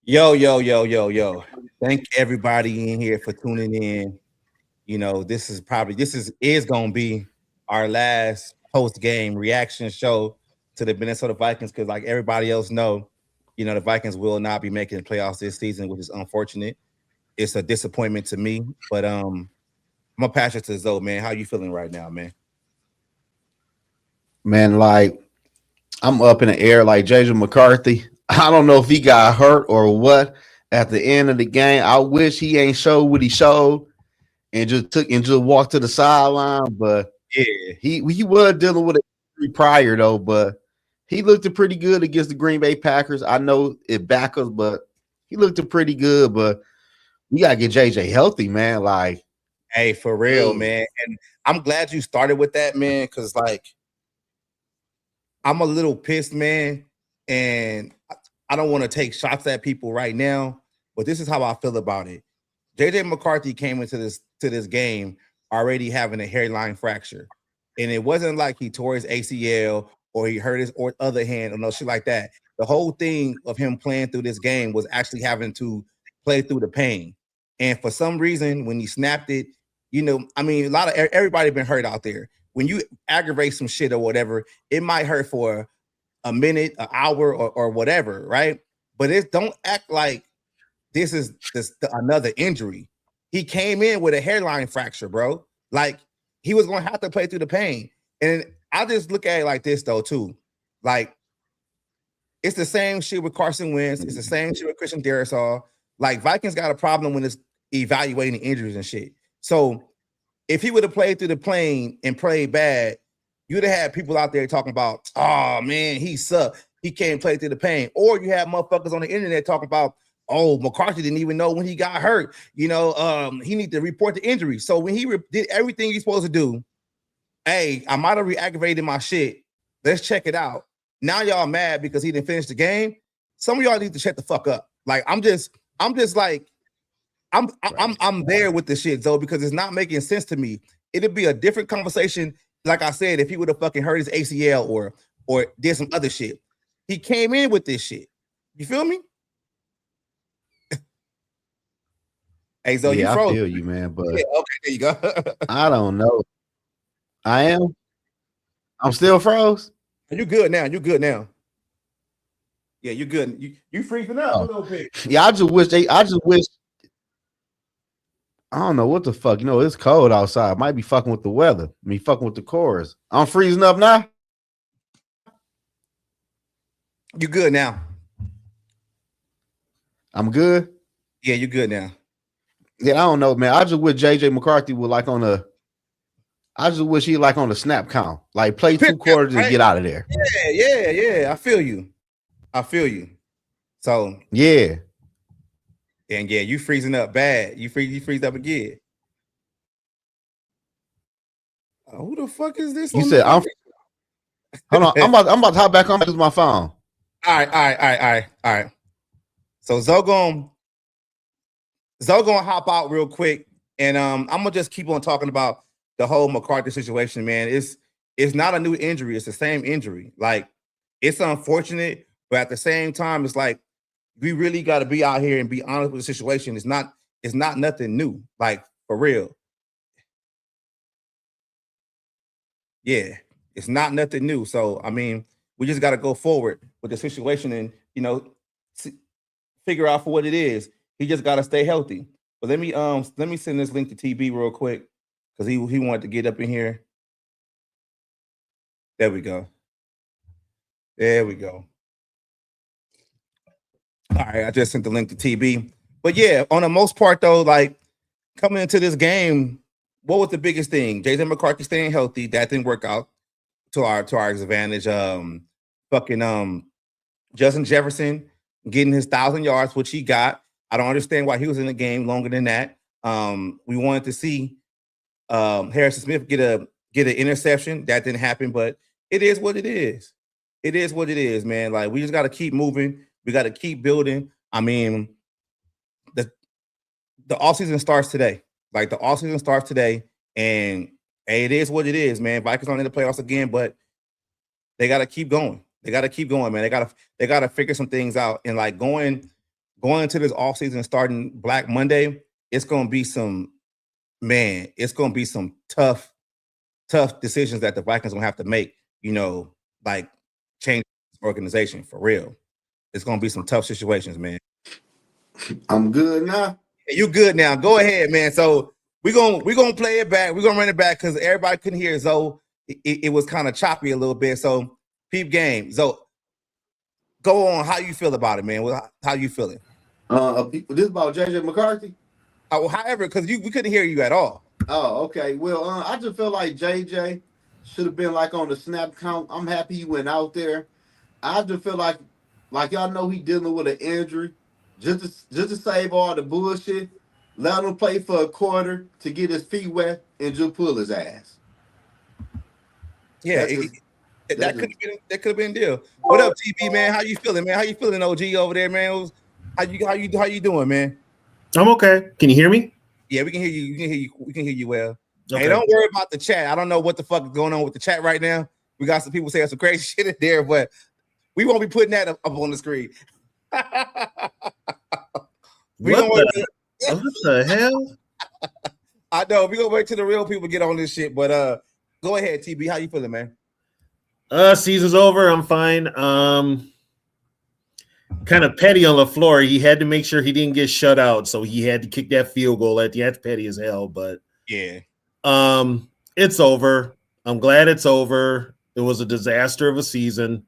Yo, yo, yo, yo, yo. Thank everybody in here for tuning in. You know, this is gonna be our last post-game reaction show to the Minnesota Vikings because like everybody else know, the Vikings will not be making the playoffs this season, which is unfortunate. It's a disappointment to me, but I'm gonna pass it to Zoe, man. How you feeling right now, man? Man, like I'm up in the air like JJ McCarthy. I don't know if he got hurt or what at the end of the game. I wish he ain't showed what he showed and just walked to the sideline. But Yeah. he was dealing with an injury prior though, but he looked pretty good against the Green Bay Packers. I know it backers, but he looked pretty good. But we gotta get JJ healthy, man. Like, Hey, for real, ugh. man. And I'm glad you started with that, man, because like I'm a little pissed, man, and I don't want to take shots at people right now, but this is how I feel about it. JJ McCarthy came into this game already having a hairline fracture, and it wasn't like he tore his ACL or he hurt his or other hand or no shit like that. The whole thing of him playing through this game was actually having to play through the pain, and for some reason, when he snapped it, I mean, a lot of everybody been hurt out there. When you aggravate some shit or whatever, it might hurt for a minute, an hour, or whatever, right? But it don't act like another injury. He came in with a hairline fracture, bro. Like he was gonna have to play through the pain. And I just look at it like this though, too. Like it's the same shit with Carson Wentz. It's the same shit with Christian Darrisaw. Like Vikings got a problem when it's evaluating injuries and shit. So if he would have played through the plane and played bad, you'd have had people out there talking about, oh man, he sucked. He can't play through the pain. Or you have motherfuckers on the internet talking about, oh, McCarthy didn't even know when he got hurt. He need to report the injury. So when he did everything he's supposed to do, hey, I might have re-aggravated my shit. Let's check it out. Now y'all mad because he didn't finish the game. Some of y'all need to shut the fuck up. Like I'm just like I'm there with the shit though because it's not making sense to me. It'd be a different conversation, like I said, if he would have fucking hurt his ACL or did some other shit. He came in with this shit. You feel me? Hey, Zo, you Yeah, I froze. feel you, man. But Yeah, okay, there you go. I don't know. I am. I'm still froze. You good now? You good now? Yeah, you good. You freezing up a Oh, little bit. yeah. I just wish. I don't know what the fuck. It's cold outside. Might be fucking with the weather. Me fucking with the chorus. I'm freezing up now. You good now? I'm good. Yeah, you good now. Yeah, I don't know, man. I just wish JJ McCarthy would like on a. I just wish he like on the snap count, like play Pick two up, quarters and right? get out of there. Yeah. I feel you. I feel you. So, Yeah. and yeah, you freezing up bad. You freeze up again. Who the fuck is this You on the said I'm. fucking? Hold on. I'm about to hop back on use my phone. All right. So Zoe gonna hop out real quick, and I'm gonna just keep on talking about the whole McCarthy situation, man. It's not a new injury; it's the same injury. Like it's unfortunate, but at the same time, it's like we really got to be out here and be honest with the situation. It's not nothing new, like for real. Yeah, it's not nothing new. So I mean, we just got to go forward with the situation and figure out for what it is. He just got to stay healthy. But let me send this link to TB real quick because he wanted to get up in here. There we go. There we go. All right, I just sent the link to TB. But yeah, on the most part though, like coming into this game, what was the biggest thing? Jason McCarthy staying healthy. That didn't work out to our advantage. Fucking Justin Jefferson getting his 1,000 yards, which he got. I don't understand why he was in the game longer than that. We wanted to see Harrison Smith get an interception. That didn't happen, but it is what it is. It is what it is, man. Like we just got to keep moving. We got to keep building. I mean, the the off season starts today. Like the off season starts today, and hey, it is what it is, man. Vikings aren't in the playoffs again, but they got to keep going. They got to keep going, man. They got to figure some things out, and like going into this offseason starting Black Monday, it's gonna be some tough decisions that the Vikings gonna have to make, like change organization for real. It's gonna be some tough situations, man. I'm good now. You good now. Go ahead, man. So we're gonna play it back. We're gonna run it back because everybody couldn't hear Zoe. It was kind of choppy a little bit. So peep game. Zoe, go on. How you feel about it, man? How you feeling? This about JJ McCarthy? However, because we couldn't hear you at all. Oh, okay. Well, I just feel like JJ should have been like on the snap count. I'm happy he went out there. I just feel like y'all know he dealing with an injury. Just to save all the bullshit, let him play for a quarter to get his feet wet and just pull his ass. Yeah, that could have been a deal. What up, TB, man? How you feeling, man? How you feeling, OG over there, man? How you doing, man? I'm okay. Can you hear me? Yeah, we can hear you. We can hear you well. Okay. Hey, don't worry about the chat. I don't know what the fuck is going on with the chat right now. We got some people saying some crazy shit in there, but we won't be putting that up on the screen. What the hell? I know. We're gonna wait till the real people get on this shit. But go ahead, TB. How you feeling, man? Season's over. I'm fine. Kind of petty on LaFleur. He had to make sure he didn't get shut out, so he had to kick that field goal at the end. That's petty as hell, but yeah. It's over. I'm glad it's over. It was a disaster of a season.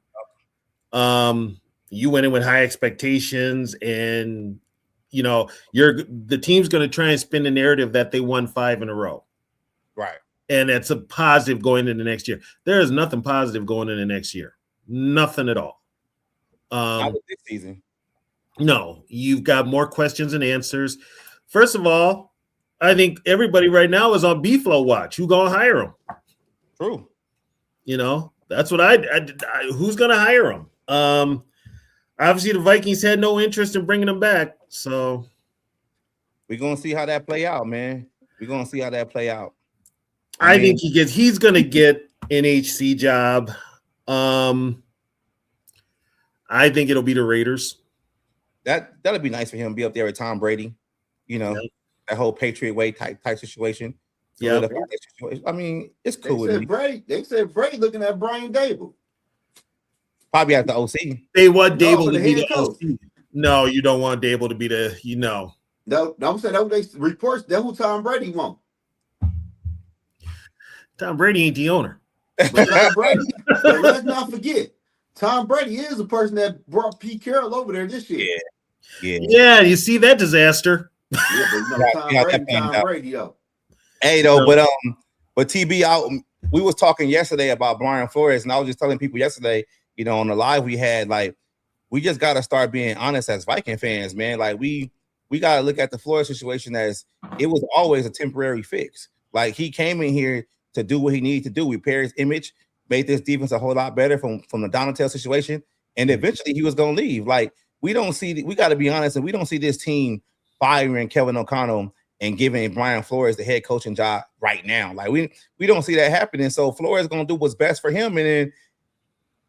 You went in with high expectations, and the team's going to try and spin the narrative that they won 5 in a row. Right. And that's a positive going into next year. There is nothing positive going into next year. Nothing at all. Not with this season. No, you've got more questions and answers. First of all, I think everybody right now is on B-Flow watch. Who gonna hire him? True. That's what I who's gonna hire him? Obviously the Vikings had no interest in bringing him back, so we're gonna see how that play out, man. We're gonna see how that play out. I think he's gonna get an HC job. I think it'll be the Raiders. That'll be nice for him to be up there with Tom Brady, that whole Patriot way type situation. Yeah, I mean, it's cool. They said Brady looking at Brian Dable. Probably at the OC. They want Dable to be the OC. No, you don't want Dable to be the. No, I'm saying that they reports that who Tom Brady want. Tom Brady ain't the owner. But Tom Brady, but let's not forget, Tom Brady is the person that brought Pete Carroll over there this year. Yeah. You see that disaster? Yeah, but Tom Brady, though. Hey, though, but TB, we was talking yesterday about Brian Flores, and I was just telling people yesterday, on the live we had, like, we just got to start being honest as Viking fans, man. Like, we got to look at the Flores situation as it was always a temporary fix. Like, he came in here to do what he needed to do, repair his image, made this defense a whole lot better from the Donatello situation, and eventually he was going to leave. Like, we got to be honest, and we don't see this team firing Kevin O'Connell and giving Brian Flores the head coaching job right now. Like, we don't see that happening. So Flores is going to do what's best for him, and then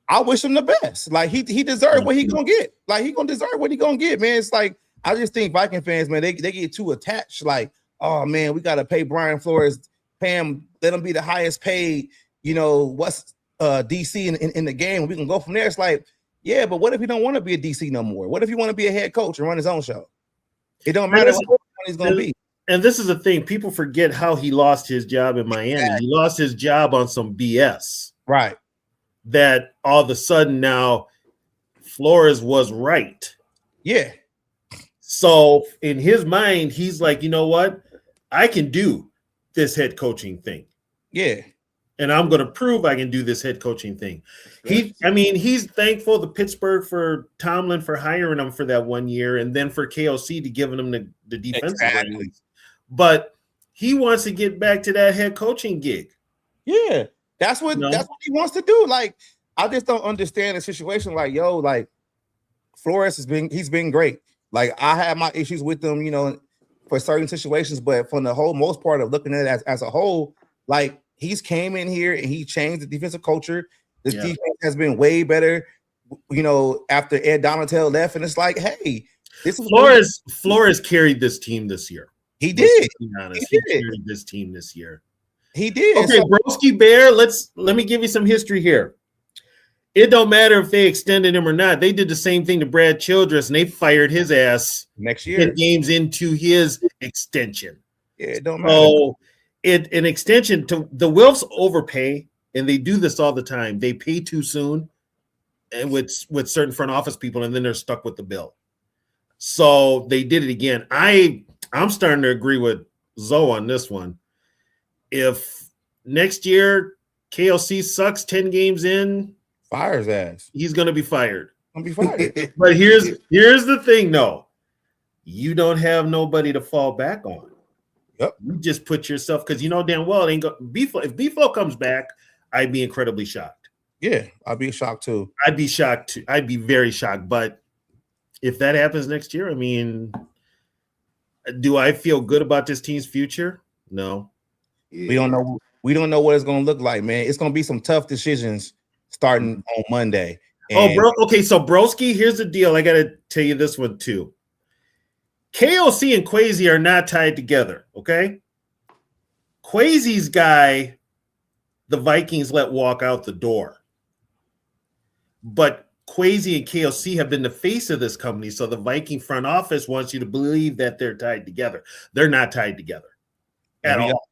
I wish him the best. Like, he deserves what he going to get. Like, he going to deserve what he going to get, man. It's like, I just think Viking fans, man, they get too attached. Like, oh, man, we got to pay Brian Flores, pay him, let him be the highest paid, what's DC in the game. We can go from there. It's like, yeah, but what if he don't want to be a DC no more? What if he want to be a head coach and run his own show? It don't matter what he's going to be. And this is the thing. People forget how he lost his job in Miami. Exactly. He lost his job on some BS. Right. That all of a sudden now Flores was right. Yeah. So in his mind, he's like, you know what? I can do this head coaching thing. Yeah. And I'm going to prove I can do this head coaching thing. He's thankful to Pittsburgh for Tomlin for hiring him for that 1 year, and then for KOC to giving him the defensive ratings. But he wants to get back to that head coaching gig. Yeah, that's what he wants to do. Like, I just don't understand the situation. Like, like Flores he's been great. Like, I have my issues with them, for certain situations, but from the whole most part of looking at it as a whole, like, he's came in here and he changed the defensive culture. This defense has been way better, after Ed Donatello left. And it's like, hey, Flores carried this team this year. He did. Be honest. He carried this team this year. He did. Okay, Broski Bear, let me give you some history here. It don't matter if they extended him or not. They did the same thing to Brad Childress, and they fired his ass next year. 10 games into his extension. Yeah, it don't matter. So an extension to the Wilfs overpay, and they do this all the time. They pay too soon, and with certain front office people, and then they're stuck with the bill. So they did it again. I'm starting to agree with Zoe on this one. If next year KLC sucks 10 games in, fire his ass. He's gonna be fired. But here's the thing, though. You don't have nobody to fall back on. Yep. You just put yourself, because you know damn well it ain't go B-Flow. If B-Flow comes back, I'd be incredibly shocked. Yeah, I'd be shocked too. I'd be shocked too. I'd be very shocked. But if that happens next year, I mean, do I feel good about this team's future? No. Yeah. We don't know what it's gonna look like, man. It's gonna be some tough decisions starting on Monday. Okay, so Broski, here's the deal. I gotta tell you this one too. KOC and Quasi are not tied together, okay? Quasi's guy, the Vikings let walk out the door. But Quasi and KOC have been the face of this company, so the Viking front office wants you to believe that they're tied together. They're not tied together at all.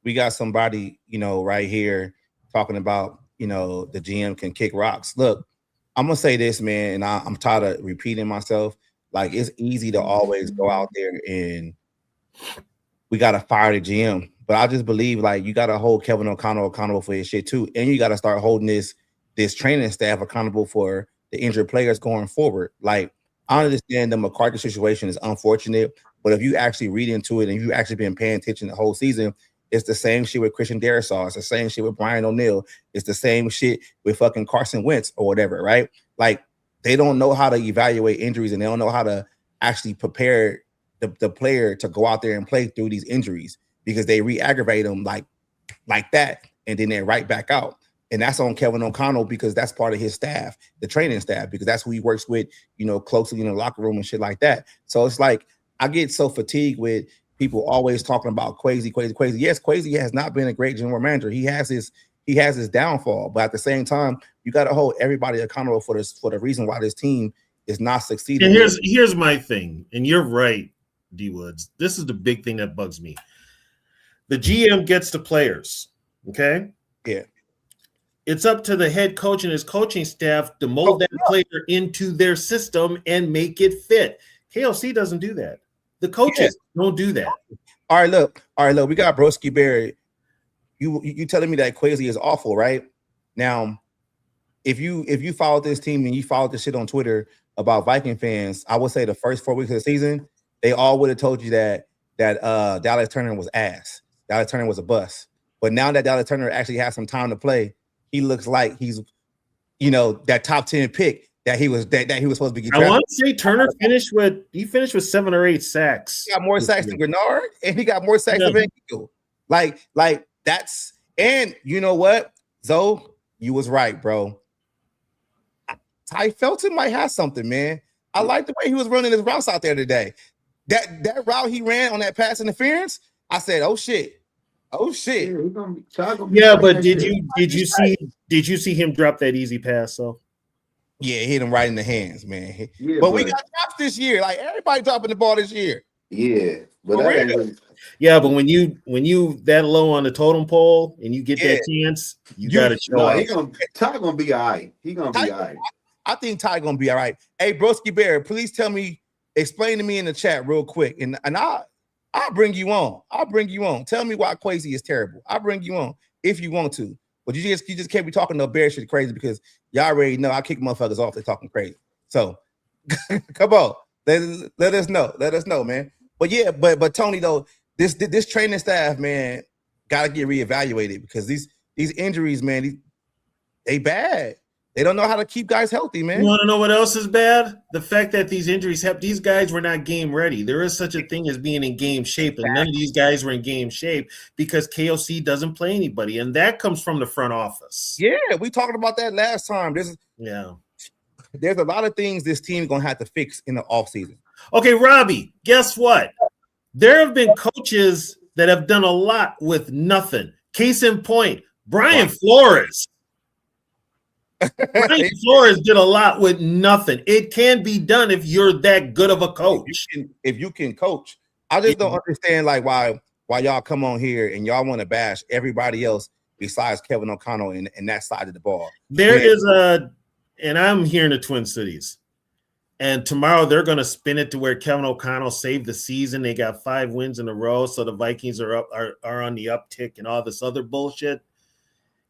We got somebody, right here talking about, the GM can kick rocks. Look, I'm going to say this, man, and I'm tired of repeating myself. Like, it's easy to always go out there and we got to fire the GM. But I just believe, like, you got to hold Kevin O'Connell accountable for his shit, too. And you got to start holding this training staff accountable for the injured players going forward. Like, I understand the McCarthy situation is unfortunate, but if you actually read into it and you've actually been paying attention the whole season, it's the same shit with Christian Darrisaw. It's the same shit with Brian O'Neill. It's the same shit with fucking Carson Wentz or whatever, right? Like, they don't know how to evaluate injuries and they don't know how to actually prepare the player to go out there and play through these injuries because they re-aggravate them like that, and then they're right back out. And that's on Kevin O'Connell because that's part of his staff, the training staff, because that's who he works with, closely in the locker room and shit like that. So it's like, I get so fatigued with people always talking about Quasi. Yes, Quasi has not been a great general manager. He has his downfall, but at the same time, you got to hold everybody accountable for the reason why this team is not succeeding. And here's my thing, and you're right, D Woods. This is the big thing that bugs me. The GM gets the players, okay? Yeah. It's up to the head coach and his coaching staff to mold that player into their system and make it fit. KLC doesn't do that. The coaches don't do that. All right, look. We got Broski Bear. You telling me that Quasi is awful, right? Now, if you followed this team and you followed this shit on Twitter about Viking fans, I would say the first 4 weeks of the season, they all would have told you that Dallas Turner was ass. Dallas Turner was a bust. But now that Dallas Turner actually has some time to play, he looks like he's, that top 10 pick that he was supposed to be. I want to say Turner finished with 7 or 8 sacks. He got more sacks than Grenard, and he got more sacks than Van Ginkel. Like that's, and you know what, Zoe, you was right, bro. Ty Felton might have something, man. I like the way he was running his routes out there today. That route he ran on that pass interference, I said, oh shit. Yeah, but did you see him drop that easy pass? So yeah, hit him right in the hands, man. Yeah, but we got drops this year. Like everybody dropping the ball this year. Yeah, but but when you that low on the totem pole and you get that chance, you gotta show up. Ty gonna be all right. He gonna be all right. I think Ty gonna be all right. Hey, Broski Bear, please explain to me in the chat real quick, and I'll bring you on. Tell me why Quasi is terrible. I'll bring you on if you want to. But you just can't be talking no bear shit crazy because y'all already know I kick motherfuckers off. They're talking crazy. So come on, let us know, man. But yeah, but Tony though, this training staff, man, gotta get reevaluated because these injuries, man, they bad. They don't know how to keep guys healthy, man. You want to know what else is bad? The fact that these injuries these guys were not game ready. There is such a thing as being in game shape, and none of these guys were in game shape because KOC doesn't play anybody, and that comes from the front office. Yeah, we talked about that last time. There's a lot of things this team gonna have to fix in the offseason. Okay, Robbie, guess what? There have been coaches that have done a lot with nothing. Case in point, Brian Flores. Brian Flores did a lot with nothing. It can be done if you're that good of a coach. If you can coach. I just don't understand like why y'all come on here and y'all want to bash everybody else besides Kevin O'Connell and that side of the ball. And I'm here in the Twin Cities. And tomorrow they're going to spin it to where Kevin O'Connell saved the season. They got 5 wins in a row, so the Vikings are on the uptick and all this other bullshit.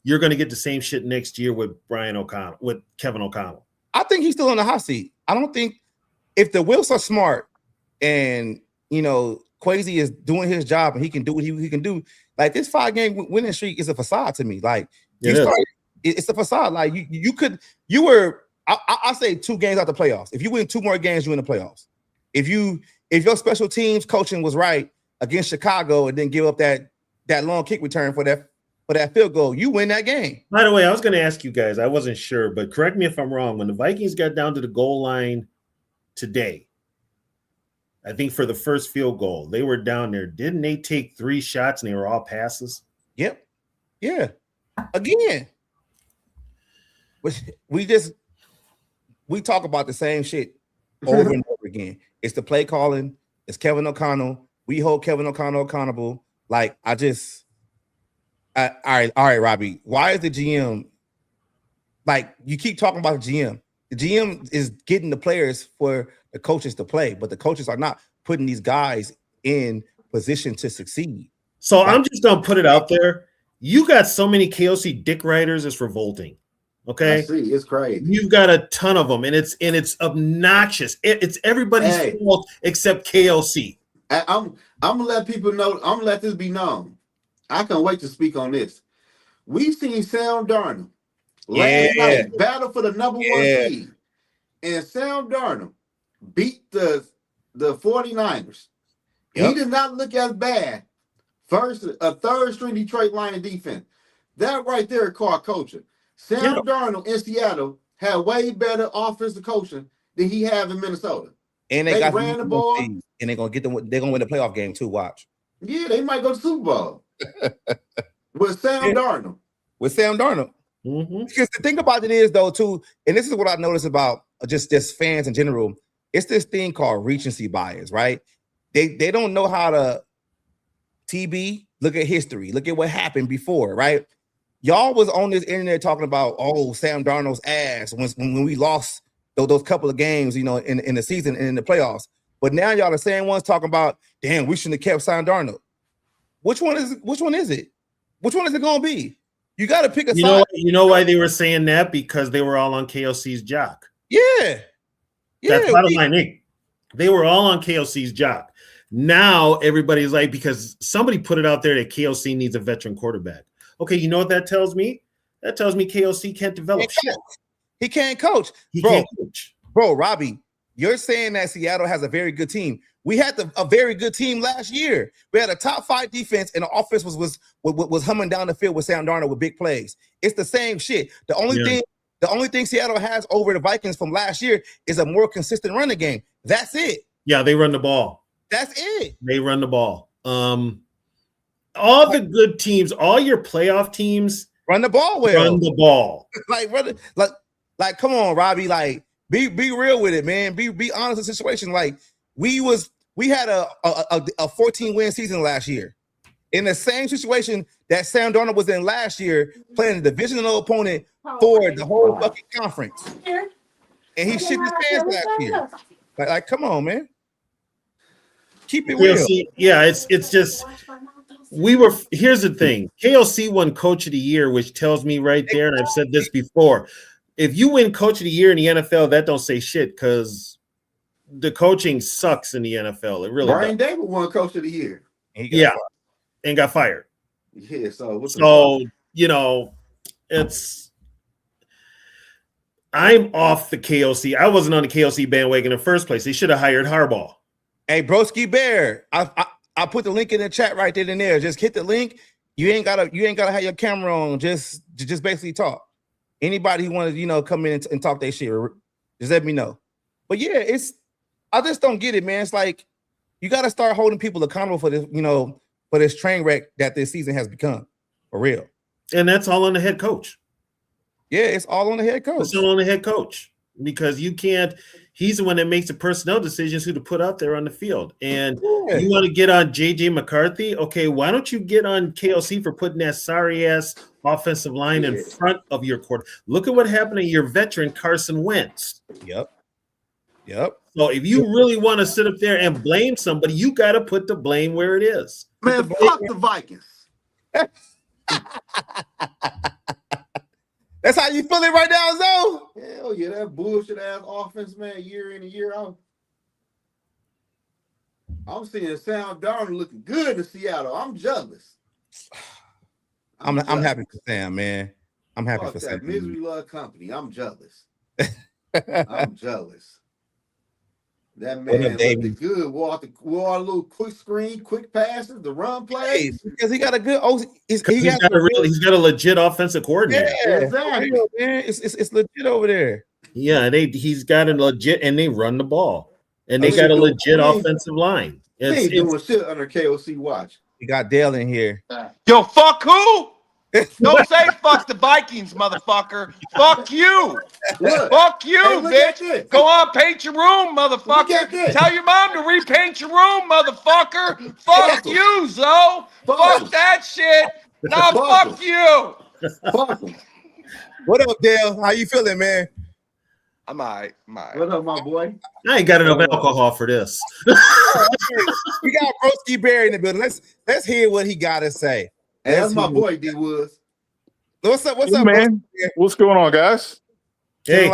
You're going to get the same shit next year with Kevin O'Connell. I think he's still on the hot seat. I don't think if the Wills are smart and Kwesi is doing his job and he can do what he can do. Like this 5-game winning streak is a facade to me. Like it's a facade. Like you were. I say 2 games out the playoffs. If you win 2 more games, you win the playoffs. If your special teams coaching was right against Chicago and then give up that long kick return for that field goal, you win that game. By the way, I was going to ask you guys, I wasn't sure, but correct me if I'm wrong. When the Vikings got down to the goal line today, I think for the first field goal, they were down there. Didn't they take 3 shots and they were all passes? Yep. Yeah. Again. We talk about the same shit over and over again. It's the play calling. It's Kevin O'Connell. We hold Kevin O'Connell accountable. Like, all right, Robbie. Why is the GM, like, you keep talking about the GM. The GM is getting the players for the coaches to play, but the coaches are not putting these guys in position to succeed. So I'm just going to put it out there. You got so many KOC dick riders, it's revolting. Okay, I see. It's crazy. You've got a ton of them, and it's obnoxious. It's everybody's fault except KOC. I'm gonna let people know. I'm gonna let this be known. I can't wait to speak on this. We've seen Sam Darnold last night battle for the number 1 seed, and Sam Darnold beat the 49ers. Yep. He did not look as bad. A third string Detroit Lions defense. That right there is called coaching. Sam Darnold in Seattle had way better offensive coaching than he have in Minnesota. And they ran the ball, and they're gonna get them. They're gonna win the playoff game too. Watch. Yeah, they might go to the Super Bowl with Sam Darnold. With Sam Darnold. Mm-hmm. Because the thing about it is though too, and this is what I noticed about just fans in general. It's this thing called recency bias, right? They don't know how to look at history, look at what happened before, right? Y'all was on this internet talking about Sam Darnold's ass when we lost those couple of games, in the season and in the playoffs. But now y'all the same ones talking about, damn, we shouldn't have kept Sam Darnold. Which one is it? Which one is it going to be? You got to pick a side. You know why they were saying that? Because they were all on KOC's jock. Yeah. That's bottom line. They were all on KOC's jock. Now everybody's like, because somebody put it out there that KOC needs a veteran quarterback. Okay, you know what that tells me? That tells me KOC can't develop shit. He can't coach. Can't coach. Bro, Robbie, you're saying that Seattle has a very good team. We had a very good team last year. We had a top 5 defense, and the offense was humming down the field with Sam Darnold with big plays. It's the same shit. The only thing Seattle has over the Vikings from last year is a more consistent running game. That's it. Yeah, they run the ball. That's it. They run the ball. All the good teams, all your playoff teams run the ball well. Run the ball. like, come on, Robbie. Like, be real with it, man. Be honest in the situation. Like, we had a 14-win season last year. In the same situation that Sam Darnold was in last year, playing a divisional opponent for the whole fucking conference. And he shit his pants last year. Like, come on, man. Keep it real. Yeah, it's just here's the thing. KOC won Coach of the Year, which tells me right there, and I've said this before. If you win Coach of the Year in the NFL, that don't say shit because the coaching sucks in the NFL. It really Brian David won Coach of the Year. And got fired. Yeah, I'm off the KOC. I wasn't on the KOC bandwagon in the first place. They should have hired Harbaugh. Hey, Broski Bear, I put the link in the chat right there and there. Just hit the link. You ain't gotta have your camera on. Just basically talk. Anybody who want to come in and talk their shit, just let me know. But yeah, I just don't get it, man. It's like you got to start holding people accountable for this, for this train wreck that this season has become, for real. And that's all on the head coach. Yeah, it's all on the head coach. It's all on the head coach because you can't. He's the one that makes the personnel decisions who to put out there on the field. And you want to get on J.J. McCarthy? Okay, why don't you get on KLC for putting that sorry-ass offensive line in front of your court? Look at what happened to your veteran, Carson Wentz. Yep. So if you really want to sit up there and blame somebody, you got to put the blame where it is. Man, fuck the Vikings. That's how you feeling right now, Zoe? Hell yeah, that bullshit ass offense, man, year in and year out. I'm seeing Sam Darnold looking good in Seattle. I'm jealous. I'm happy for Sam, man. I'm happy for Sam. Misery love company. I'm jealous. I'm jealous. That man looked good. Wore a little quick screen, quick passes, the run plays. Because he got a good. He's got a legit offensive coordinator. Yeah, exactly. Man, it's legit over there. Yeah, he's got a legit, and they run the ball, and they got a legit offensive line. They ain't doing shit under KOC watch. We got Dale in here. Yo, fuck who? Don't say fuck the Vikings, motherfucker. Fuck you. Look, fuck you, bitch. Go on, paint your room, motherfucker. This. Tell your mom to repaint your room, motherfucker. Fuck you, Zo. Fuck that shit. Nah, fuck you. What up, Dale? How you feeling, man? I'm all right. What up, my boy? I ain't got enough alcohol for this. We got Broski Bear in the building. Let's hear what he got to say. Hey, that's my boy, D Woods. What's up, man? What's going on, guys? Hey.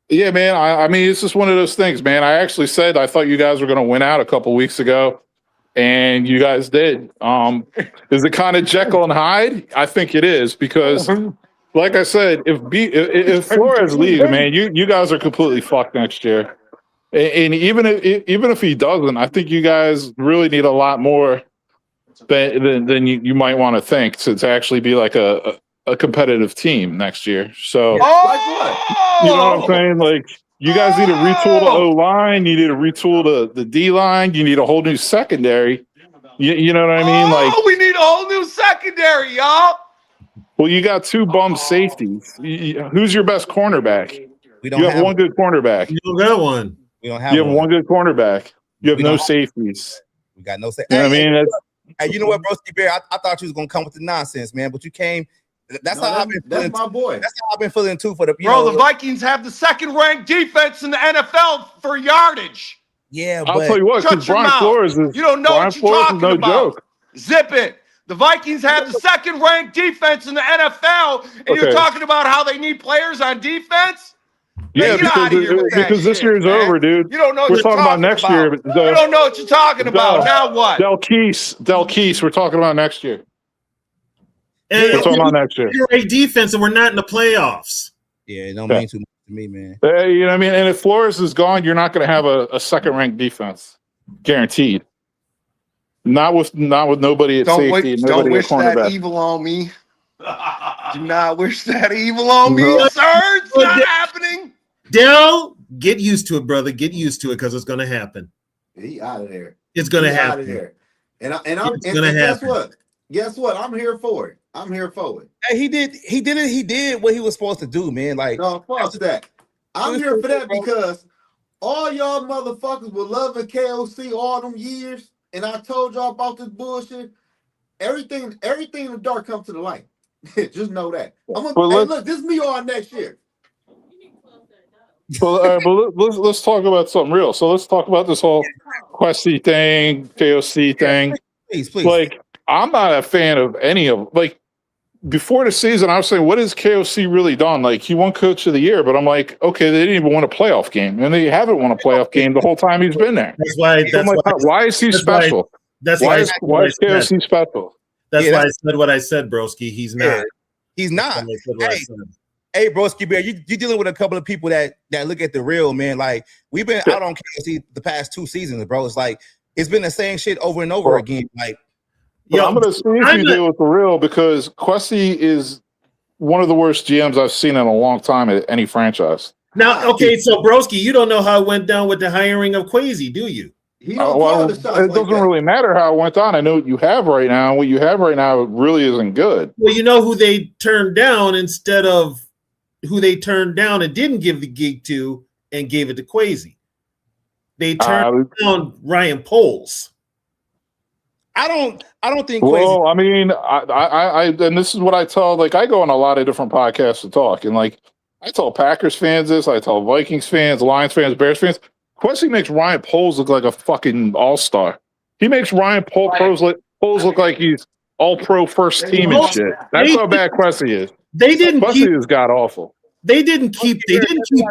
Yeah, man. I mean, it's just one of those things, man. I actually said I thought you guys were going to win out a couple weeks ago, and you guys did. Is it kind of Jekyll and Hyde? I think it is because, like I said, if Flores leaves, man, you guys are completely fucked next year. And even if he doesn't, I think you guys really need a lot more than you might want to think to actually be like a competitive team next year. So, you know what I'm saying? Like, you guys need to retool the O-line. You need to retool the D-line. You need a whole new secondary. You know what I mean? Like, we need a whole new secondary, y'all. Well, you got two bum safeties. Who's your best cornerback? You have one good cornerback. You don't got one. We don't have. You have one good cornerback. You have no safeties. We got no safeties. You know what I mean? Hey, you know what, Broski Bear? I thought you was gonna come with the nonsense, man, but you came. That's how I've been feeling. That's my boy. That's how I've been feeling too. For the the Vikings have the second-ranked defense in the NFL for yardage. Yeah, I'll tell you what, because Brian Flores is. You don't know what you're talking no about. Joke. Zip it. The Vikings have the second-ranked defense in the NFL, and you're talking about how they need players on defense? Yeah, because this year's over, dude. You don't know what we're you're talking about next year. You don't know what you're talking about. Now what? Del Keese. We're talking about next year. And we're talking about next year. You're a defense, and we're not in the playoffs. Yeah, it don't mean too much to me, man. You know what I mean? And if Flores is gone, you're not going to have a second-ranked defense, guaranteed. Not with nobody at safety. Don't wish that evil on me. Do not wish that evil on me, sir. It's not happening. Dell, get used to it, brother. Get used to it because it's going to happen. He out of there. It's going to happen. Out of there. And guess what? I'm here for it. Hey, he did what he was supposed to do, man. Like, no, fuck that. I'm here for that because all y'all motherfuckers were loving KOC all them years, and I told y'all about this bullshit. Everything in the dark comes to the light. Just know that. Look, this is me on next year. Well, but let's talk about something real. So let's talk about this whole Questy thing, KOC thing. Please. Like, I'm not a fan of any of like. Before the season, I was saying, what has KOC really done? Like, he won Coach of the Year, but I'm like, okay, they didn't even win a playoff game, and they haven't won a playoff game the whole time he's been there. Why is he special? Why is KOC special? That's why I said what I said, Broski. He's not. Yeah, he's not. Hey, Broski Bear, you're dealing with a couple of people that look at the real, man. Like, we've been out on KOC the past 2 seasons, bro. It's like it's been the same shit over and over again. Like, I'm going to see if you deal with the real because Questy is one of the worst GMs I've seen in a long time at any franchise. Now, okay, so Broski, you don't know how it went down with the hiring of Kwesi, do you? It doesn't really matter how it went on. I know what you have right now. What you have right now really isn't good. Well, you know who they turned down instead of who they turned down and didn't give the gig to and gave it to Kwesi. They turned down Ryan Poles. I don't think. Well, I mean, I and this is what I tell. Like, I go on a lot of different podcasts to talk, and like, I tell Packers fans this. I tell Vikings fans, Lions fans, Bears fans. Kwesi makes Ryan Poles look like a fucking all-star. He makes Ryan Poles look like he's all-pro first team and shit. That's how bad Kwesi is. Kwesi is god awful. They didn't keep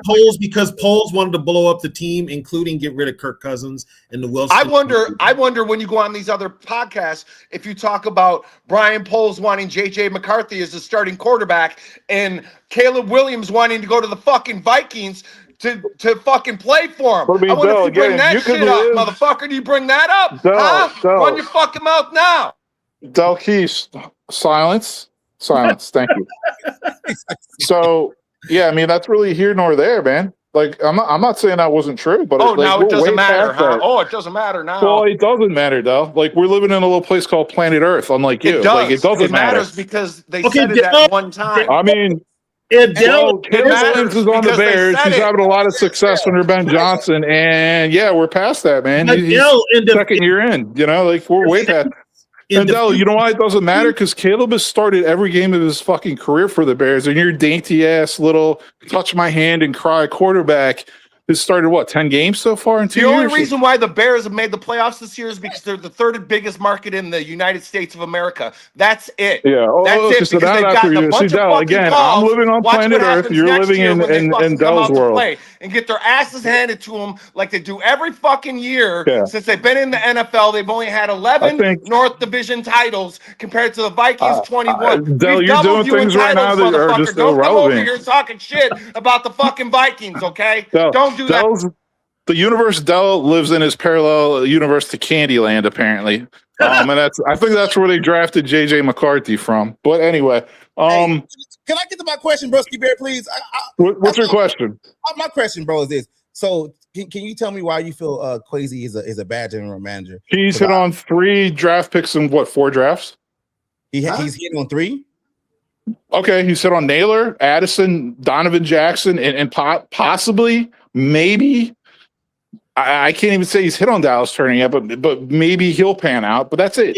Poles because Poles wanted to blow up the team, including get rid of Kirk Cousins and the Wilson. I wonder when you go on these other podcasts if you talk about Brian Poles wanting JJ McCarthy as the starting quarterback and Caleb Williams wanting to go to the fucking Vikings to fucking play for him. I wonder if you bring that shit up, motherfucker. Do you bring that up? Run your fucking mouth now. Del Keys, silence. Thank you. So. Yeah, I mean that's really here nor there, man. Like I'm not saying that wasn't true, but now it doesn't matter, huh? Oh, it doesn't matter now. Well, it doesn't matter, though. Like we're living in a little place called Planet Earth, unlike you. It does. Like it doesn't matter. It matters because they said it at one time. I mean, Caleb Williams is on the Bears. He's having a lot of success under Ben Johnson, and yeah, we're past that, man. He's second year in. You know, like we're way past. And Dell, you know why it doesn't matter? Because Caleb has started every game of his fucking career for the Bears, and your dainty ass little touch my hand and cry quarterback has started 10 games so far in 2 years? The only reason why the Bears have made the playoffs this year is because they're the third biggest market in the United States of America. That's it. Yeah, that's it. So because they've gotten a bunch of fucking again, calls. I'm living on planet Earth. You're living in Dell's world. And get their asses handed to them like they do every fucking year since they've been in the NFL. They've only had 11 North Division titles compared to the Vikings 21. Dell, you're doing things right now that are just Don't irrelevant. come over here talking shit about the fucking Vikings, okay? Don't do that. The universe Dell lives in is parallel universe to Candyland, apparently. And I think that's where they drafted JJ McCarthy from. But anyway, can I get to my question, Broski Bear, please? What's your question? My question, bro, is this. So can you tell me why you feel Kwesi is a bad general manager? He's hit on 3 draft picks in 4 drafts? He's hit on 3? Okay, he's hit on Naylor, Addison, Donovan Jackson, and possibly, maybe. I can't even say he's hit on Dallas turning yet, but maybe he'll pan out. But that's it.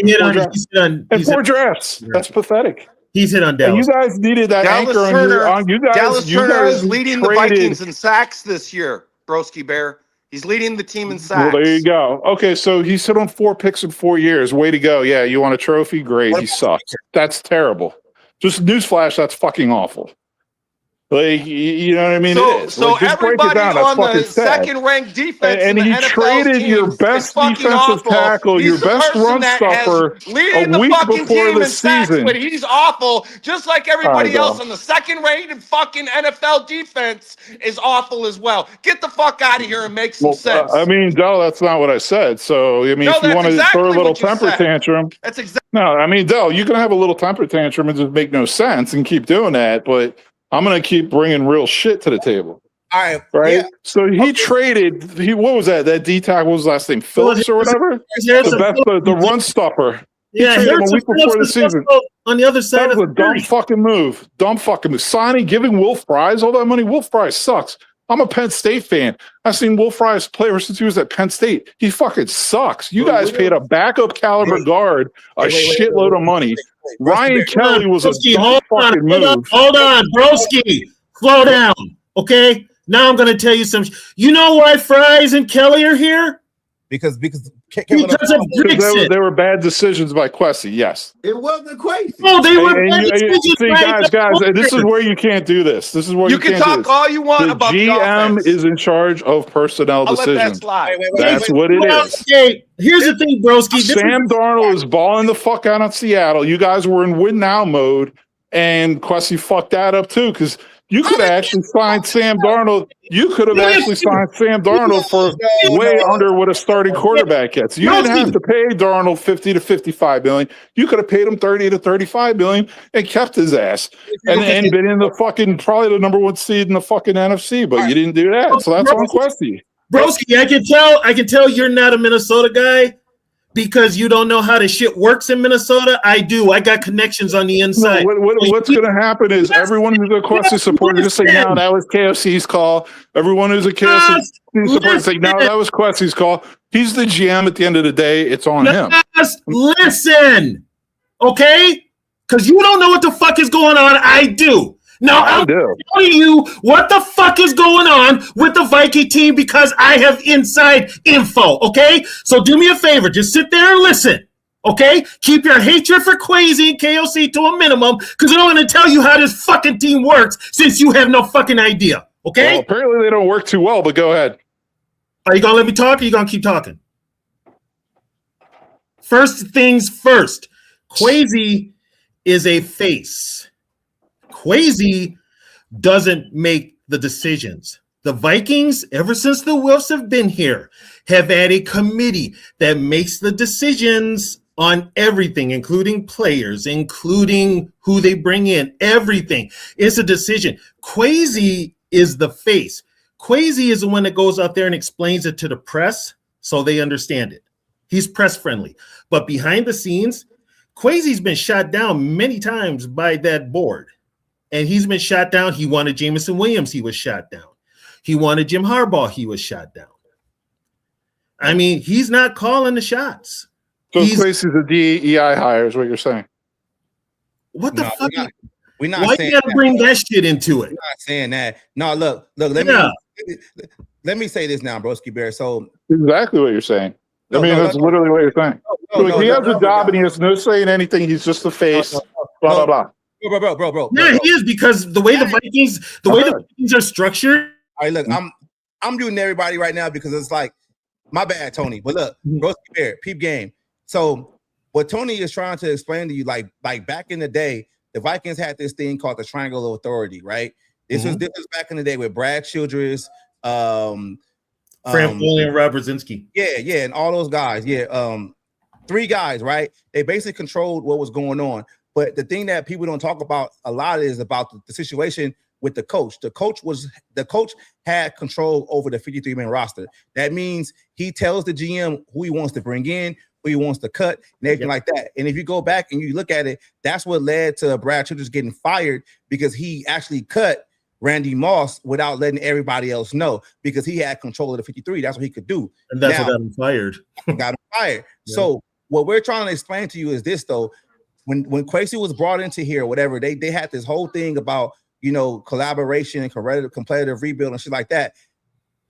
4 drafts. That's pathetic. He's hit on Dallas. And you guys needed that Dallas anchor on you guys. Dallas Turner is leading the traded. Vikings in sacks this year, Broski Bear. He's leading the team in sacks. Well, there you go. Okay, so he's hit on 4 picks in 4 years. Way to go. Yeah, you want a trophy? Great. He sucks. That's terrible. Just newsflash, that's fucking awful. Like, you know what I mean? So everybody on the second-ranked defense and in he the NFL traded your best defensive tackle, your best run stopper a week before the season. But he's awful, just like everybody else on the second-rated fucking NFL defense is awful as well. Get the fuck out of here and make some sense. I mean, Dell, that's not what I said. So, I mean, if you want to throw a little temper tantrum. That's exactly. No, I mean, Dell, you can have a little temper tantrum and just make no sense and keep doing that, but I'm going to keep bringing real shit to the table. All right. Yeah. So he traded. What was that? That D tackle was his last name, Phillips or whatever. The run stopper. Yeah, he traded him a week before the season. On the other side, that was a dumb fucking move. Signing, giving Will Fries all that money. Will Fries sucks. I'm a Penn State fan. I've seen Will Fries play ever since he was at Penn State. He fucking sucks. You guys paid a backup caliber guard a shitload of money. Ryan Kelly was a dumb fucking move. Hold on, Broski. Slow down, okay? Now I'm going to tell you some. You know why Fries and Kelly are here? Because they were bad decisions by Kwesi. Yes, it wasn't Kwesi. No, they were bad decisions. See, guys, this is where you can't do this. This is where you can talk all you want about the GM is in charge of personnel decisions. That's what it is. Okay, here's the thing, Broski. Sam Darnold is balling the fuck out on Seattle. You guys were in win now mode, and Kwesi fucked that up too because You could have actually signed Sam Darnold. You could have actually signed Sam Darnold for way under what a starting quarterback gets. You didn't have to pay Darnold 50 to 55 million. You could have paid him 30 to 35 million and kept his ass and been in the fucking probably the number 1 seed in the fucking NFC. But you didn't do that, so that's on Questy. Broski, I can tell you're not a Minnesota guy because you don't know how the shit works in Minnesota. I do. I got connections on the inside. No, what's going to happen is everyone who's a Questy supporter just say, "No, that was KFC's call." Everyone who's a KFC supporter say, "No, that was Questy's call." He's the GM at the end of the day. It's on him. Just listen, okay? Because you don't know what the fuck is going on. I do. Now, I'm telling you what the fuck is going on with the Viking team because I have inside info, okay? So do me a favor. Just sit there and listen, okay? Keep your hatred for Quasi and KOC to a minimum because I'm going to tell you how this fucking team works since you have no fucking idea, okay? Well, apparently they don't work too well, but go ahead. Are you going to let me talk or are you going to keep talking? First things first, Quasi is a face. Quasi doesn't make the decisions. The Vikings, ever since the Wilfs have been here, have had a committee that makes the decisions on everything, including players, including who they bring in, everything. It's a decision. Quasi is the face. Quasi is the one that goes out there and explains it to the press so they understand it. He's press friendly. But behind the scenes, Quasi's been shot down many times by that board. And he's been shot down. He wanted Jameson Williams. He was shot down. He wanted Jim Harbaugh. He was shot down. I mean, he's not calling the shots. So Quasi's a DEI hire is what you're saying. What the fuck? We're not why you gotta bring that shit into it? We're not saying that. No, look. Let me say this now, Broski Bear. So exactly what you're saying. That's literally what you're saying. He has a job and he has no say in anything. He's just the face. Blah blah blah. Bro. Yeah, he is because the way the Vikings are structured. All right, look, I'm doing everybody right now because it's like, my bad, Tony. But look, Broski Bear, peep game. So what Tony is trying to explain to you, like back in the day, the Vikings had this thing called the Triangle of Authority, right? This was back in the day with Brad Childress, Frank Foley and Rob Brzezinski. Yeah, and all those guys. Yeah, 3 guys, right? They basically controlled what was going on. But the thing that people don't talk about a lot is about the situation with the coach. The coach had control over the 53-man roster. That means he tells the GM who he wants to bring in, who he wants to cut, and everything like that. And if you go back and you look at it, that's what led to Brad Childress getting fired because he actually cut Randy Moss without letting everybody else know because he had control of the 53. That's what he could do. And that's what got him fired. Yeah. So what we're trying to explain to you is this, though. When Quasi was brought into here, whatever, they had this whole thing about, collaboration and competitive rebuild and shit like that.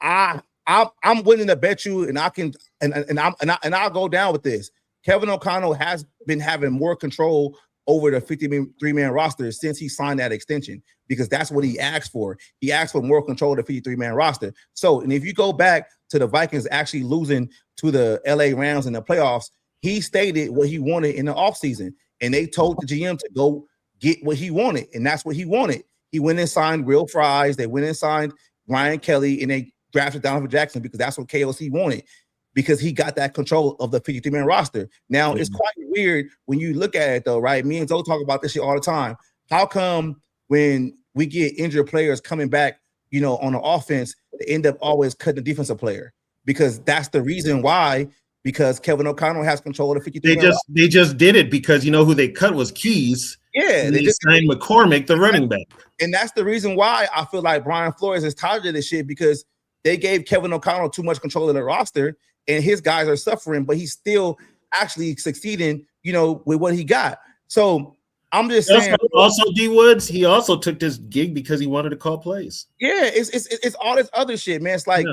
I'm willing to bet you, and I can, and I'll go down with this. Kevin O'Connell has been having more control over the 53-man roster since he signed that extension because that's what he asked for. He asked for more control of the 53-man roster. So, and if you go back to the Vikings actually losing to the LA Rams in the playoffs, he stated what he wanted in the offseason. And they told the GM to go get what he wanted, and that's what he wanted. He went and signed Real Fries. They went and signed Ryan Kelly, and they drafted Donovan Jackson because that's what KOC wanted because he got that control of the 53-man roster. Now, it's quite weird when you look at it, though, right? Me and Zoe talk about this shit all the time. How come when we get injured players coming back, on the offense, they end up always cutting the defensive player? Because that's the reason why. Because Kevin O'Connell has control of the 53. They just did it because who they cut was Keys. Yeah, they just signed McCormick, the running back. And that's the reason why I feel like Brian Flores is tired of this shit because they gave Kevin O'Connell too much control of the roster and his guys are suffering, but he's still actually succeeding, with what he got. So I'm just saying. Also, D Woods, he also took this gig because he wanted to call plays. Yeah, it's all this other shit, man. It's like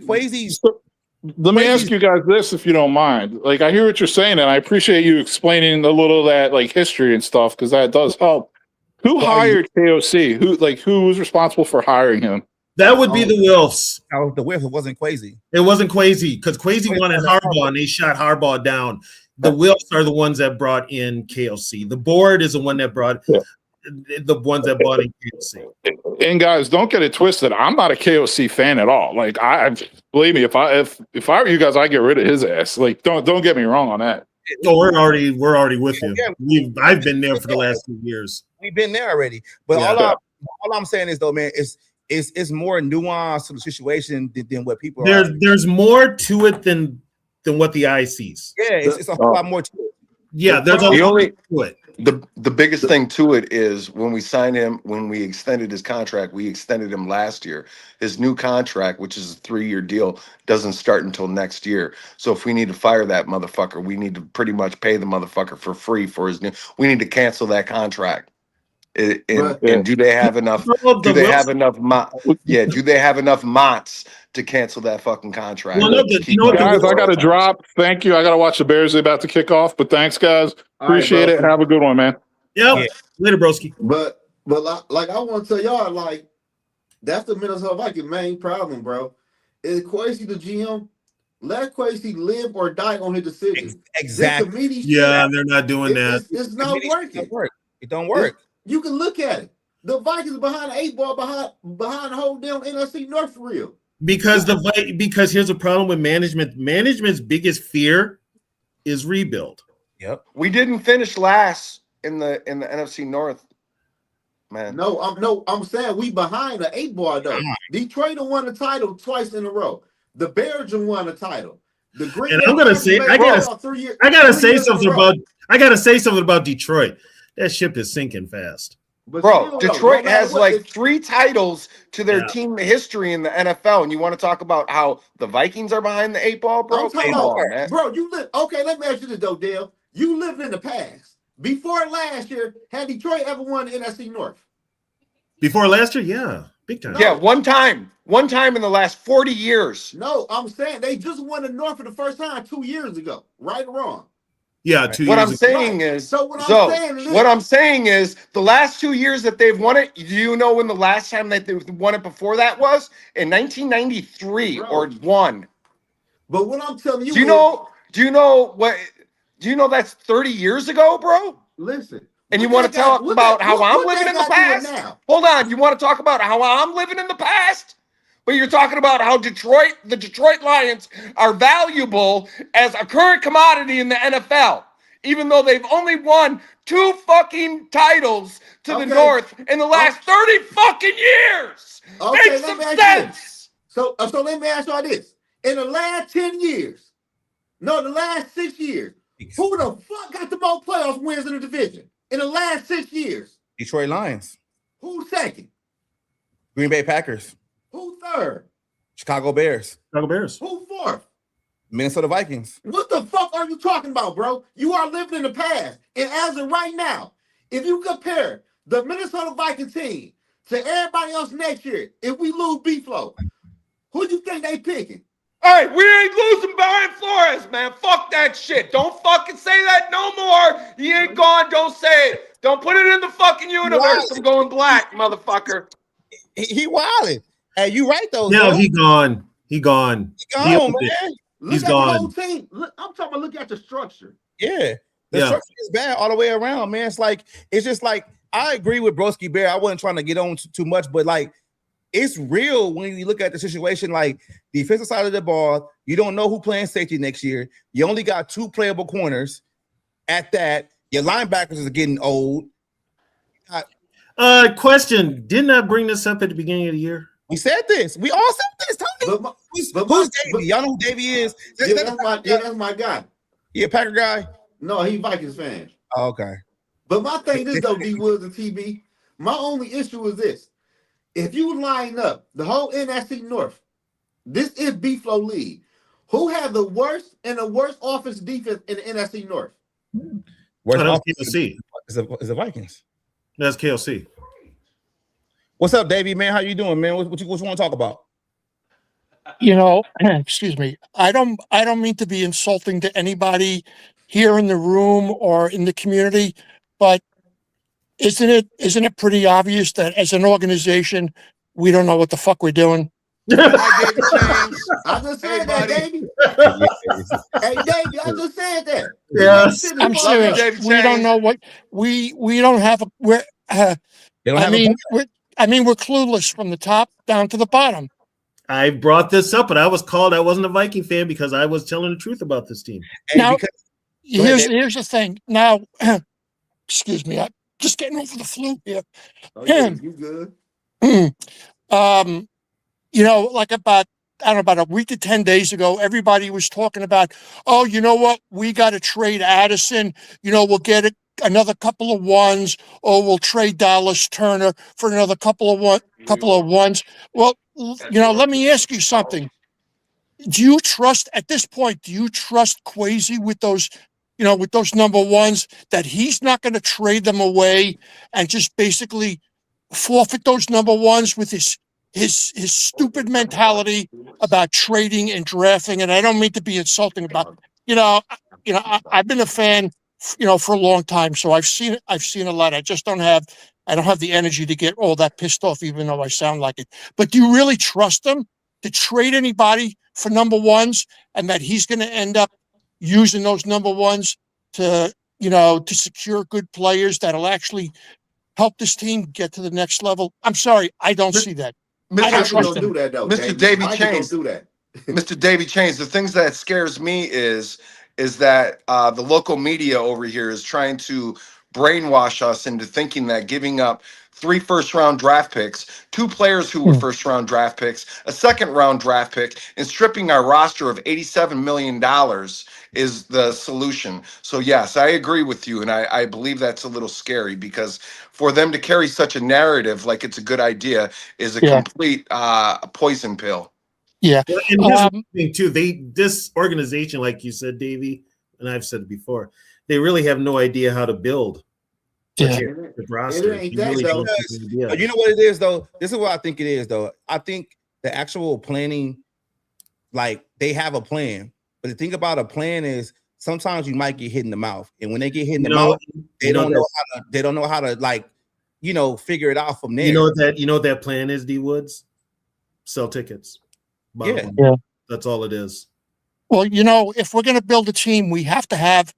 Quasi. Let me ask you guys this, if you don't mind. Like, I hear what you're saying, and I appreciate you explaining a little of that, history and stuff, because that does help. Who hired KOC? Who was responsible for hiring him? That would be the Wilfs. No, the Wilfs. It wasn't Quasi. It wasn't Quasi because Quasi wanted Harbaugh, and they shot Harbaugh down. The Wilfs are the ones that brought in KOC. The board is the one that brought. Yeah. the ones that bought in KOC. And guys, don't get it twisted. I'm not a KOC fan at all. Like I believe me, if I were you guys, I'd get rid of his ass. Like don't get me wrong on that. Oh, we're already with you. Yeah. I've been there for the last 2 years. We've been there already. But Yeah. all I'm saying is though, man, it's more nuanced to the situation than what people There's more to it than what the eye sees. Yeah, it's a whole lot more to it. Yeah, there's a lot to it. The biggest thing to it is when we signed him, when we extended his contract, we extended him last year. His new contract, which is a 3-year deal, doesn't start until next year. So if we need to fire that motherfucker, we need to pretty much pay the motherfucker for free for his new. We need to cancel that contract. And do they have enough? Do they have enough? Do they have enough mots to cancel that fucking contract? Well, guys, I got to drop. Thank you. I got to watch the Bears. They're about to kick off. But thanks, guys. Appreciate it. Have a good one, man. Yeah. Later, broski. But like I want to tell y'all, like that's the Minnesota Vikings main problem, bro. Is Kwesi the GM? Let Kwesi live or die on his decision. Exactly. Yeah, they're not doing that. It's not working. It don't work. You can look at it. The Vikings behind the 8 ball, behind the whole damn NFC North for real. Because here's a problem with management. Management's biggest fear is rebuild. Yep. We didn't finish last in the NFC North, man. No, I'm saying we behind the 8 ball though. Detroit won the title twice in a row. The Bears won the title. The Green and I'm gonna say I gotta say something about Detroit. That ship is sinking fast. But bro, Detroit has like 3 titles to their team history in the NFL, and you want to talk about how the Vikings are behind the 8 ball, bro? Bro, you live. Okay, let me ask you this though, Dale. You lived in the past. Before last year, had Detroit ever won the NFC North? Before last year, yeah, big time. Yeah, one time in the last 40 years. No, I'm saying they just won the North for the first time 2 years ago. Right or wrong? Yeah, 2 years. What I'm saying is, what I'm saying is, the last 2 years that they've won it. Do you know when the last time that they won it before that was? In 1993 or 1. But what I'm telling you, do you know that's 30 years ago, bro? Listen. And you want to talk about how I'm living in the past? Hold on. You want to talk about how I'm living in the past? But you're talking about how the Detroit Lions are valuable as a current commodity in the NFL, even though they've only won 2 fucking titles to the North in the last 30 fucking years. Okay, Make some sense. So let me ask you this. In the last 10 years, the last 6 years, who the fuck got the most playoff wins in the division? In the last 6 years? Detroit Lions. Who's second? Green Bay Packers. Who third? Chicago Bears. Who fourth? Minnesota Vikings. What the fuck are you talking about, bro? You are living in the past. And as of right now, if you compare the Minnesota Vikings team to everybody else next year, if we lose B-Flow, who do you think they picking? Hey, we ain't losing Brian Flores, man. Fuck that shit. Don't fucking say that no more. He ain't gone. Don't say it. Don't put it in the fucking universe. I'm going black, motherfucker. He wilding. Hey, you right though. No, he gone. He gone, man. He's gone. The whole team. Look, I'm talking about look at the structure. Yeah. The structure is bad all the way around, man. It's just like I agree with Broski Bear. I wasn't trying to get on too much, but like it's real when you look at the situation. Like the defensive side of the ball, you don't know who playing safety next year. You only got 2 playable corners. At that, your linebackers are getting old. Question: didn't I bring this up at the beginning of the year? We said this. We all said this, Tony. Who's Davey? Y'all know who Davey is? That's my guy. Yeah, Packer guy. No, he Vikings fan. Oh, okay. But my thing is though, D Woods and TB. My only issue is this: if you line up the whole NFC North, this is B-Flow league. Who had the worst offense defense in the NFC North? Worst KOC. Is the Vikings. That's KOC. What's up, Davey, man? How you doing, man? What you want to talk about? Excuse me. I don't mean to be insulting to anybody here in the room or in the community, but isn't it pretty obvious that as an organization we don't know what the fuck we're doing? I just said that, Davey. Hey, Davey, I just said that. Yes, I'm serious. We don't know what we don't have. They don't I have a mean, point. we're clueless from the top down to the bottom. I brought this up, but I was called. I wasn't a Viking fan because I was telling the truth about this team. Hey, Now, because go ahead, Dave. here's the thing. Now, excuse me, I'm just getting over the flu here. Oh, yeah, you good? You know, like about, I don't know, about a week to 10 days ago, everybody was talking about, oh, you know what? We got to trade Addison. You know, we'll get another couple of ones, or we'll trade Dallas Turner for another couple of ones. Well, you know, let me ask you something. Do you trust at this point? Do you trust Quasi with those, you know, with those number ones, that he's not going to trade them away and just basically forfeit those number ones with his stupid mentality about trading and drafting? And I don't mean to be insulting about, you know, I've been a fan, you know, for a long time, so I've seen a lot. I don't have the energy to get all that pissed off, even though I sound like it. But do you really trust him to trade anybody for number ones, and that he's going to end up using those number ones to, you know, to secure good players that'll actually help this team get to the next level? I'm sorry, I don't see that. I don't Mr. trust him. do that though. Mr. Davey Chains. do that. Mr. Davey Chains, the things that scares me is that the local media over here is trying to brainwash us into thinking that giving up 3 first-round draft picks, 2 players who were first-round draft picks, a second-round draft pick, and stripping our roster of $87 million is the solution. So yes, I agree with you, and I believe that's a little scary, because for them to carry such a narrative like it's a good idea is a complete poison pill. Yeah. And here's the thing too. This organization, like you said, Davey, and I've said it before, they really have no idea how to build the roster. It ain't that though. You know what it is though? This is what I think it is though. I think the actual planning, like they have a plan, but the thing about a plan is sometimes you might get hit in the mouth, and when they get hit in the mouth, they don't know how to like, you know, figure it out from there. You know what that plan is, D Woods? Sell tickets. Yeah. That's all it is. Well, you know, if we're going to build a team, we have to have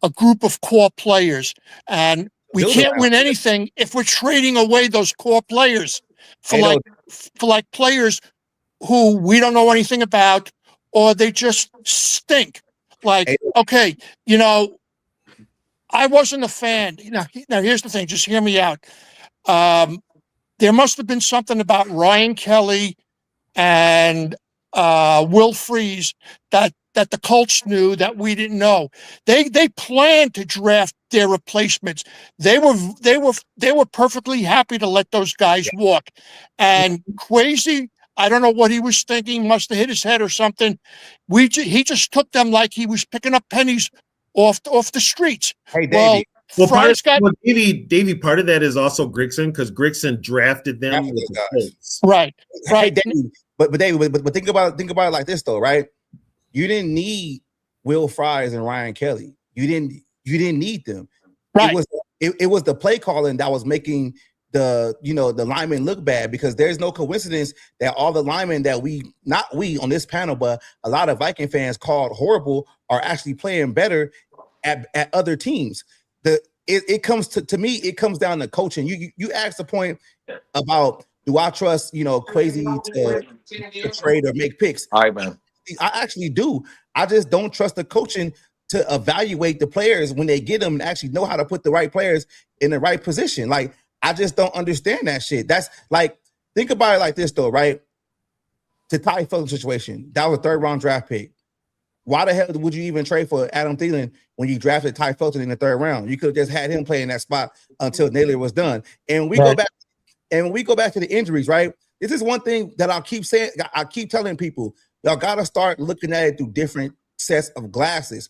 a group of core players, and we can't win anything if we're trading away those core players for like players who we don't know anything about, or they just stink. Like, okay, you know, I wasn't a fan. Now here's the thing. Just hear me out. There must have been something about Ryan Kelly and Will Freeze that the Colts knew that we didn't know. They planned to draft their replacements. They were perfectly happy to let those guys walk. And Quasi, I don't know what he was thinking. Must have hit his head or something. He just took them like he was picking up pennies off the streets. Hey, Davey. Well, Davey, part of that is also Grigson, because Grigson drafted them with the Colts. Right. Hey, Davey, but Davey, but think about it like this though, right? You didn't need Will Fries and Ryan Kelly. You didn't need them. Right. It was the play calling that was making the linemen look bad, because there's no coincidence that all the linemen that not we on this panel, but a lot of Viking fans called horrible, are actually playing better at other teams. It comes to me, it comes down to coaching. You asked the point about, do I trust Quasi to trade or make picks? All right, man. I actually do. I just don't trust the coaching to evaluate the players when they get them and actually know how to put the right players in the right position. Like, I just don't understand that shit. That's like, think about it like this though, right? The Ty Fulton situation, that was a 3rd-round draft pick. Why the hell would you even trade for Adam Thielen when you drafted Ty Fulton in the 3rd round? You could have just had him play in that spot until Naylor was done. And we go back to the injuries, right? This is one thing that I keep saying. I keep telling people, y'all got to start looking at it through different sets of glasses.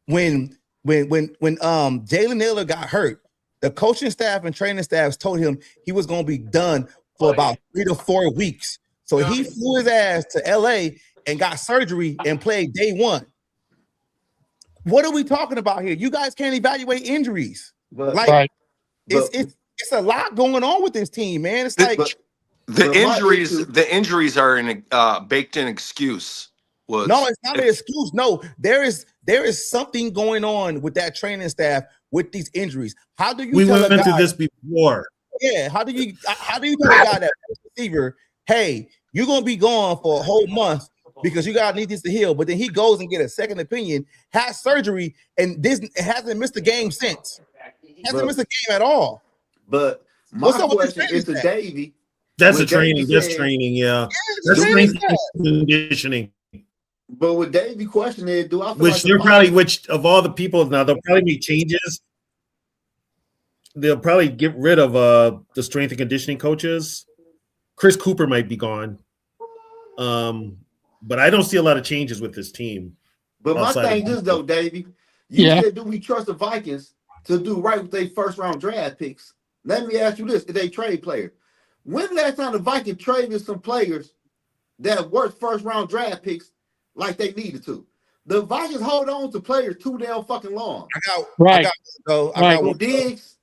When Jalen Naylor got hurt, the coaching staff and training staffs told him he was going to be done for about 3 to 4 weeks. So he flew his ass to LA and got surgery and played day 1. What are we talking about here? You guys can't evaluate injuries. It's a lot going on with this team, man. It's like the injuries are a baked-in excuse. was No, it's not an excuse. No, there is something going on with that training staff with these injuries. How do you We tell went a into guy? this before. Yeah, how do you tell a guy that receiver, hey, you're gonna be gone for a whole month because you gotta need this to heal, but then he goes and get a second opinion, has surgery, and this hasn't missed a game since. Hasn't missed a game at all. But my What's up with this question training is to staff? Davey. That's When a training. Davey That's said- training. Yeah. It's That's training strength staff. and conditioning. But what Davey question is, do I feel Which like they're the probably, Vikings- which of all the people now, they'll probably make changes. They'll probably get rid of the strength and conditioning coaches. Chris Cooper might be gone. But I don't see a lot of changes with this team. But my outside thing of- is though, Davey, you Yeah. said, do we trust the Vikings to do right with their first round draft picks? Let me ask you this: if they trade players, when the last time the Vikings traded some players that worth first round draft picks like they needed to? The Vikings hold on to players too damn fucking long. I Right. got though. I Right. got Who one. Diggs?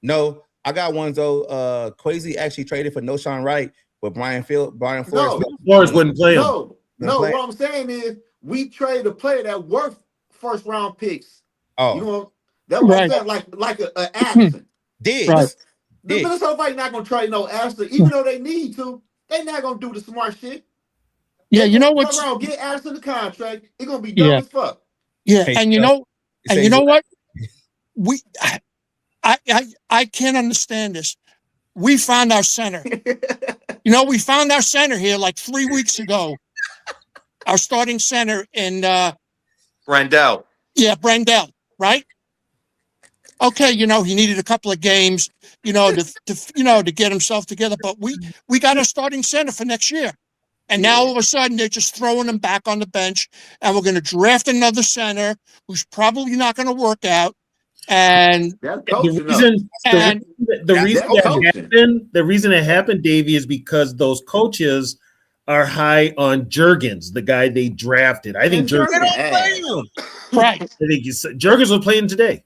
No, I got one though. Quasi actually traded for Noshawn Wright with Brian Flores. No. Flores wouldn't play him. No, play. what I'm saying is we trade a player that worth first round picks. Oh, You know, that's what I'm Right. saying, like a Addison. Diggs. Right. The Diggs. Minnesota Vikings not gonna trade no Addison, even though they need to. They not gonna do the smart shit. Yeah, They you know gonna what's fuck around, get Addison the contract. It's gonna be dumb Yeah. as fuck. yeah, Hey, and you know Say- what? I can't understand this. We found our center. We found our center here like 3 weeks ago. Our starting center in Randall. Brandell, right? Okay, he needed a couple of games, to get himself together. But we got a starting center for next year. And now all of a sudden they're just throwing him back on the bench, and we're going to draft another center who's probably not going to work out. And That's The coaching. reason, And- the reason it happened, Davey, is because those coaches are high on Juergens, the guy they drafted. I think And Juergens. They don't play him. right, Juergens was playing today.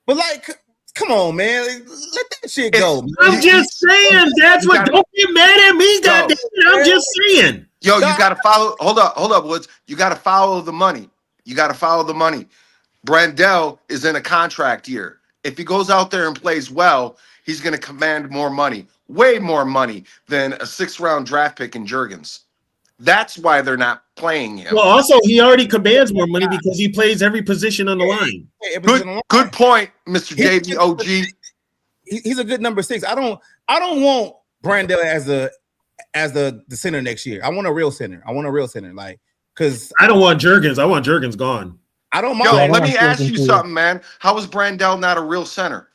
But like, come on, man, let that shit go. man. I'm just saying. That's what. Don't get mad at me, goddamn. I'm just saying. Yo, you got to follow. Hold up, Woods. You got to follow the money. Brandell is in a contract year. If he goes out there and plays well, he's going to command more money, way more money than a 6th round draft pick in Juergens. That's why they're not playing him. Well, also he already commands more money because he plays every position on the line. Hey, everybody's on the line. Good point, Mr. He's- JB OG. He's a good number 6. I don't want Brandell as the center next year. I want a real center. Like, because I don't want Juergens. I want Juergens gone. I don't Yo, mind let me want ask Juergens you too. something, man. How is Brandell not a real center?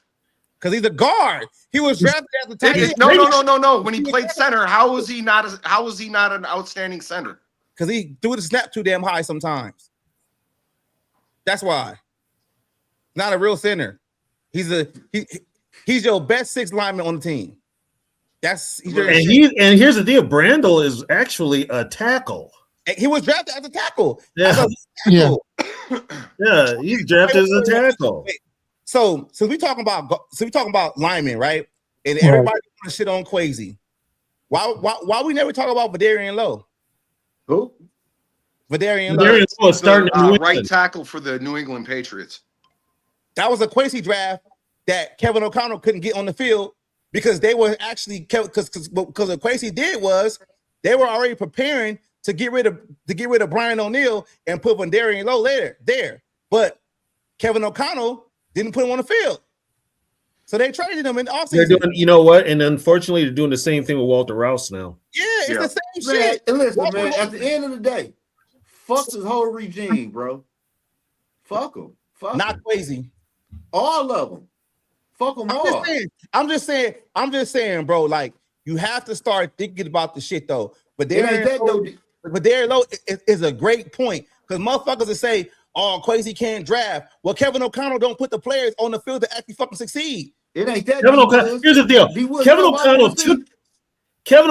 because he's a guard. He was drafted as a tight end No. When he played center, how was he not an outstanding center? because he threw the snap too damn high sometimes. That's why. Not a real center. He's your best 6 lineman on the team. He's your, And here's the deal: Brandel is actually a tackle. he was drafted as a tackle. Yeah. As a Yeah. tackle. Yeah, he's drafted as a tackle. So we talking about linemen, right? And Right. everybody want to shit on Quasi. Why we never talk about Vidarian Lowe? Who? Vidarian Lowe. Darius was starting in New Right England. tackle for the New England Patriots. That was a Quasi draft that Kevin O'Connell couldn't get on the field because they were actually because what Quasi did was they were already preparing to get rid of Brian O'Neill and put Vidarian Lowe there. But Kevin O'Connell didn't put him on the field. So they traded him in the They're offseason. doing, you know what? And unfortunately, they're doing the same thing with Walter Rouse now. Yeah, it's Yeah. the same Man, shit. and listen, Walter man, Rouse- at the end of the day, fuck this whole regime, bro. Fuck them. Fuck Not 'em. Quasi. All of them. Fuck them all. I'm just saying, bro. Like you have to start thinking about the shit though. But It ain't that though. Darren Lowe is a great point because motherfuckers will say, "Oh, Quasi can't draft." Well, Kevin O'Connell don't put the players on the field to actually fucking succeed. It ain't that. Kevin O'Connell. Here's the deal: Kevin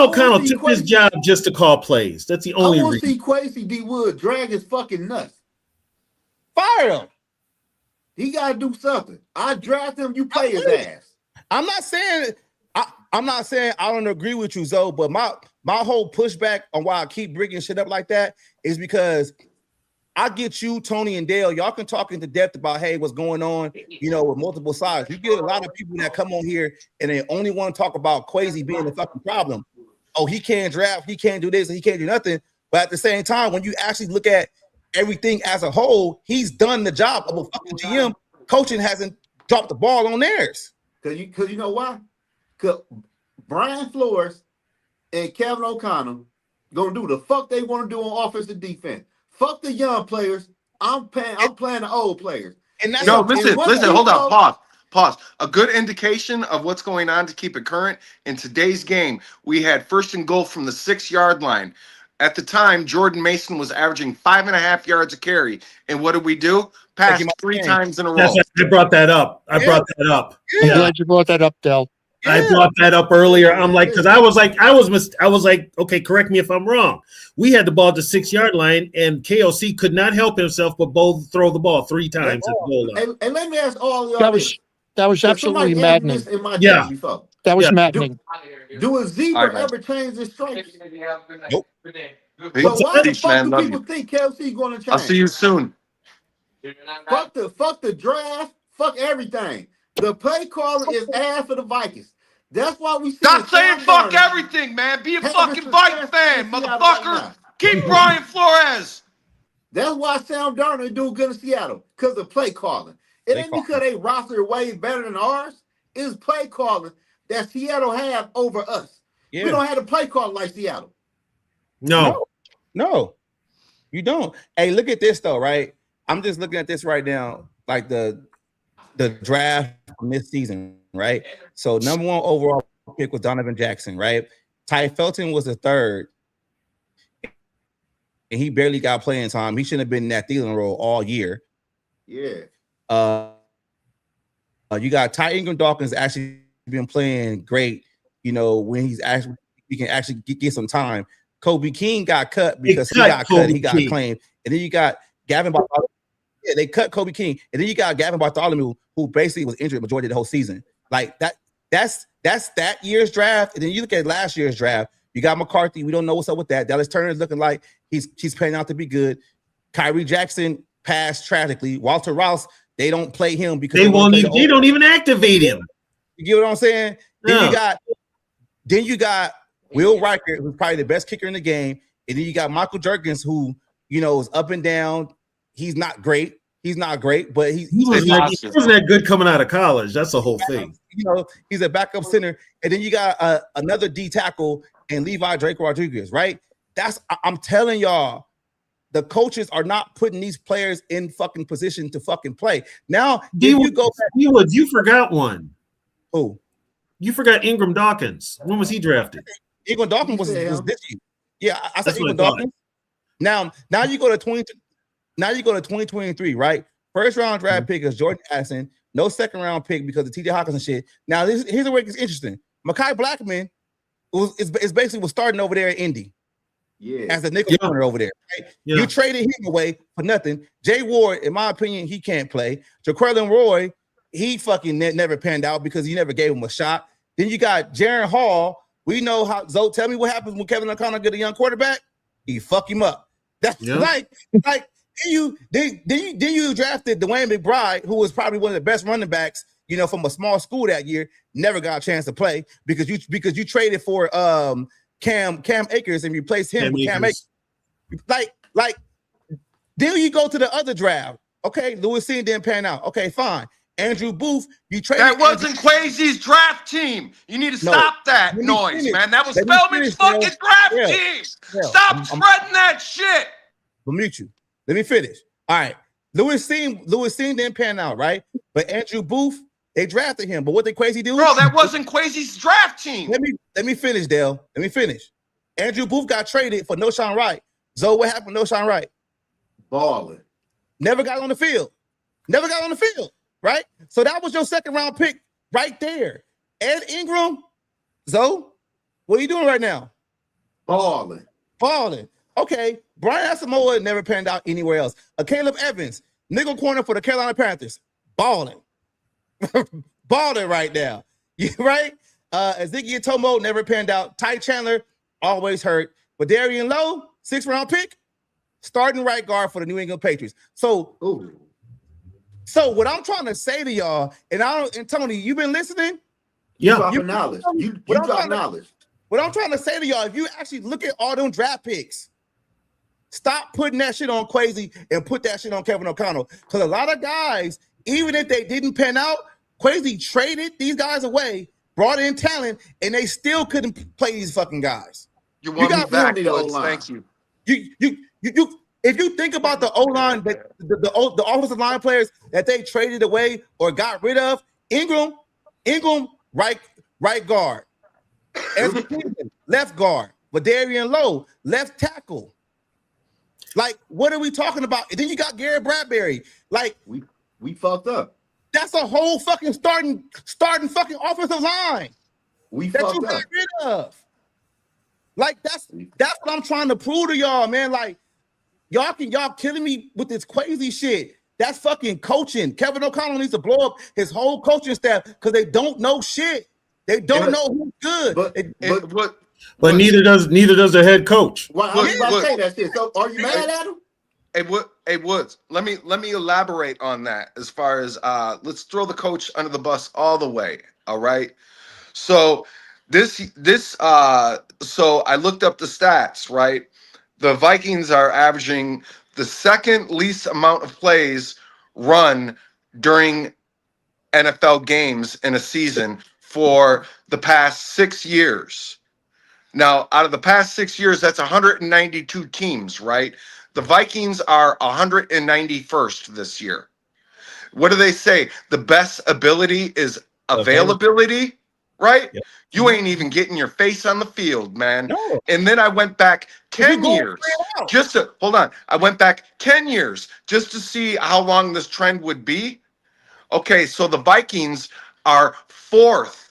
O'Connell took this job just to call plays. That's the I only want to reason. see Quasi D Wood drag his fucking nuts. Fire him. He got to do something. I draft him. You play his ass. I'm not saying I don't agree with you, Zoe, but my whole pushback on why I keep bringing shit up like that is because I get you, Tony and Dale. Y'all can talk into depth about, hey, what's going on, with multiple sides. You get a lot of people that come on here and they only want to talk about Quasi being the fucking problem. Oh, he can't draft, he can't do this, he can't do nothing. But at the same time, when you actually look at everything as a whole, he's done the job of a fucking GM. Coaching hasn't dropped the ball on theirs. Because you know why? Because Brian Flores and Kevin O'Connor gonna do the fuck they want to do on offense and defense. Fuck the young players. I'm playing the old players. And that's listen, hold on, pause. A good indication of what's going on to keep it current in today's game. We had 1st and goal from the 6-yard line. At the time, Jordan Mason was averaging 5.5 yards a carry. And what did we do? Passed 3 times in a row. I brought that up. I brought that up. I'm glad you brought that up, Del. Yeah. I brought that up earlier. I'm like, because I was like, okay, correct me if I'm wrong. We had the ball at the 6-yard line, and KOC could not help himself but both throw the ball 3 times at the goal line. And let me ask all of y'all That was absolutely maddening. That was maddening. Do a zebra ever change his stripes? Nope. So why the fuck do people think KOC going to change? I'll see you soon. Fuck the draft. Fuck everything. The play caller is ass for the Vikings. That's why we stop saying fuck everything, man. Be a fucking Viking fan, motherfucker. Keep Brian Flores. That's why Sam Darnold do good in Seattle, because of play calling. It ain't because they roster way better than ours. It's play calling that Seattle have over us. Yeah. We don't have to play calling like Seattle. No, you don't. Hey, look at this though, right? I'm just looking at this right now, like the draft from this season, right? So number 1 overall pick was Donovan Jackson, right? Ty Felton was the 3rd, and he barely got playing time. He shouldn't have been in that Thielen role all year. Yeah. You got Ty Ingram Dawkins actually been playing great. When he can actually get some time. Kobe King got cut because he got claimed, and then you got Gavin Bartholomew. Yeah, they cut Kobe King, and then you got Gavin Bartholomew, who basically was injured the majority of the whole season. Like that. That's that year's draft, and then you look at last year's draft. You got McCarthy. We don't know what's up with that. Dallas Turner is looking like he's paying out to be good. Kyrie Jackson passed tragically. Walter Rouse, they don't play him because they don't even activate him. You get what I'm saying? No. Then you got Will Riker, who's probably the best kicker in the game, and then you got Michael Jerkins, who is up and down. He's not great. But he wasn't that good coming out of college. That's the whole thing. He's a backup center, and then you got another D tackle and Levi Draco Rodriguez, right? I'm telling y'all, the coaches are not putting these players in fucking position to fucking play. Now, you forgot one. Who? You forgot Ingram Dawkins. When was he drafted? Ingram Dawkins was this year. Yeah, I said Ingram Dawkins. Now you go to 2023, right? First round draft pick is Jordan Addison. No second round pick because of TJ Hawkins and shit. Now here's where it gets interesting. Mekhi Blackman is basically was starting over there at Indy. Yeah, as a nickel corner over there. Right? Yeah. You traded him away for nothing. Jay Ward, in my opinion, he can't play. Jaquelin Roy, he fucking never panned out because you never gave him a shot. Then you got Jaron Hall. We know how. Zoe, tell me what happens when Kevin O'Connor get a young quarterback. He fuck him up. That's like then you drafted Dwayne McBride, who was probably one of the best running backs, from a small school that year. Never got a chance to play because you traded for Cam Akers and replaced him with Cam Akers. Like then you go to the other draft. Okay, Lewis Cine didn't pan out. Okay, fine. Andrew Booth, you traded. That wasn't Quasi's draft team. You need to stop that noise, man. That was Spellman's fucking draft team. Stop spreading that shit. I'll mute you. Let me finish. All right. Lewis Cine didn't pan out, right? But Andrew Booth, they drafted him. But what did Quasi do? Bro, that wasn't Quasi's draft team. Let me finish, Dale. Let me finish. Andrew Booth got traded for Noshawn Wright. Zoe, what happened to Noshawn Wright? Balling. Never got on the field. Right? So that was your second round pick right there. Ed Ingram, Zoe, what are you doing right now? Balling. Okay. Brian Asamoah never panned out anywhere else. Caleb Evans, nickel corner for the Carolina Panthers. Balling right now. Right? Ezekiel Tomo never panned out. Ty Chandler, always hurt. But Darian Lowe, 6th round pick, starting right guard for the New England Patriots. So what I'm trying to say to y'all, and Tony, you been listening? You dropping knowledge. You drop knowledge. What I'm trying to say to y'all, if you actually look at all them draft picks, stop putting that shit on Kwesi and put that shit on Kevin O'Connell. Because a lot of guys, even if they didn't pan out, Kwesi traded these guys away, brought in talent, and they still couldn't play these fucking guys. You want me back, Woods. Thank you. You if you think about the O-line, the offensive line players that they traded away or got rid of, Ingram, right guard. Ezra Cleveland, left guard. Vadarian Lowe, left tackle. Like, what are we talking about? And then you got Garrett Bradbury. Like, we fucked up. That's a whole fucking starting fucking offensive line that you got rid of. Like, that's what I'm trying to prove to y'all, man. Like, y'all killing me with this crazy shit. That's fucking coaching. Kevin O'Connell needs to blow up his whole coaching staff because they don't know shit. They don't know who's good. But neither does the head coach. Well, I was about to say that shit. So are you mad at him? Hey Woods, let me elaborate on that as far as let's throw the coach under the bus all the way. All right. So so I looked up the stats, right? The Vikings are averaging the second least amount of plays run during NFL games in a season for the past 6 years. Now, out of the past 6 years, that's 192 teams, right? The Vikings are 191st this year. What do they say? The best ability is availability, right? Yep. You ain't even getting your face on the field, man. No. And then I went back 10 years. I went back 10 years just to see how long this trend would be. Okay, so the Vikings are 4th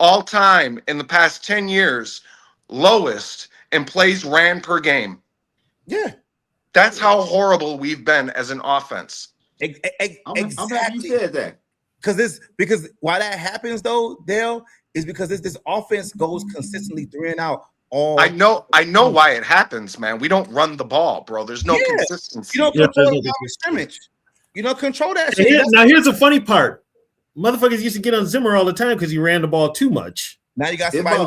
all time in the past 10 years, lowest in plays ran per game. Yeah. That's how horrible we've been as an offense. Exactly. I'm happy you said that. Because why that happens though, Dale, is because this offense goes consistently 3 and out all. I know why it happens, man. We don't run the ball, bro. There's no consistency. You don't control the scrimmage. You don't control that shit. Now here's the funny part. Motherfuckers used to get on Zimmer all the time because he ran the ball too much. Now you got somebody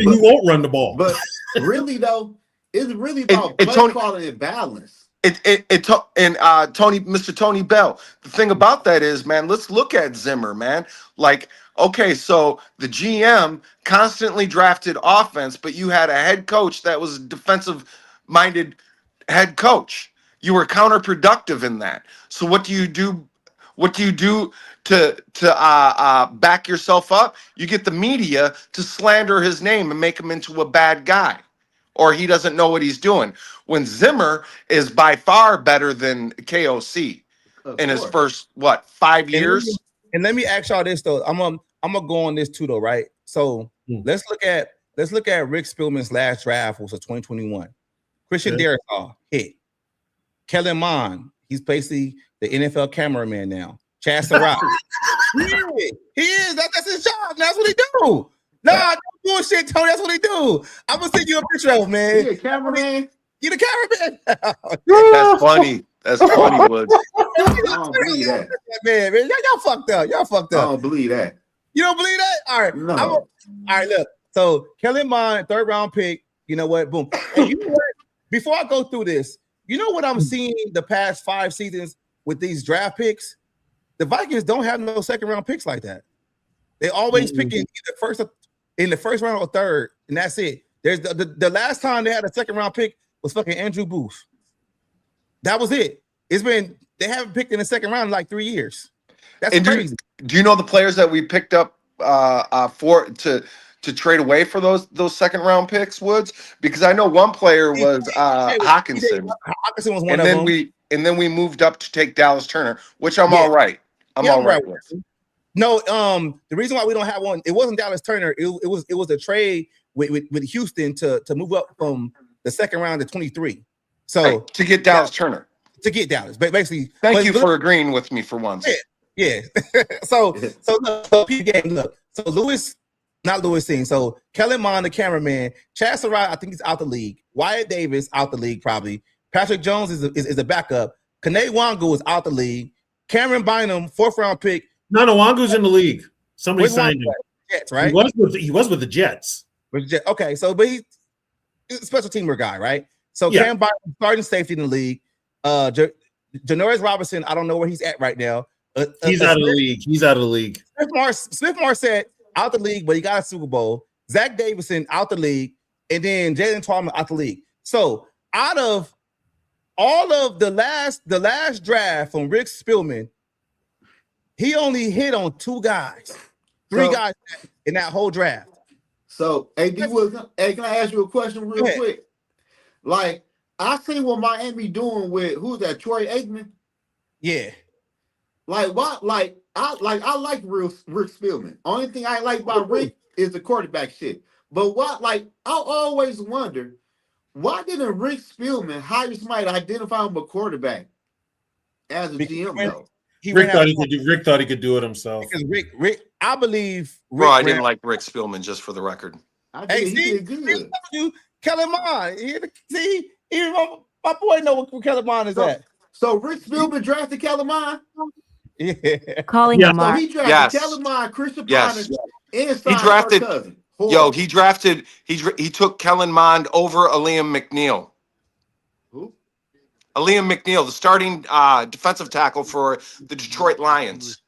who won't run the ball. But really though, it's really about play quality and balance. Mr. Tony Bell. The thing about that is, man, let's look at Zimmer, man. Like, okay, so the GM constantly drafted offense, but you had a head coach that was a defensive-minded head coach. You were counterproductive in that. So what do you do? What do you do to back yourself up? You get the media to slander his name and make him into a bad guy, or he doesn't know what he's doing. When Zimmer is by far better than KOC in his first 5 years. And let me ask y'all this though. I'm gonna go on this too though, right? So let's look at Rick Spielman's last draft, was a 2021. Christian Darrisaw hit. Kellen Mond, he's basically the NFL cameraman now. Chad Sarraf. He is. That's his job. That's what he do. Nah, don't bullshit, Tony. That's what he do. I'm gonna send you a picture of him, man. You a cameraman? You the cameraman? That's funny. That's funny, Woods. I don't believe that. Man, y'all fucked up. Y'all fucked up. I don't believe that. You don't believe that? All right. No. All right, look. So Kellen Mond, 3rd round pick. You know what? Boom. And you know what? Before I go through this, you know what I'm seeing the past 5 seasons with these draft picks? The Vikings don't have no 2nd round picks like that. They always pick in the first round or 3rd, and that's it. There's the last time they had a 2nd round pick was fucking Andrew Booth. That was it. They haven't picked in the 2nd round in like 3 years. That's crazy. Do you know the players that we picked up to trade away for those 2nd round picks, Woods? Because I know one player was Hawkinson. Hawkinson was one of them. And then we moved up to take Dallas Turner, which I'm all right. I'm all right with. No, the reason why we don't have one, it wasn't Dallas Turner. It was a trade with Houston to move up from the 2nd round to 23. So to get Dallas Turner. To get Dallas, but basically. Thank you for agreeing with me for once. Yeah. So game. Look. So Lewis Not Louis Singh. So Kellen Mond, the cameraman. Chad Sarratt, I think he's out the league. Wyatt Davis out the league probably. Patrick Jones is a backup. Kane Wangu is out the league. Cameron Bynum, 4th round pick. No, Wangu's in the league. Somebody signed him. Jets, right? He was with the Jets. Okay, so but he's a special teamer guy, right? So Cam Bynum, starting safety in the league. Janoris Robinson, I don't know where he's at right now. He's out of the league. He's out of the league. Smith Marset out the league, but he got a Super Bowl. Zach Davison out the league, and then Jalen Tallman out the league. So out of all of the last draft from Rick Spielman, he only hit on 2 guys, 3 guys in that whole draft. So, hey, can I ask you a question real quick? Like, I see what Miami doing with who's that? Troy Aikman. Yeah. Like what? I like Rick Spielman. Only thing I like about Rick is the quarterback shit. But what? Like I always wonder, why didn't Rick Spielman hire somebody to identify him a quarterback as a GM though? Rick thought he could do it himself. Because Rick, I believe. Bro, I didn't like Rick Spielman, just for the record. He did good. Kellen Mond. See, even my boy know where Kellen Mond is at. So Rick Spielman drafted Kellen Mond? Yeah. Calling him So he drafted Kellen Mond, Christian Ponder, and he drafted her cousin. He took Kellen Mond over Aleem McNeil. Who? Aleem McNeil, the starting defensive tackle for the Detroit Lions.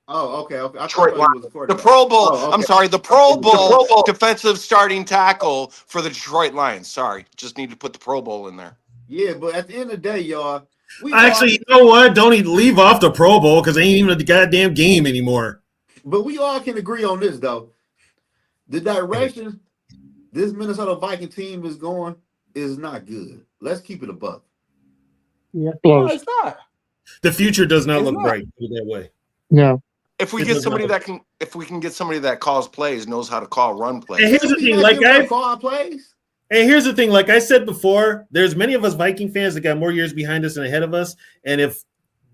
Oh, okay. Detroit Lions. The Pro Bowl. Oh, okay. I'm sorry, the Pro Bowl defensive starting tackle for the Detroit Lions. Sorry, just need to put the Pro Bowl in there. Yeah, but at the end of the day, y'all. Actually, you know what? Don't even leave off the Pro Bowl because it ain't even a goddamn game anymore. But we all can agree on this, though. The direction this Minnesota Viking team is going is not good. Let's keep it a buck. Yeah, No, it's not. The future does not It's look not. bright that way. No. If we get somebody that calls plays, knows how to call run And plays. here's the thing, like Here's the thing, like I said before, there's many of us Viking fans that got more years behind us and ahead of us, and if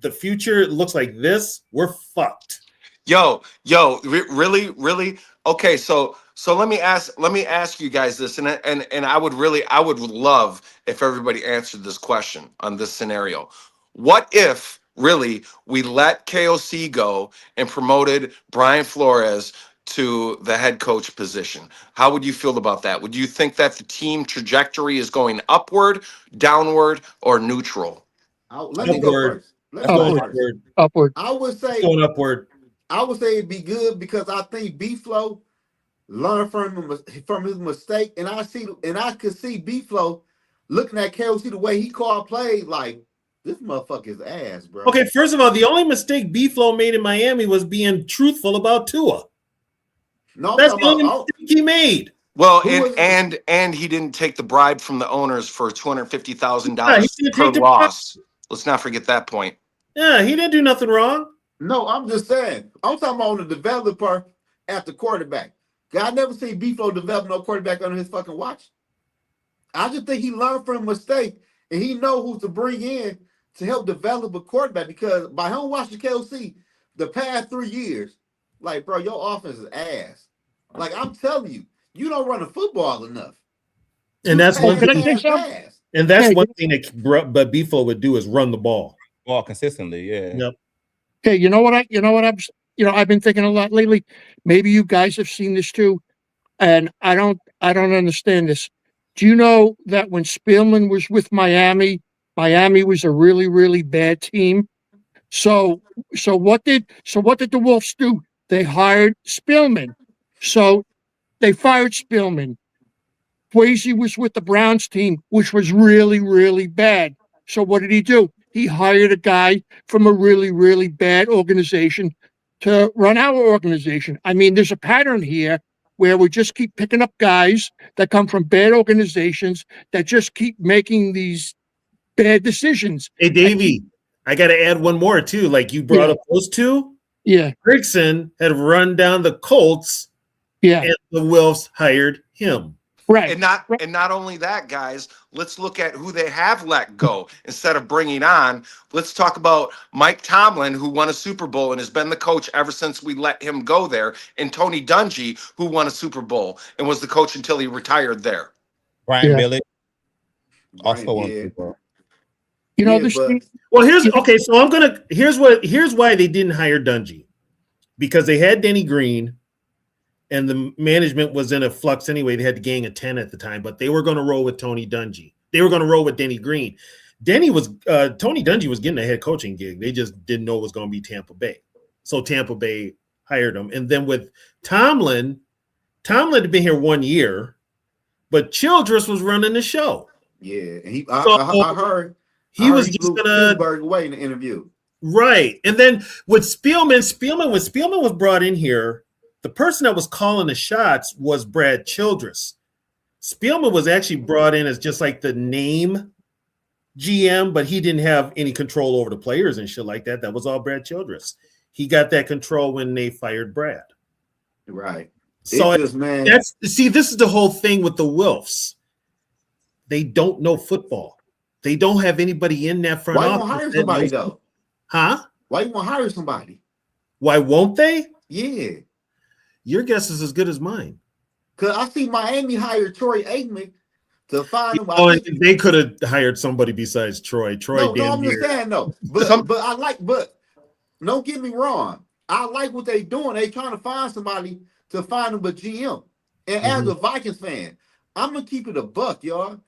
the future looks like this, we're fucked. Really? Okay, so let me ask you guys this, and I would love if everybody answered this question on this scenario. What if really we let KOC go and promoted Brian Flores to the head coach position? How would you feel about that? Would you think that the team trajectory is going upward, downward, or neutral? Let me go first. Upward. I would say Going upward. I would say it'd be good because I think B-Flow learned from his mistake, and I could see B-Flow looking at KOC the way he called plays like this motherfucker's ass, bro. Okay, first of all, the only mistake B-Flow made in Miami was being truthful about Tua. No, that's the only mistake he made. Well, and he didn't take the bribe from the owners for $250,000 per loss. Let's not forget that point. Yeah, he didn't do nothing wrong. No, I'm just saying. I'm talking about on the development part after quarterback. I never seen B-Flow develop no quarterback under his fucking watch. I just think he learned from a mistake, and he know who to bring in to help develop a quarterback. Because by him watching KOC the past 3 years, like, bro, your offense is ass. Like, I'm telling you, you don't run the football enough. And that's one thing. And that's one thing that B-Flow would do is run the ball. Well, consistently, yeah. Yep. Okay, I've been thinking a lot lately. Maybe you guys have seen this too, and I don't understand this. Do you know that when Spielman was with Miami was a really, really bad team? So what did the Wolves do? They hired Spielman. So they fired Spielman. Swayze was with the Browns team, which was really, really bad. So what did he do? He hired a guy from a really, really bad organization to run our organization. I mean, there's a pattern here where we just keep picking up guys that come from bad organizations that just keep making these bad decisions. Hey, Davey, I got to add one more too. Like you brought up those two. Yeah. Grigson had run down the Colts. Yeah. And the Wolves hired him. Right. And not only that, guys, let's look at who they have let go instead of bringing on. Let's talk about Mike Tomlin, who won a Super Bowl and has been the coach ever since we let him go there, and Tony Dungy, who won a Super Bowl and was the coach until he retired there. Brian Yeah. Billick also Right, won yeah. Super Bowl. You know, Yeah, this but- Well, here's why they didn't hire Dungy, because they had Denny Green, and the management was in a flux anyway. They had the gang of 10 at the time, but they were going to roll with Tony Dungy. They were going to roll with Denny Green. Tony Dungy was getting a head coaching gig. They just didn't know it was going to be Tampa Bay. So Tampa Bay hired him. And then with Tomlin had been here 1 year, but Childress was running the show. Yeah, and I heard He was he just blew gonna Spielberg away in the interview. right. And then with Spielman, when Spielman was brought in here, the person that was calling the shots was Brad Childress. Spielman was actually brought in as just like the name GM, but he didn't have any control over the players and shit like that. That was all Brad Childress. He got that control when they fired Brad. Right. So It's just, man, this is the whole thing with the Wilfs. They don't know football. They don't have anybody in that front why you office. want to hire somebody though? Huh? Why you want to hire somebody? Why won't they? Yeah, Your guess is as good as mine. because I see Miami hired Troy Aikman to find him. Oh, and they could have hired somebody besides Troy. No, I'm just saying though. But don't get me wrong. I like what they doing. They trying to find somebody to find him a GM. And as a Vikings fan, I'm gonna keep it a buck, y'all.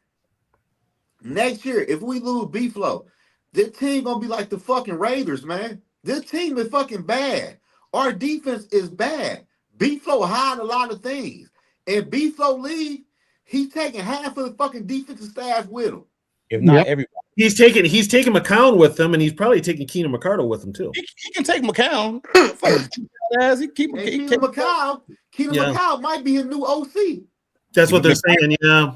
Next year, if we lose B-Flow, this team gonna be like the fucking Raiders, man. This team is fucking bad. Our defense is bad. B-Flow hide a lot of things. And B-Flow leave, he's taking half of the fucking defensive staff with him. If not everybody. He's taking McCown with him, and he's probably taking Keenan McCardle with him too. He can take McCown. Keenan McCown might be his new OC. That's what they're saying, yeah.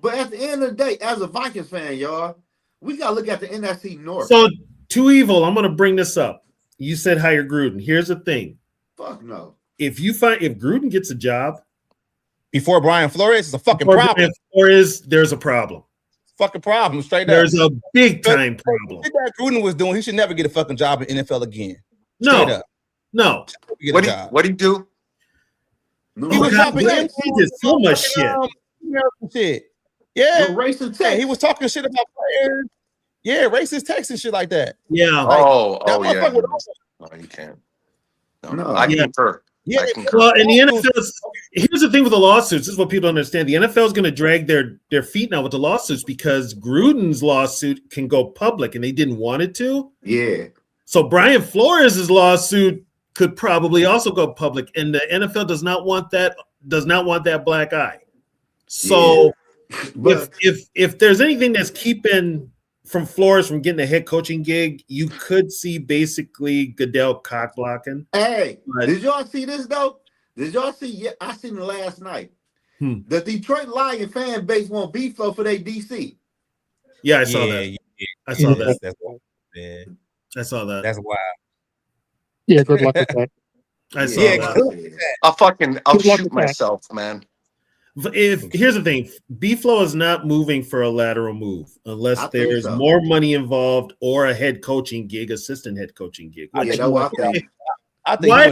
But at the end of the day, as a Vikings fan, y'all, we gotta look at the NFC North. So, too evil. I'm gonna bring this up. You said hire Gruden. Here's the thing: fuck no. if Gruden gets a job before Brian Flores, it's a fucking problem. There's a problem. Fucking problem, straight up. There's a big time problem. What Gruden was doing, he should never get a fucking job in NFL again. No. What'd he do? He was talking. He did so much shit. Yeah, racist text. He was talking shit about players. Yeah, racist text and shit like that. Yeah. Yeah. No, you can't. No. I concur. Yeah. Well, and the NFL, here's the thing with the lawsuits. This is what people don't understand. The NFL is going to drag their feet now with the lawsuits because Gruden's lawsuit can go public, and they didn't want it to. Yeah. So Brian Flores' lawsuit could probably also go public, and the NFL does not want that black eye. So if there's anything that's keeping from Flores from getting a head coaching gig, you could see basically Goodell cock blocking. Hey, did y'all see this though? Did y'all see? Yeah, I seen it last night. The Detroit Lion fan base want B-Flow for their DC. Yeah, I saw that. Yeah. I saw that. That's wild, man. I saw that. That's wild. Yeah, good luck with that. I saw that. I'll shoot myself, man. Here's the thing, B-Flow is not moving for a lateral move unless there's more money involved or a head coaching gig, assistant head coaching gig. Why the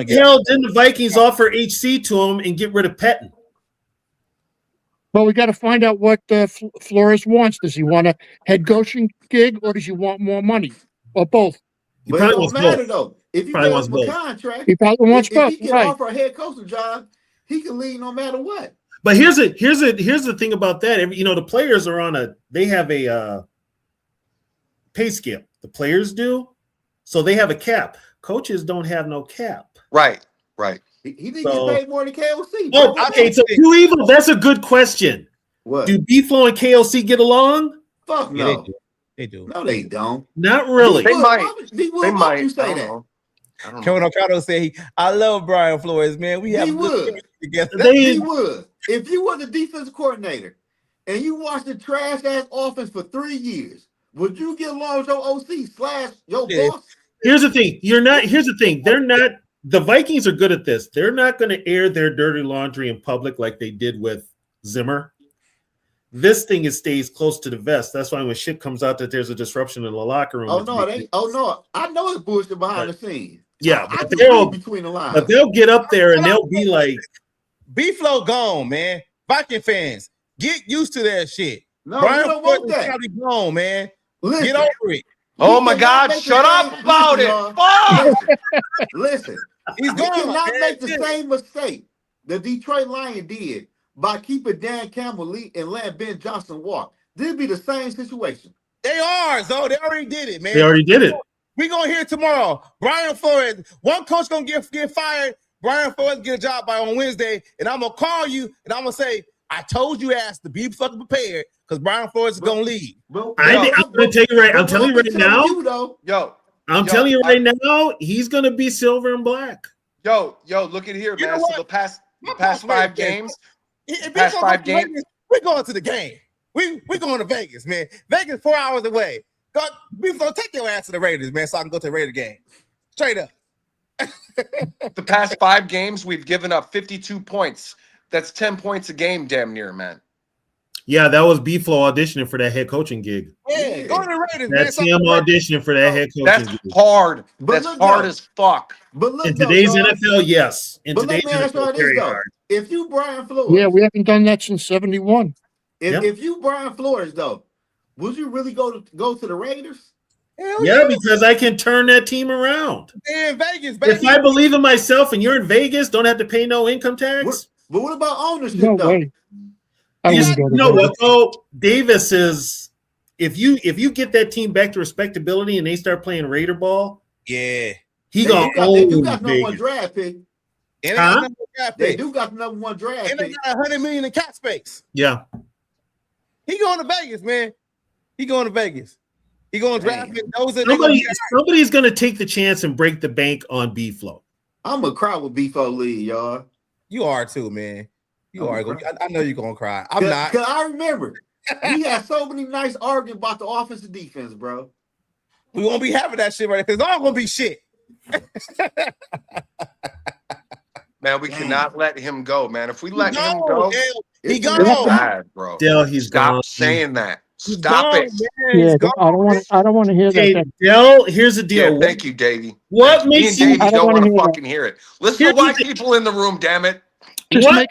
hell didn't the Vikings offer HC to him and get rid of Pettin? Well, we got to find out what Flores wants. Does he want a head coaching gig or does he want more money or both? But it don't matter though. If you get him a contract, he probably wants both. If he can offer a head coaching job, he can leave no matter what. But here's the thing about that. The players are they have a pay scale. The players do, so they have a cap. Coaches don't have no cap. Right. He didn't get paid more than KOC. Oh, okay. So Too Evil. That's a good question. What? Do B-Flow and KOC get along? Fuck no. They do. No, they don't. Not really. They might. They might. You say that? Kevin O'Connell said, "I love Brian Flores, man. We have would together." He would. If you were the defensive coordinator and you watched the trash ass offense for 3 years, would you get along with your OC / your boss? Here's the thing. Here's the thing. They're not. The Vikings are good at this. They're not going to air their dirty laundry in public like they did with Zimmer. This thing stays close to the vest. That's why when shit comes out that there's a disruption in the locker room. Oh no, I know it's bullshit behind the scenes. Yeah, I but just read between the lines. they'll get up there and they'll be like, B-Flow gone, man. Viking fans, get used to that shit. No, Brian we don't want Flores that. is gone, man. Listen, Get over it. Oh my God, shut up about it. Fuck. Listen, He's you gone. cannot man. make the same mistake the Detroit Lions did by keeping Dan Campbell and letting Ben Johnson walk. This be the same situation. They are, so they already did it, man. they already did it. We're gonna hear tomorrow. Brian Flores, one coach gonna get fired. Brian Flores get a job by on Wednesday, and I'm gonna call you and I'm gonna say, I told you ass to be fucking prepared because Brian Flores is gonna leave. I'm gonna tell you right. I'm telling you right now. I'm telling you right now. He's gonna be silver and black. Yo, look at here, You know man. what? So the past Wait, 5 games, If past it's 5 to games. Vegas, we're going to the game. We going to Vegas, man. Vegas 4 hours away. We're gonna take your ass to the Raiders, man, so I can go to the Raider game. Straight up. the past 5 games, we've given up 52 points. That's 10 points a game, damn near, man. Yeah, that was B-Flow auditioning for that head coaching gig. Yeah, go to the Raiders, That's man. him auditioning for that head coaching That's gig. hard. But That's look, hard though. as fuck. But look, In today's though, NFL, yes. In but let today's me ask you NFL, this very though: hard. if you Brian Flores, Yeah, we haven't done that since 71. if you Brian Flores though, would you really go to the Raiders? Hell Yeah, because I can turn that team around. They're in Vegas, baby. If I believe in myself and you're in Vegas, don't have to pay no income tax. But what about ownership No though? way. I You wouldn't go to know Vegas. what though? Davis is if you get that team back to respectability and they start playing Raider ball, Yeah. he They gonna do got own number one Vegas. draft pick. And they Huh? got number draft They pick. do got the number one draft And they pick. got $100 million in cap space. Yeah. He going to Vegas, man. He going to Vegas. He going to draft Mendoza. Somebody's gonna take the chance and break the bank on B-Flow. I'm gonna cry with B4 lead, y'all. You are too, man. You I'm are. gonna I know you're gonna cry. I'm not. Cause I remember we had so many nice arguments about the offense and defense, bro. We won't be having that shit right because it's all gonna be shit. Man, we cannot let him go, man. If we let him go, He It's gone. bad, bro. Dell, he's Stop gone. saying that. He's Stop gone, it. man. Yeah, He's gone. I don't want to hear Hey, that. Dell, here's the deal. Yeah, thank you, Davey. What Me makes and you Davey I don't don't wanna want to hear that. fucking hear it. Listen Here's to white the- people in the room, damn it. Just What?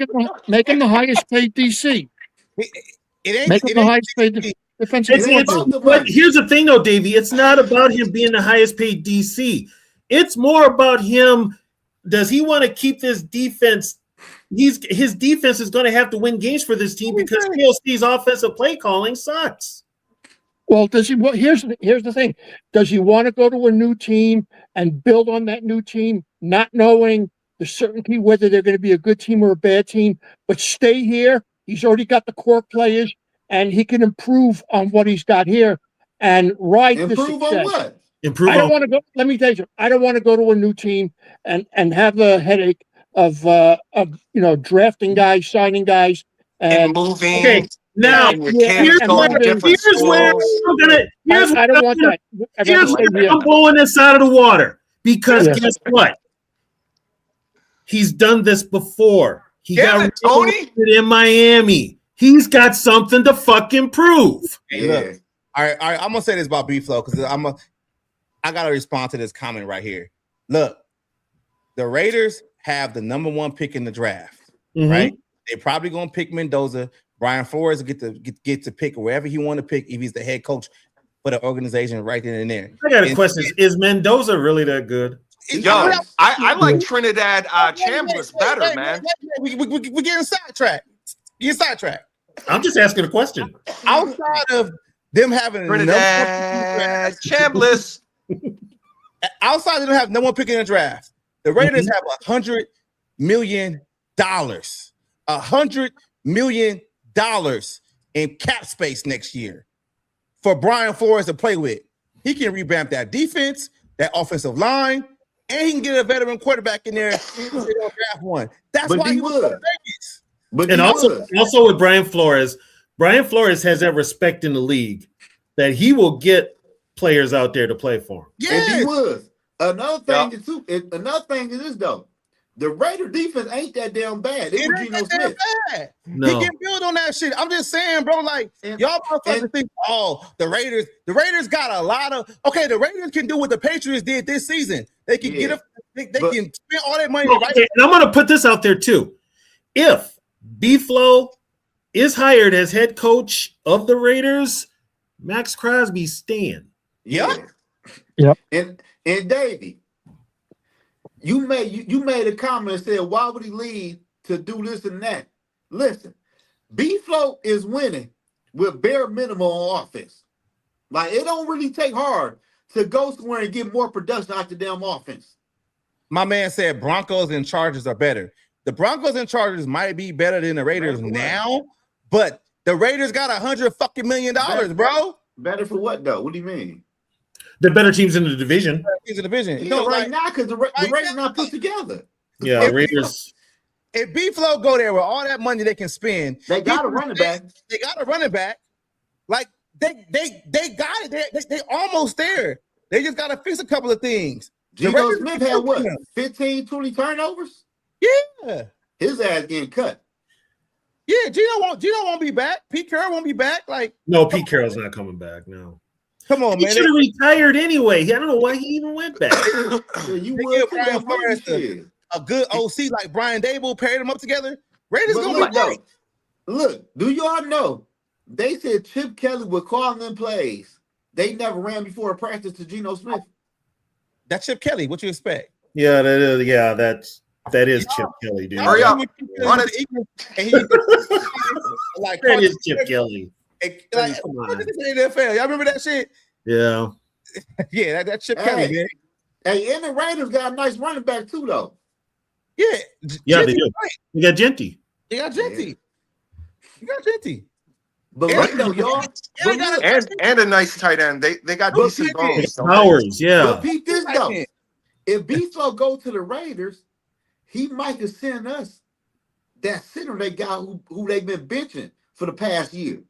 make him the highest paid DC. It ain't. Make him It the ain't highest paid defensive It's, ain't coordinator. about the but money. here's the thing, though, Davey. It's not about him being the highest paid DC. It's more about him. Does he want to keep this defense? His defense is going to have to win games for this team because KLC's offensive play calling sucks. Well, does he? Well, here's the thing. Does he want to go to a new team and build on that new team, not knowing the certainty whether they're going to be a good team or a bad team, but stay here? He's already got the core players, and he can improve on what he's got here and ride the Improve on success. what? Improve I don't on want to go. Let me tell you, I don't want to go to a new team and have the headache of drafting guys, signing guys, And and moving. Okay, now and your yeah, kids and going to moving. different here's where schools. I'm gonna. Here's I don't want that. I'd rather Here's stay where here. I'm blowing this out of the water because Yes. guess what? He's done this before. He Damn got it, Tony. rejected in Miami. He's got something to fucking prove. Hey, Yeah. look. All right. I'm gonna say this about B-Flow because I gotta respond to this comment right here. Look, the Raiders have the number 1 pick in the draft, Mhm. right? They're probably gonna pick Mendoza. Brian Flores get to pick wherever he want to pick if he's the head coach for the organization right then and there. I got a And- question. Is Mendoza really that good? Yo, I like Trinidad Chambliss better, man. We getting sidetracked. Get sidetracked. I'm just asking a question. Outside of them having Trinidad Chambliss. outside of them having no one picking in the draft, the Raiders have $100 million. $100 million in cap space next year for Brian Flores to play with. He can revamp that defense, that offensive line, and he can get a veteran quarterback in there. Draft one. That's But why he he was going to would. Vegas. But And he also would. with Brian Flores has that respect in the league that he will get players out there to play for him. And he Yes. would. Another thing is this though. The Raider defense ain't that damn bad. It was ain't Geno that damn Smith. bad. No. He can build on that shit. I'm just saying, bro. Like y'all motherfuckers think, oh, the Raiders got a lot of. Okay, the Raiders can do what the Patriots did this season. They can get up. They can spend all that money. Okay, and I'm going to put this out there too. If B-Flow is hired as head coach of the Raiders, Max Crosby's staying. Yeah. Yep. And Davey, you made a comment and said, why would he leave to do this and that? Listen, B-Flow is winning with bare minimum on offense. Like, it don't really take hard to go somewhere and get more production out the damn offense. My man said Broncos and Chargers are better. The Broncos and Chargers might be better than the Raiders now, but the Raiders got $100 million, bro. Better for what though? What do you mean? The better teams in the division. Yeah, right now, because the Raiders not put together. Yeah, Raiders. If B-Flow go there with all that money they can spend, they got a running back. They got a running back. Like they got it. They almost there. They just got to fix a couple of things. Geno Smith had what? 15, 20 turnovers? Yeah. His ass getting cut. Yeah, Geno won't be back. Pete Carroll won't be back. Like, no, Pete Carroll's not coming back. No. Come on, he man. He should have retired anyway. I don't know why he even went back. You would Brian Flores a good OC like Brian Dable, paired them up together. Raiders gonna be great. Look, do y'all know? They said Chip Kelly would call them plays. They never ran before a practice to Geno Smith. That's Chip Kelly. What you expect? Yeah, that is. Yeah, that is Chip Kelly, dude. Hurry up, run it. Like that is Chip Kelly. Like, NFL. Y'all remember that shit? Yeah. Yeah, that's Chip Kelly, man. Hey, and the Raiders got a nice running back too, though. Yeah, they do. You got Genty. You got Genty. You got Genty. But look though, y'all. And a nice tight end. They got decent bones. Powers, yeah. But peep this though. If B-Flow go to the Raiders, he might have sent us that center they got who they've been benching for the past year.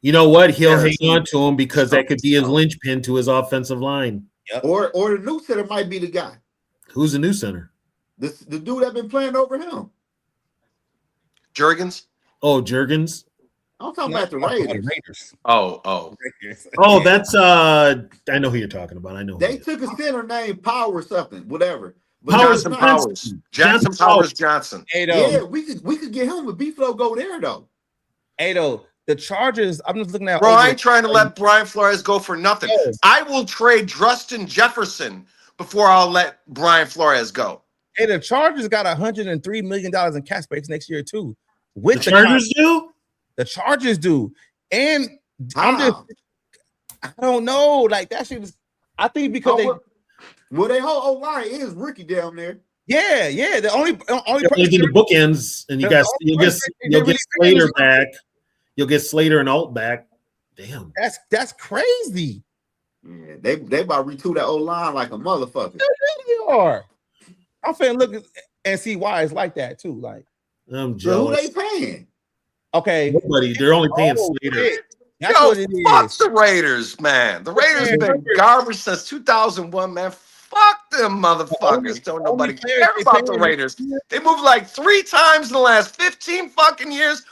You know what? He'll hang on to him because that could be his linchpin to his offensive line. Yep. Or the new center might be the guy. Who's the new center? The dude that been playing over him. Jurgens? Oh, Jurgens. I'm talking about the Raiders. Oh, that's I know who you're talking about. I know. They took a center named Power something, whatever. But Johnson Powers. Johnson. Yeah, we could get him with B-Flow go there though. Ado, the Chargers. I'm just looking at. Bro, I ain't trying to let Brian Flores go for nothing. I will trade Justin Jefferson before I'll let Brian Flores go. Hey, the Chargers got $103 million in cap space next year too. With the Chargers do? The Chargers do, and I don't know. Like that shit is. I think because their whole O-line is rookie down there. Yeah. The only in the bookends, and you'll get Slater back. You'll get Slater and Alt back. Damn, that's crazy. Yeah, they about to retool that O-line like a motherfucker. They are. I'm finna look and see why it's like that too. Like, I'm jealous. So who they paying? Okay, nobody. They're only paying Slater. Fuck the Raiders, man. The Raiders have been garbage since 2001, man. Fuck them motherfuckers. Don't nobody care about the Raiders. They moved like 3 times in the last 15 fucking years.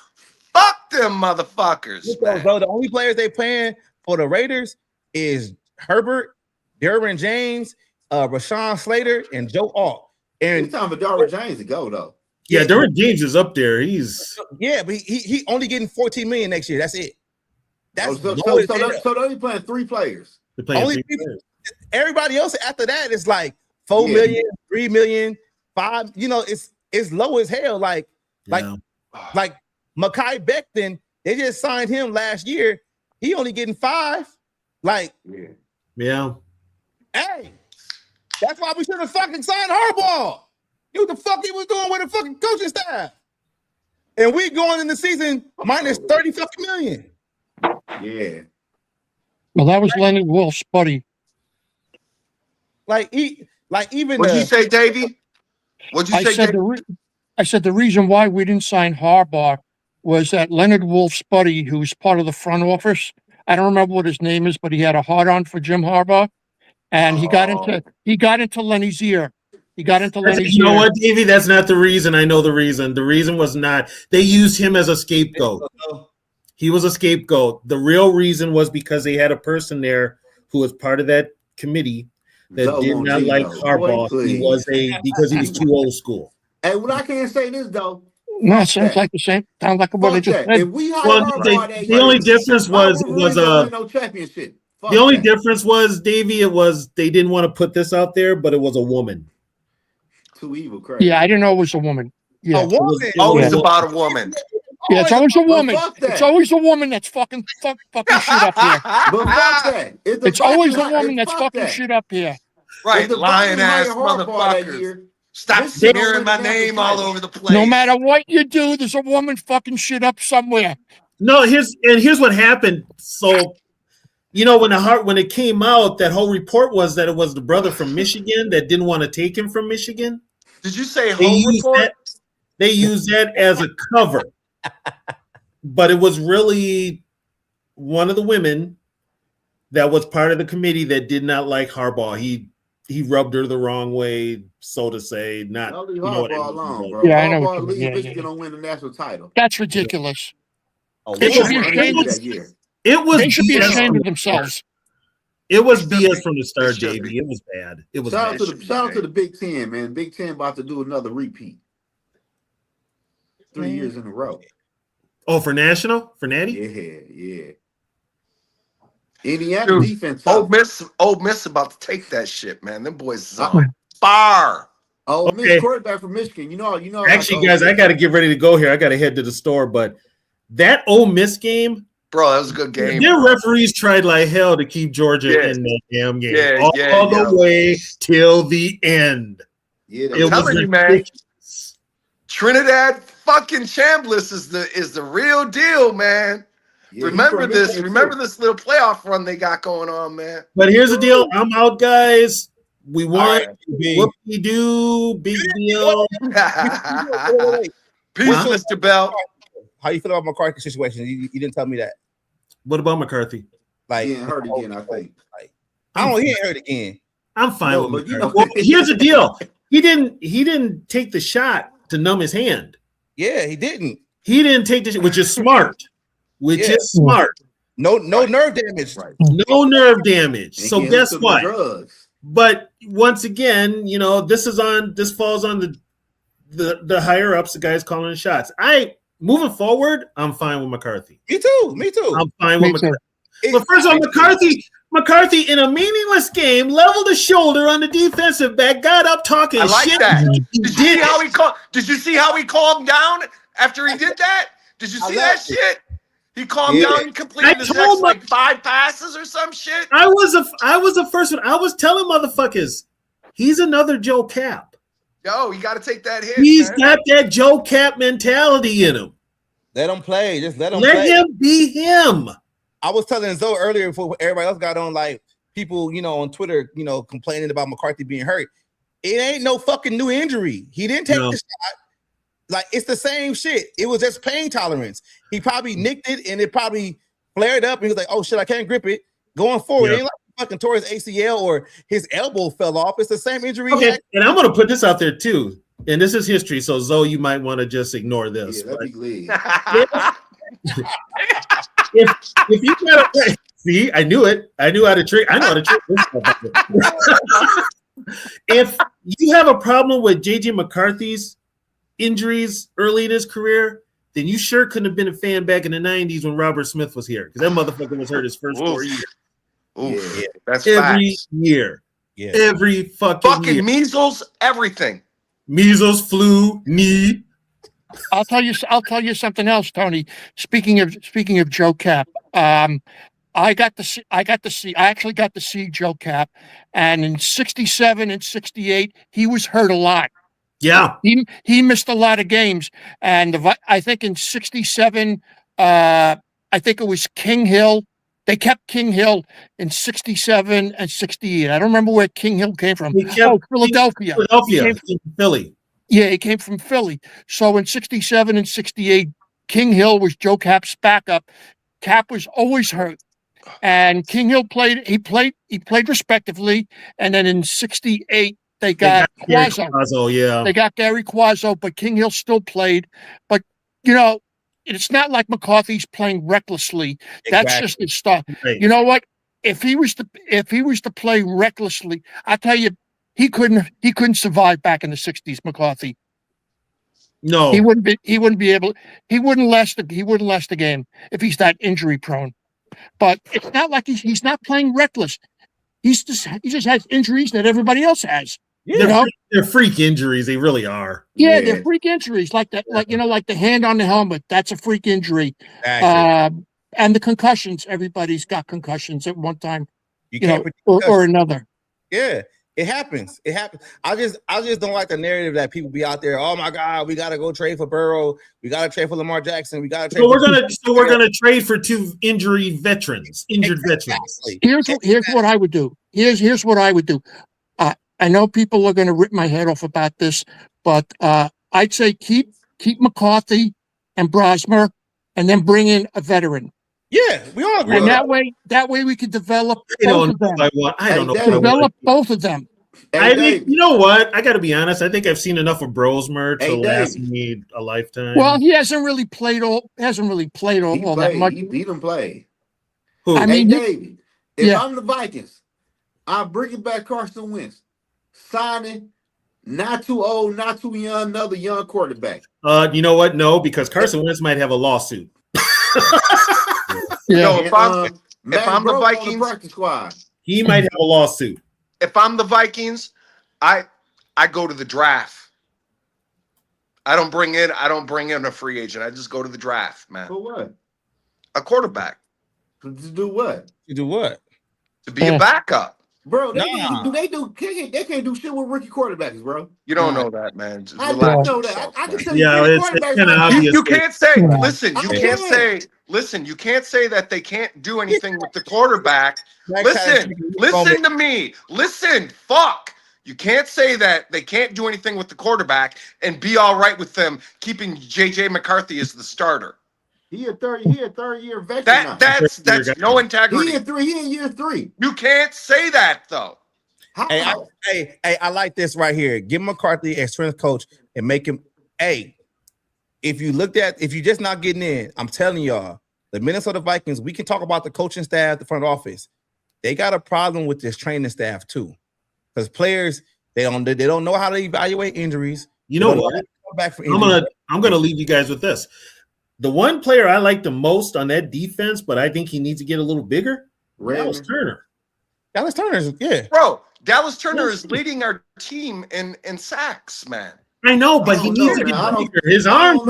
Fuck them motherfuckers, man. Bro, the only players they playing for the Raiders is Herbert, Derwin James, Rashawn Slater, and Joe Alt. And it's time for Derwin James to go though. Yeah, Derwin James is up there. But he only getting $14 million next year. That's it. That's so they're only playing 3 players. They're playing only 3 players. Everybody else after that is like 4 million, 3 million, 5. You know, it's low as hell. Like Mekhi Becton, they just signed him last year. He only getting 5. Like, yeah. Hey, that's why we should have fucking signed Harbaugh. You what the fuck he was doing with the fucking coaching staff? And we going in the season minus 30 fucking million. Yeah. Well, that was Leonard Wolf's buddy. What'd you say, Davey? What'd you say? I said the reason why we didn't sign Harbaugh was that Leonard Wolf's buddy, who was part of the front office. I don't remember what his name is, but he had a hard on for Jim Harbaugh, and he got into Lenny's ear. He got into Lenny's You know ear. what, Davey? That's not the reason. I know the reason. The reason was not they used him as a scapegoat. He was a scapegoat. The real reason was because they had a person there who was part of that committee that Zoe did won't not leave, like though. Harbaugh. Boy, He please. was because he was too old school. Hey, well, I can't say this though. No, Fuck sounds that. like the same. Sounds like what I Fuck just that. said. If we hire Well, Harbaugh that the year, only difference my was Wolverines don't win no championship. Fuck the only that. difference was, Davey, it was they didn't want to put this out there, but it was a woman. Too evil, crazy. Yeah, I didn't know it was a woman. Yeah, A woman. Always Yeah. about a woman. yeah, it's always a But woman. fuck that. It's always a woman that's fucking shit up here. But fuck that. If the It's always a Vikings- woman that's fuck fucking that. shit up here. Right, If the lying Vikings ass hire Harbaugh that motherfuckers. year, Stop Michigan don't smearing win my the national name all title. over the place. No matter what you do, there's a woman fucking shit up somewhere. No, here's what happened. So, when it came out, that whole report was that it was the brother from Michigan that didn't want to take him from Michigan. Did you say They home used report? that. They used that as a cover, but it was really one of the women that was part of the committee that did not like Harbaugh. He rubbed her the wrong way, so to say. Not Don't leave you know what I Harbaugh mean, alone, but- bro. Yeah, I know what Harbaugh you mean. leave, Yeah, Michigan yeah. don't win the national title. That's ridiculous. A They should be woman. ashamed. that year. It was They should be BS ashamed from of the themselves. start. It was They should BS be. from the They start, should Davey. be. It was bad. It was Shout bad. out to the Big Ten, man. Big Ten about to do another repeat. 3 years in a row. Oh, for national? For Natty? Yeah. Indiana Dude, defense. Old Miss about to take that shit, man. Them boys is Uh-uh. on fire. Oh, Okay. Miss quarterback from Michigan. You know. Actually, guys, I got to get ready to go here. I got to head to the store. But that Ole Miss game, Bro, that was a good game. their referees tried like hell to keep Georgia in that damn game. All the way till the end. Yeah, It was telling you, man. ridiculous. Trinidad fucking Chambliss is the real deal, man. yeah, Remember he's from this. Michigan, Remember too. this little playoff run they got going on, man. But here's the deal. I'm out, guys. We won. All right. What we do? Big deal. Wait. Peace, Huh? Mr. Bell. How you feel about McCarthy situation? You didn't tell me that. What about McCarthy? Like, He ain't hurt again, I think. I don't. He ain't hurt again. I'm fine No, with but you McCarthy. know- Well, here's the deal. He didn't take the shot to numb his hand. Yeah, he didn't. He didn't take the shot, which is smart. Which Yeah. is smart. No nerve damage. Right. No nerve damage. And So he guess took the what? drugs. But once again, this falls on the higher ups, the guys calling the shots. Moving forward, I'm fine with McCarthy. Me too. Me too. I'm fine Me with too. McCarthy. But first of all, McCarthy in a meaningless game leveled a shoulder on the defensive back, got up talking I like shit. that. He Did you see how he calmed down after he did that? Did you see that shit? He calmed Yeah. down and completed I his told next 5 passes or some shit. I was the first one. I was telling motherfuckers, he's another Joe Cap. Yo, you got to take that hit. He's man. got that Joe Cap mentality in him. Let him play. Just let him Let play. him be him. I was telling Zoe earlier before everybody else got on, like people, on Twitter, complaining about McCarthy being hurt. It ain't no fucking new injury. He didn't take No. the shot. Like, it's the same shit. It was just pain tolerance. He probably nicked it and it probably flared up and he was like, oh shit, I can't grip it. Going forward, Yeah. it ain't like he fucking tore his ACL or his elbow fell off. It's the same injury. he Okay, had. and I'm going to put this out there too. And this is history, so Zoe, you might want to just ignore this. Yeah, that'd but be glad. if you got to see, I knew it. I knew how to trick. I know how to trick this motherfucker. If you have a problem with JJ McCarthy's injuries early in his career, then you sure couldn't have been a fan back in the 90s when Robert Smith was here, because that motherfucker was hurt his first 4 years. Oof. Yeah. That's Every facts. year. Yeah. Every fucking year. Measles, everything. Measles, flu, knee. I'll tell you something else, Tony. Speaking of Joe Cap, I actually got to see Joe Cap, and in '67 and '68 he was hurt a lot. Yeah. He missed a lot of games, and I think in '67, I think it was King Hill. They kept King Hill in '67 and '68. I don't remember where King Hill came from. Philadelphia. Philadelphia, Philly. Yeah, he came from Philly. So in '67 and '68, King Hill was Joe Cap's backup. Cap was always hurt, and King Hill played respectively. And then in '68, They got Gary Quazzo. Quazzo, yeah. They got Gary Quazzo, but King Hill still played. But, you know, it's not like McCarthy's playing recklessly. That's just his stuff. Right. You know what? If he was to play recklessly, I tell you, he couldn't survive back in the 60s, McCarthy. No, He wouldn't be able. He wouldn't last the game if he's that injury prone. But it's not like he's not playing reckless. He just has injuries that everybody else has. You know? they're freak injuries. They really are. Yeah, they're freak injuries like that. Like, you know, like the hand on the helmet. That's a freak injury. Exactly. And the concussions. Everybody's got concussions at one time, You you know, can't or another. Yeah, it happens. It happens. I just don't like the narrative that people be out there. Oh my God, we gotta go trade for Burrow. We gotta trade for Lamar Jackson. We gotta trade. So we're gonna trade for two injured veterans. Here's what I would do. Here's what I would do. I know people are going to rip my head off about this, but I'd say keep McCarthy and Brosmer, and then bring in a veteran. Yeah, we all agree. And that way we could develop both of them. I don't know. Develop both of them. I think, you know what? I got to be honest. I think I've seen enough of Brosmer to last me a lifetime. Well, he hasn't really played all that much. He didn't play. Who? I mean, David, if I'm the Vikings, I'm bringing back Carson Wentz, signing not too old, not too young, another young quarterback. You know what? No, because Carson Wentz might have a lawsuit. No, if I'm the Vikings, practice squad, he might have a lawsuit. If I'm the Vikings, I go to the draft. I don't bring in a free agent. I just go to the draft, man. For what? A quarterback. To do what? You do what? To be a backup. Bro, they can't do shit with rookie quarterbacks, bro. You don't know that, man. Just I relax know that. yourself, I can man. tell you, It's kind of obvious. You can't say. Yeah. Listen. You can't say that they can't do anything with the quarterback. Listen to me. Listen, fuck. You can't say that they can't do anything with the quarterback and be all right with them keeping JJ McCarthy as the starter. He a third year veteran. That's no integrity. He in year 3. You can't say that though. How? Hey, I like this right here. Give McCarthy a strength coach and make him. Hey, if you just not getting in, I'm telling y'all, the Minnesota Vikings. We can talk about the coaching staff, the front office. They got a problem with this training staff too, because players they don't know how to evaluate injuries. You know what? I'm gonna leave you guys with this. The one player I like the most on that defense, but I think he needs to get a little bigger. Dallas Turner. Dallas Turner's, yeah. Bro, Dallas Turner is leading our team in sacks, man. I know, but he needs to get bigger. His arms,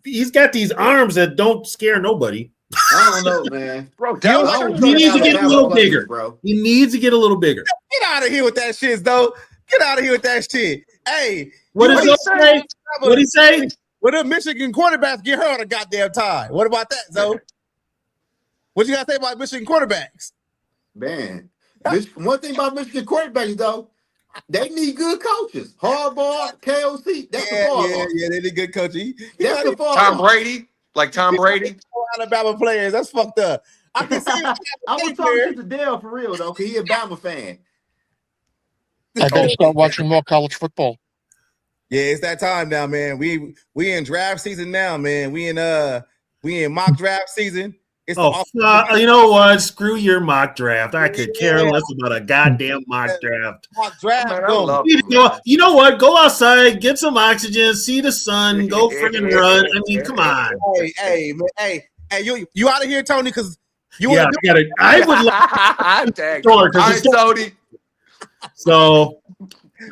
he's got these arms that don't scare nobody. I don't know, man. Bro, he needs to get a little bigger, bro. He needs to get a little bigger. Get out of here with that shit, though. Get out of here with that shit. Hey, what did he say? Well, the Michigan quarterbacks get hurt on a goddamn time. What about that, Zoe? What you got to say about Michigan quarterbacks? Man, one thing about Michigan quarterbacks, though, they need good coaches. Harbaugh, KOC, that's the fall. Yeah, they need good coaching. That's the fall. Tom Brady. Alabama players, that's fucked up. I can see. I was talking to Dale for real, though, because he's a Bama fan. I gotta start watching more college football. Yeah, it's that time now, man. We in draft season now, man. We in mock draft season. It's you know what? Screw your mock draft. I could care less about a goddamn mock draft. Mock draft. You know what? Go outside, get some oxygen, see the sun, go freaking run. I mean, come on. Hey, you out of here, Tony? Because you I got it. I would Tony. So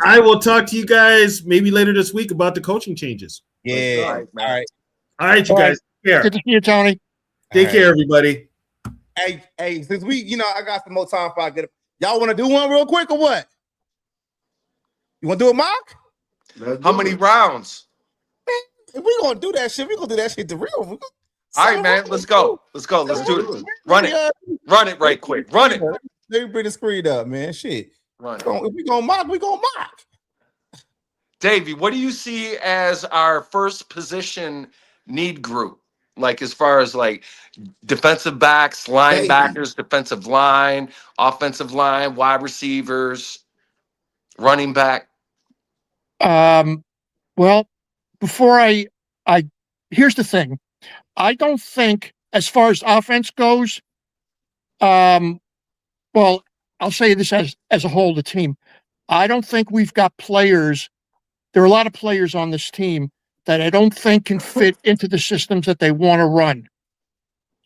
I will talk to you guys maybe later this week about the coaching changes. Yeah. All right, you guys. Take care. Good to see you, Tony. Take care, everybody. Hey, since I got some more time before I get up. Y'all want to do one real quick or what? You want to do a mock? How many rounds? Man, if we gonna do that shit, we gonna do that shit the real. All right, man. Let's go. Let's do it. Run it right quick. Run it. Let me bring the screen up, man. Shit. Run it. If we gonna mock, we gonna mock. Davey, what do you see as our first position need group? Like as far as like defensive backs, linebackers, defensive line, offensive line, wide receivers, Running back. Well, before here's the thing. I don't think, as far as offense goes, well, I'll say this as a whole, the team. I don't think we've got players. There are a lot of players on this team that I don't think can fit into the systems that they want to run.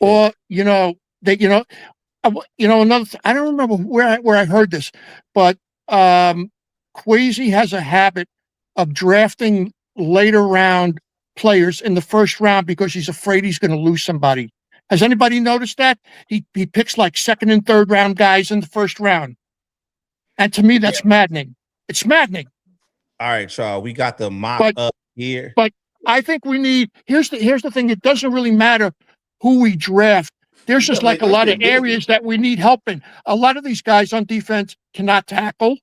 Or, another, I don't remember where I heard this, but Kwesi has a habit of drafting later round players in the first round because he's afraid he's going to lose somebody. Has anybody noticed that? He picks like second and third round guys in the first round. And to me, that's maddening. It's maddening. All right, Charles, we got the mock up here. But I think we need, here's the thing. It doesn't really matter who we draft. There's just like a lot of areas that we need help in. A lot of these guys on defense cannot tackle.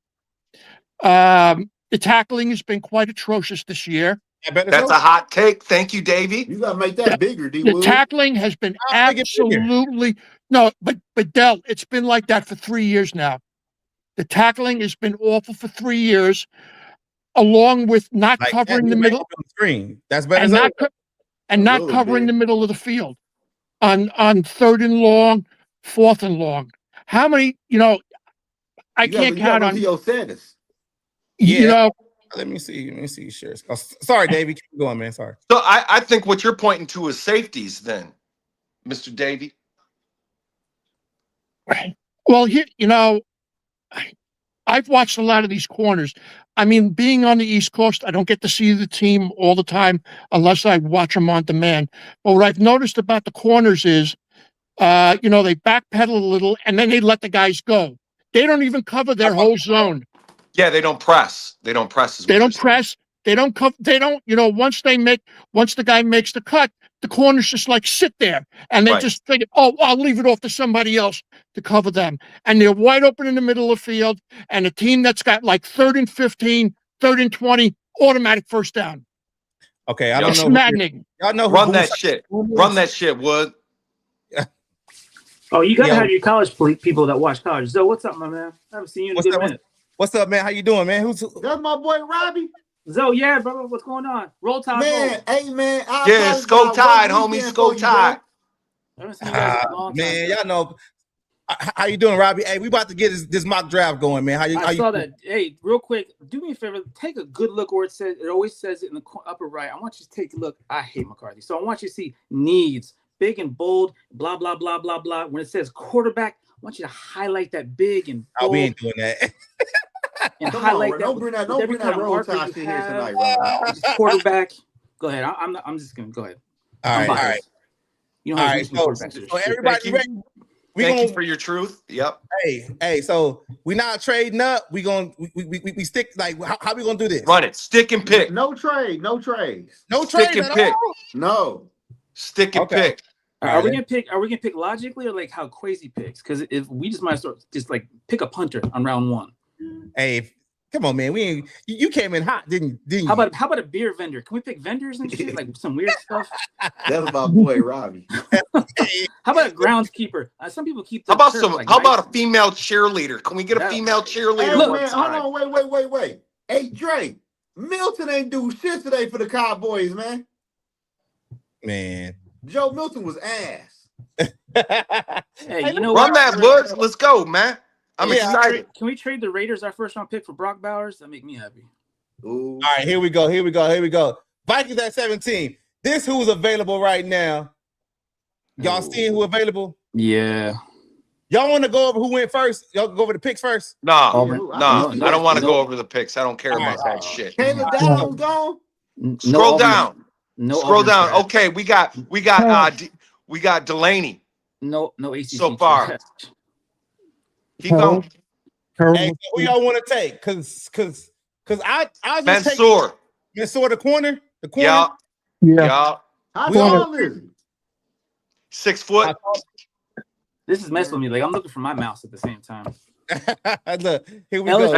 The tackling has been quite atrocious this year. That's a hot take. Thank you, Davey. You gotta make that bigger, D. The tackling has been absolutely no, but Del, it's been like that for 3 years now. The tackling has been awful for 3 years, along with not covering the middle screen. That's better. And not covering the middle of the field on third and long, fourth and long. How many? I can't count on. Yeah. Let me see. Sure. Oh, sorry, Davey. Keep going, man. Sorry. So I think what you're pointing to is safeties, then, Mr. Davey. Well, I've watched a lot of these corners. I mean, being on the East Coast, I don't get to see the team all the time unless I watch them on demand. But what I've noticed about the corners is, they backpedal a little and then they let the guys go. They don't even cover their whole zone. Yeah, they don't press. They don't press. They don't press. They don't cover. They don't. Once the guy makes the cut, the corners just like sit there and they just figure, oh, I'll leave it off to somebody else to cover them. And they're wide open in the middle of the field. And a team that's got like 3rd and 15, 3rd and 20, automatic first down. Okay, I don't know. It's maddening. Y'all know. Run that shit. Run that shit, Wood. Oh, you gotta have your college people that watch college. So what's up, my man? I haven't seen you in a good minute. What's up, man? How you doing, man? That's my boy Robbie. Zo, yeah, brother. What's going on? Roll Tide. Man, hey, man. Yeah, Skol Tide, homie. Skol Tide. I haven't seen you guys in a long time. Man, y'all know. How you doing, Robbie? Hey, we about to get this mock draft going, man. I saw that. Hey, real quick, do me a favor. Take a good look where it says. It always says it in the upper right. I want you to take a look. I hate McCarthy, so I want you to see needs, big and bold, blah blah blah blah blah. When it says quarterback, I want you to highlight that big and bold. Oh, we ain't doing that. And highlight that. Don't bring that roll tide shit here tonight, bro. Quarterback. Go ahead. I'm just gonna go ahead. All right. You know, all right. So everybody ready? Thank you for your truth. Yep. Hey. So we not trading up. We stick. Like, how we gonna do this? Run it. Stick and pick. No trades. No Stick trade and pick. No. Stick and pick. Are we gonna pick logically or like how Kwesi picks? Because if we just might start just like pick a punter on round 1. Hey, come on, man. You came in hot, didn't you? How about a beer vendor? Can we pick vendors and shit, like some weird stuff? That's my boy Robbie. How about a groundskeeper? Some people keep. How about a female cheerleader? Can we get a female cheerleader? Hey, man, hold on, wait. Hey, Dre, Milton ain't do shit today for the Cowboys, man. Man, Joe Milton was ass. Hey, you know run what? that, Woods. Let's go, man. I'm excited. Can we trade the Raiders our first round pick for Brock Bowers? That make me happy. Ooh. All right, here we go. Vikings at 17. This who's available right now. Y'all seeing who available? Yeah. Y'all want to go over who went first? Y'all go over the picks first? No, I don't want to go over the picks. I don't care about that shit. Caleb Downs gone. Scroll down. Scroll down. Okay, we got Delaney. No ACC so far. Keep going. Hey, who y'all want to take? Cause I just Mansour. Take Mansour the corner. Yeah. How tall is he? 6 foot. This is messing with me. Like I'm looking for my mouse at the same time. Look, here we go.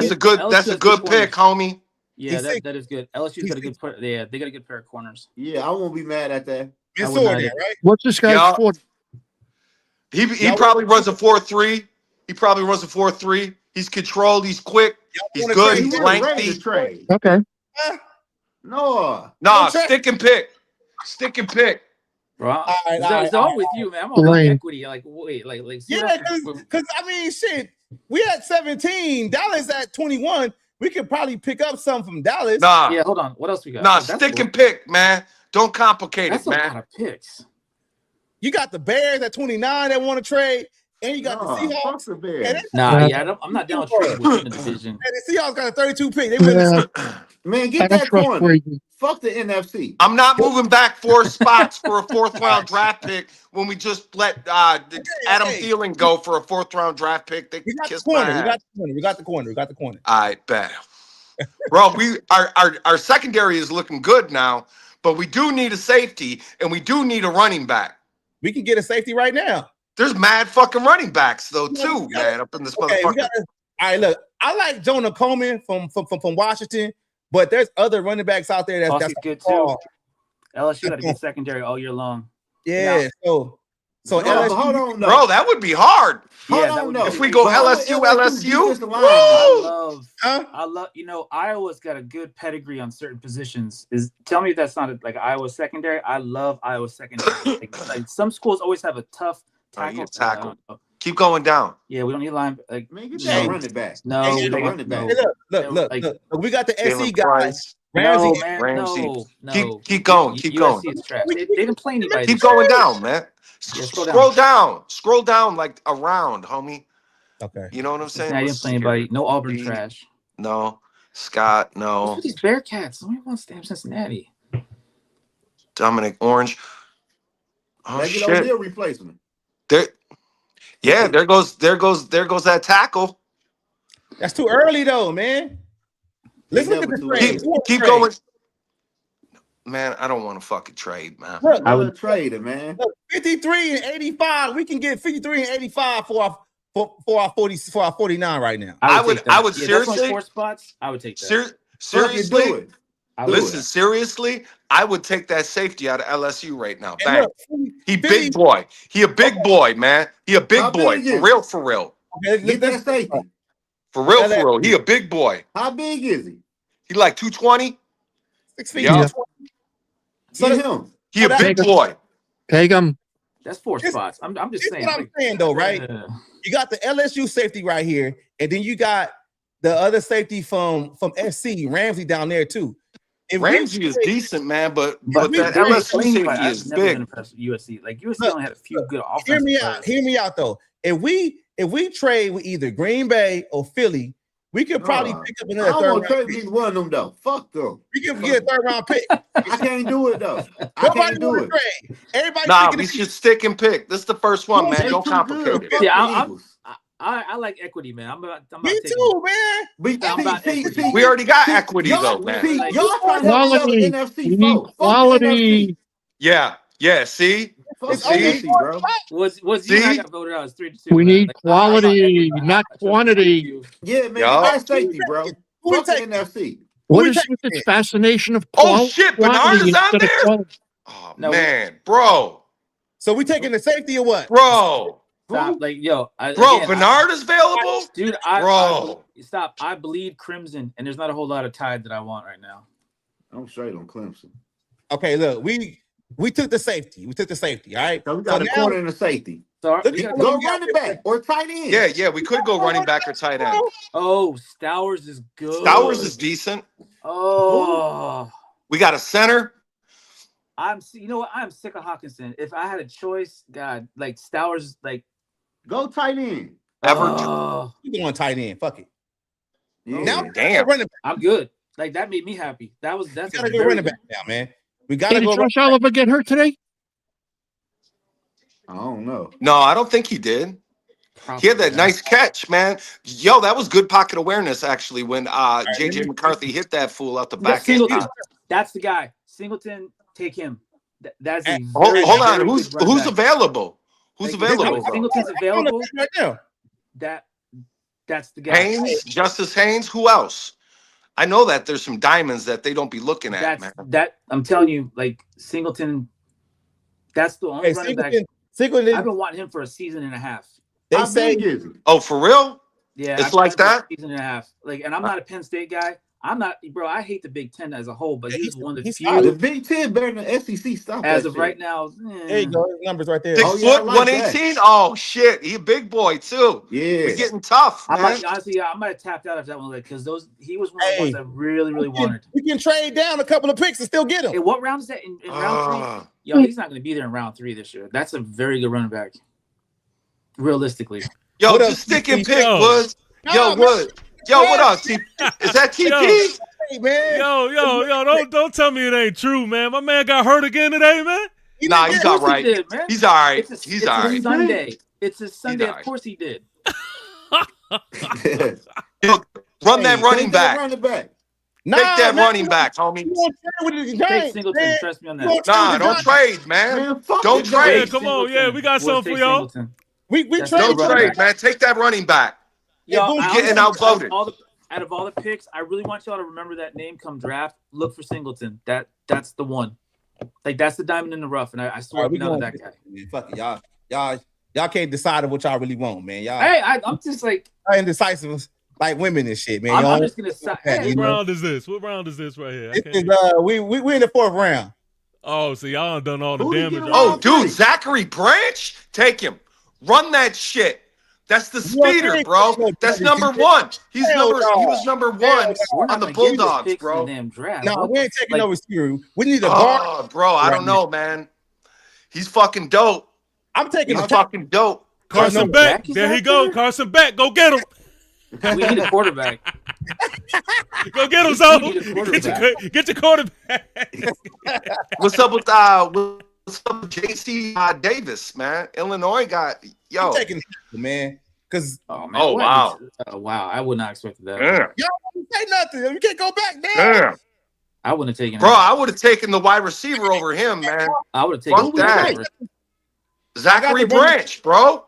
That's a good pick, homie. Yeah, that is good. LSU's got a good they got a good pair of corners. Yeah, I won't be mad at that. Mansour there, right? What's this guy's 40? He probably runs a 4.3. He probably runs a 4.3. He's controlled. He's quick. He's wanna good. trade He's him? Ready lengthy. to trade. Okay. No. Nah, trade- stick and pick. Stick and pick. Bro, right, it's all all with you, man. I'm all about Lane. equity. Like, wait, like, see Yeah, what because I mean, shit, we at 17, Dallas at 21. We could probably pick up some from Dallas. Nah, yeah, hold on. What else we got? nah, Oh, that's stick cool. and pick, man. Don't complicate That's it, a man. lot of picks. You got the Bears at 29 that want to trade, and you got the Seahawks. Fuck the Bears. And Nah, Yeah. yeah, I'm not down with trading within the division. And the Seahawks got a 32 pick. They win Yeah, the Man, I get don't that trust corner. Brady. Fuck the NFC. I'm not moving back 4 spots for a 4th round draft pick when we just let Adam hey. Thielen go for a 4th round draft pick. They We got the kiss my corner. We ass. got the corner. We got the corner. We got the corner. I bet. Bro, our secondary is looking good now, but we do need a safety and we do need a running back. We can get a safety right now. There's mad fucking running backs though too, man, up in this Okay, motherfucker. all right, look, I like Jonah Coleman from Washington, but there's other running backs out there that's Bossy's good too. oh, LSU got a good secondary all year long. yeah. So No, LSU, but hold on, though. Bro, that would be hard. Hold Yeah, that on, would though. be If we go But how LSU, would LSU, defensive line, woo! I love, Iowa's got a good pedigree on certain positions. Tell me if that's not like Iowa secondary. I love Iowa secondary. like some schools always have a tough tackle. you tackle. Keep going down. Yeah, we don't need line. Like, Man, get no, that running back. no, Hey, we look, don't want running no. back. hey, look, Like- look. We got the Jalen SC guys. Price. Ramsey, No, man, Ramsey. no. Keep going, keep going. USC is trash. They didn't play anybody. Keep this year. going down, man. Yeah, scroll Scroll down. Scroll down like around, homie. Okay. You know what I'm saying? Cincinnati didn't play anybody. No Auburn trash. No. Scott, What's no. with these Bearcats? Nobody wants to damn Cincinnati. Dominic Orange. Oh Regular shit. O'Neal replacement. There goes that tackle. That's too early though, man. Let's look at never the too trade. early. Keep going. Man, I don't want to fucking trade, man. Look, I would trade it, man. look, 53 and 85. We can get 53 and 85 for our 49 right now. I would take that. That's seriously- only 4 spots. I would take that. Seriously, Do it. I would. listen, seriously, I would take that safety out of LSU right now. And Bang. look, He 50 big boy. He a big boy, man. He a big How boy. big is For he? real, for real. Okay, Get that let's- safety. For real, for real. He a big boy. How big is he? He like 220. 6 feet. Yeah. So Get that- him. He a Oh, big that's- boy. Take him. That's 4 This- spots. I'm just This is saying. what I'm like, saying though, right? You got the LSU safety right here, and then you got the other safety from SC, Ramsey down there too. If we Ramsey is trade- decent, man, but we that trade LSU Playing safety fight, I've is never been big. impressed with USC. Like USC Look, only had a few good offensive Hear me players. out. Hear me out though. If we trade with either Green Bay or Philly, we could probably pick up I another don't third want round to trade pick. either one of them, though. Fuck them. We can get a third round pick. I can't do it, though. I Nobody can't do want it. to trade. Everybody Nah, thinking we that- should stick and pick. This is the first one, man. They Don't too complicate good. it. Fuck Yeah, the Eagles. I like equity, man. I'm about Me taking too, man. But I'm about equity. We already got see, equity y'all, though, man. See, Like, y'all trying to have Quality. another NFC We need folks. Fuck the quality. NFC. Yeah. See, Fuck It's the only NFC, bro. Was you and I See? got voted out as 3-2. We man. need Like, quality, I not trust quantity. you. Yeah, man. Y'all. That's safety, bro. Who we Fuck the taking? NFC. What we is taking with this it? fascination of Oh, shit, Bernard quality is on instead of there? quality? oh No, man, bro. So we taking the safety or what? Stop, like yo, Bernard is available. dude. Stop. I bleed crimson, and there's not a whole lot of tide that I want right now. I'm straight on Clemson. Okay, look, we took the safety. We took the safety. All right. So we got a now- corner and a safety. So Look we at- gotta Go got running back or tight end. Yeah, we could go running back or tight end. Oh, Stowers is good. Stowers is decent. Oh, We got a center. you know what? I'm sick of Hawkinson. If I had a choice, God, like Stowers, like Go tight end. oh, We going tight end. Fuck it. Yeah. Now damn. running back. I'm good. Like that made me happy. That's We a gotta go very running good- back now, man. We gotta Did go. Josh Oliver get hurt today? I don't know. No, I don't think he did. Probably He had that not. nice catch, man. Yo, that was good pocket awareness actually when JJ McCarthy hit that fool out the That's back end. Singleton. That's the guy. Singleton, take him. That's a Hold, very, hold on, very who's good running back. available? Who's Like, available? if Singleton's available. right now. That's the guy. Haynes, Justice Haynes. Who else? I know that there's some diamonds that they don't be looking at, man. That I'm telling you, like Singleton. That's the only Hey, running back. Singleton, I've been wanting him for a season and a half. they How say big is he? Oh, for real? Yeah, It's like that? Season and a half. Like, and I'm not a Penn State guy. I'm not, bro. I hate the Big Ten as a whole, but he was one of the few. The Big Ten better than the SEC. Stop as that of shit. right now. There you go. His numbers right there. 6 Oh, yeah, I foot, like 118. Oh shit, he a big boy too. Yeah. We're getting tough, I man. might honestly, I might have tapped out of that one because he was one of the ones I really, really wanted. We can trade down a couple of picks and still get him. Hey, what round is that in round 3? Yo, he's not going to be there in round 3 this year. That's a very good running back. Realistically. Yo, What just up, stick and TP? pick, Woods. Yo, Wood. Yo, what up? Is that TP? Hey, man. Yo, don't tell me it ain't true, man. My man got hurt again today, man. Nah, he's all right. Did, man. He's all right. It's He's all right. Sunday. It's a Sunday. all Of course he did. Yo, run that running back. Running back. Nah, Take that man, running back, homie. you won't trade with the Take Giants, Singleton. man. Trust me on You won't that. Nah, trade don't with trade, man. Man, fuck Don't the trade. Giants. Come on, yeah, we got something for y'all. We That's trade. Don't running trade, back. man. Take that running back. Yo, Boom, I getting honestly- outvoted. Out of all the picks, I really want y'all to remember that name come draft. Look for Singleton. That's the one. Like that's the diamond in the rough, and I swear we to God going that guy. Man, fuck it, y'all can't decide on what y'all really want, man. Y'all Hey, I'm just like indecisive like women and shit, man. I'm Y'all- just gonna say. Hey, Hey, you What know, round is this? What round is this right here? I this can't is even- we in the 4th round. Oh, see, y'all done all the Who did damage. you get Oh, wrong? dude, Zachary Branch, take him. Run that shit. That's the You speeder, ain't bro. taking no That's Branch. number 1. He Hell was no. number 1 we're not on the gonna give you Bulldogs, picks bro. in the damn draft. No, What we the ain't taking like, no receiver. We need a guard. Oh, bro, I don't know, man. He's fucking dope. I'm taking He's a fucking dope. Carson no, Beck. Jack is There he out go. there? Carson Beck. Go get him. We need a quarterback. Go get him, We so need a quarterback. get your quarterback. What's up with JC Davis, man? Illinois got I'm taking man. Because Oh man! Oh, what? wow. Wow! I would not expect that. yeah, y'all don't say nothing. We can't go back now. yeah. I wouldn't have taken. Bro, him. I would have taken the wide receiver over him, man. I would have taken. Fuck that. Over. Zachary I got the one- Branch, bro.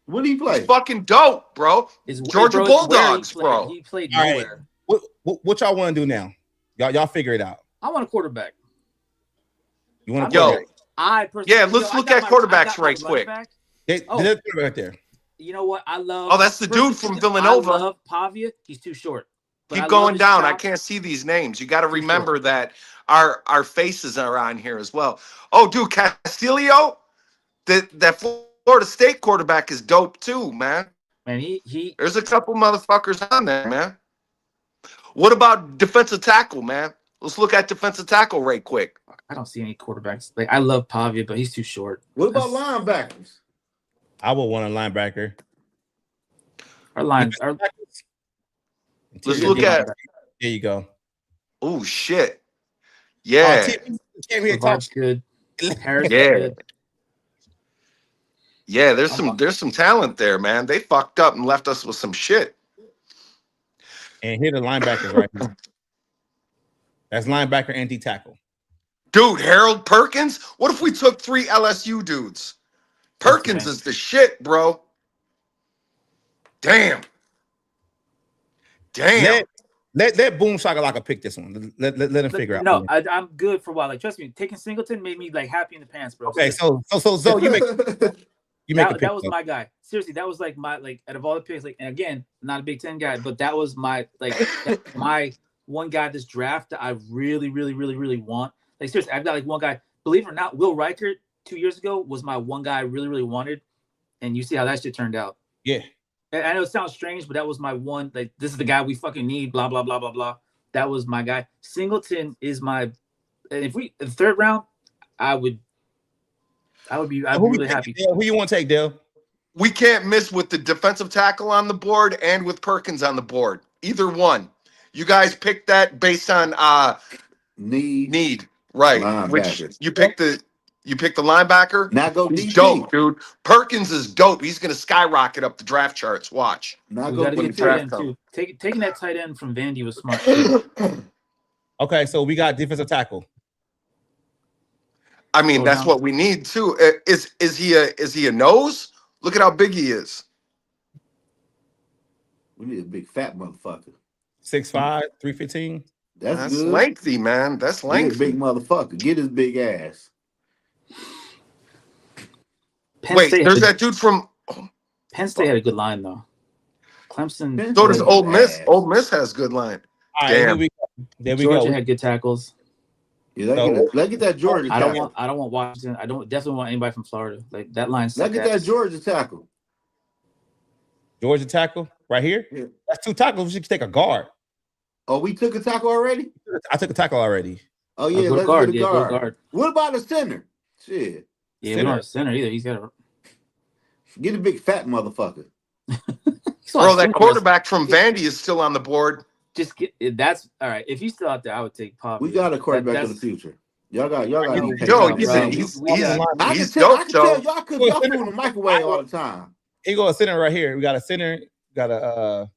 What do you play? He's fucking dope, bro. Georgia where Bulldogs, he played. bro. He played All right. nowhere. What y'all want to do now? Y'all figure it out. I want a quarterback. You want to Yo. I personally, Yeah, let's look at quarterbacks right quick. Oh. They're right there. You know what? I love. Oh, that's the dude from Villanova. I love Pavia. He's too short. But I Keep love going his down. I chops. can't see these names. You got to remember that our faces are on here as well. Oh, dude, Castillo, that Florida State quarterback is dope too, man. Man, he. There's a couple motherfuckers on there, man. What about defensive tackle, man? Let's look at defensive tackle right quick. I don't see any quarterbacks. Like I love Pavia, but he's too short. What about linebackers? I would want a linebacker. Our line. Our, Let's look at. There you go. Oh shit! Yeah, Came here talk. Barb's good. Harris is Yeah. good. yeah. There's some talent there, man. They fucked up and left us with some shit. And here the linebackers right here. That's linebacker and D tackle. Dude, Harold Perkins. What if we took 3 LSU dudes? Perkins okay. is the shit, bro. Damn. Let Boom Shakalaka pick this one. Let him figure out. No, I'm good for a while. Like trust me, taking Singleton made me like happy in the pants, bro. Okay, so you make a pick. that was though. my guy. Seriously, that was like my out of all the picks. Like, and again, not a Big Ten guy, but that was my my one guy this draft that I really want. Like seriously, I've got like one guy. Believe it or not, Will Reichert 2 years ago was my one guy I really wanted, and you see how that shit turned out. Yeah. And I know it sounds strange, but that was my one. Like this is the guy we fucking need. Blah blah blah blah blah. That was my guy. Singleton is my. And if we in the 3rd round, I'd be really happy. Dale? Who you want to take, Dale? We can't miss with the defensive tackle on the board and with Perkins on the board. Either one. You guys pick that based on need. Right. Which Linebackers. you pick the linebacker. Now go He's DT. dope, dude. Perkins is dope. He's gonna skyrocket up the draft charts. Watch. Now We go got to when get the tight draft end comes. too. Taking that tight end from Vandy was smart. Too. Okay, so we got defensive tackle. I mean, Go that's down. what we need too. Is he a nose? Look at how big he is. We need a big fat motherfucker. 6'5", 315. That's good. lengthy, man. That's Get a lengthy. big motherfucker. Get his big ass. Penn Wait, State there's had, that dude from. Penn State had a good line though. Clemson. So does Ole Miss. Ass. Ole Miss has good line. All right, here Damn. we go. There we Georgia go. had good tackles. Yeah, let's get that Georgia I tackle. don't want Washington. I don't definitely want anybody from Florida. Like that line. Let's get that Georgia tackle. Georgia tackle right here. Yeah. That's 2 tackles. We should take a guard. Oh, we took a tackle already? I took a tackle already. Oh, yeah, let's guard, get a guard. What about the center? Shit. Yeah, we don't have a center either. He's got a Get a big fat motherfucker. Bro, that quarterback from Vandy is still on the board. Just get that's all right. If he's still out there, I would take Pop. We got a quarterback of the future. Y'all got Yo, he's I can dope, tell y'all could y'all put in the microwave all the time. He go a center right here. We got a center. Got a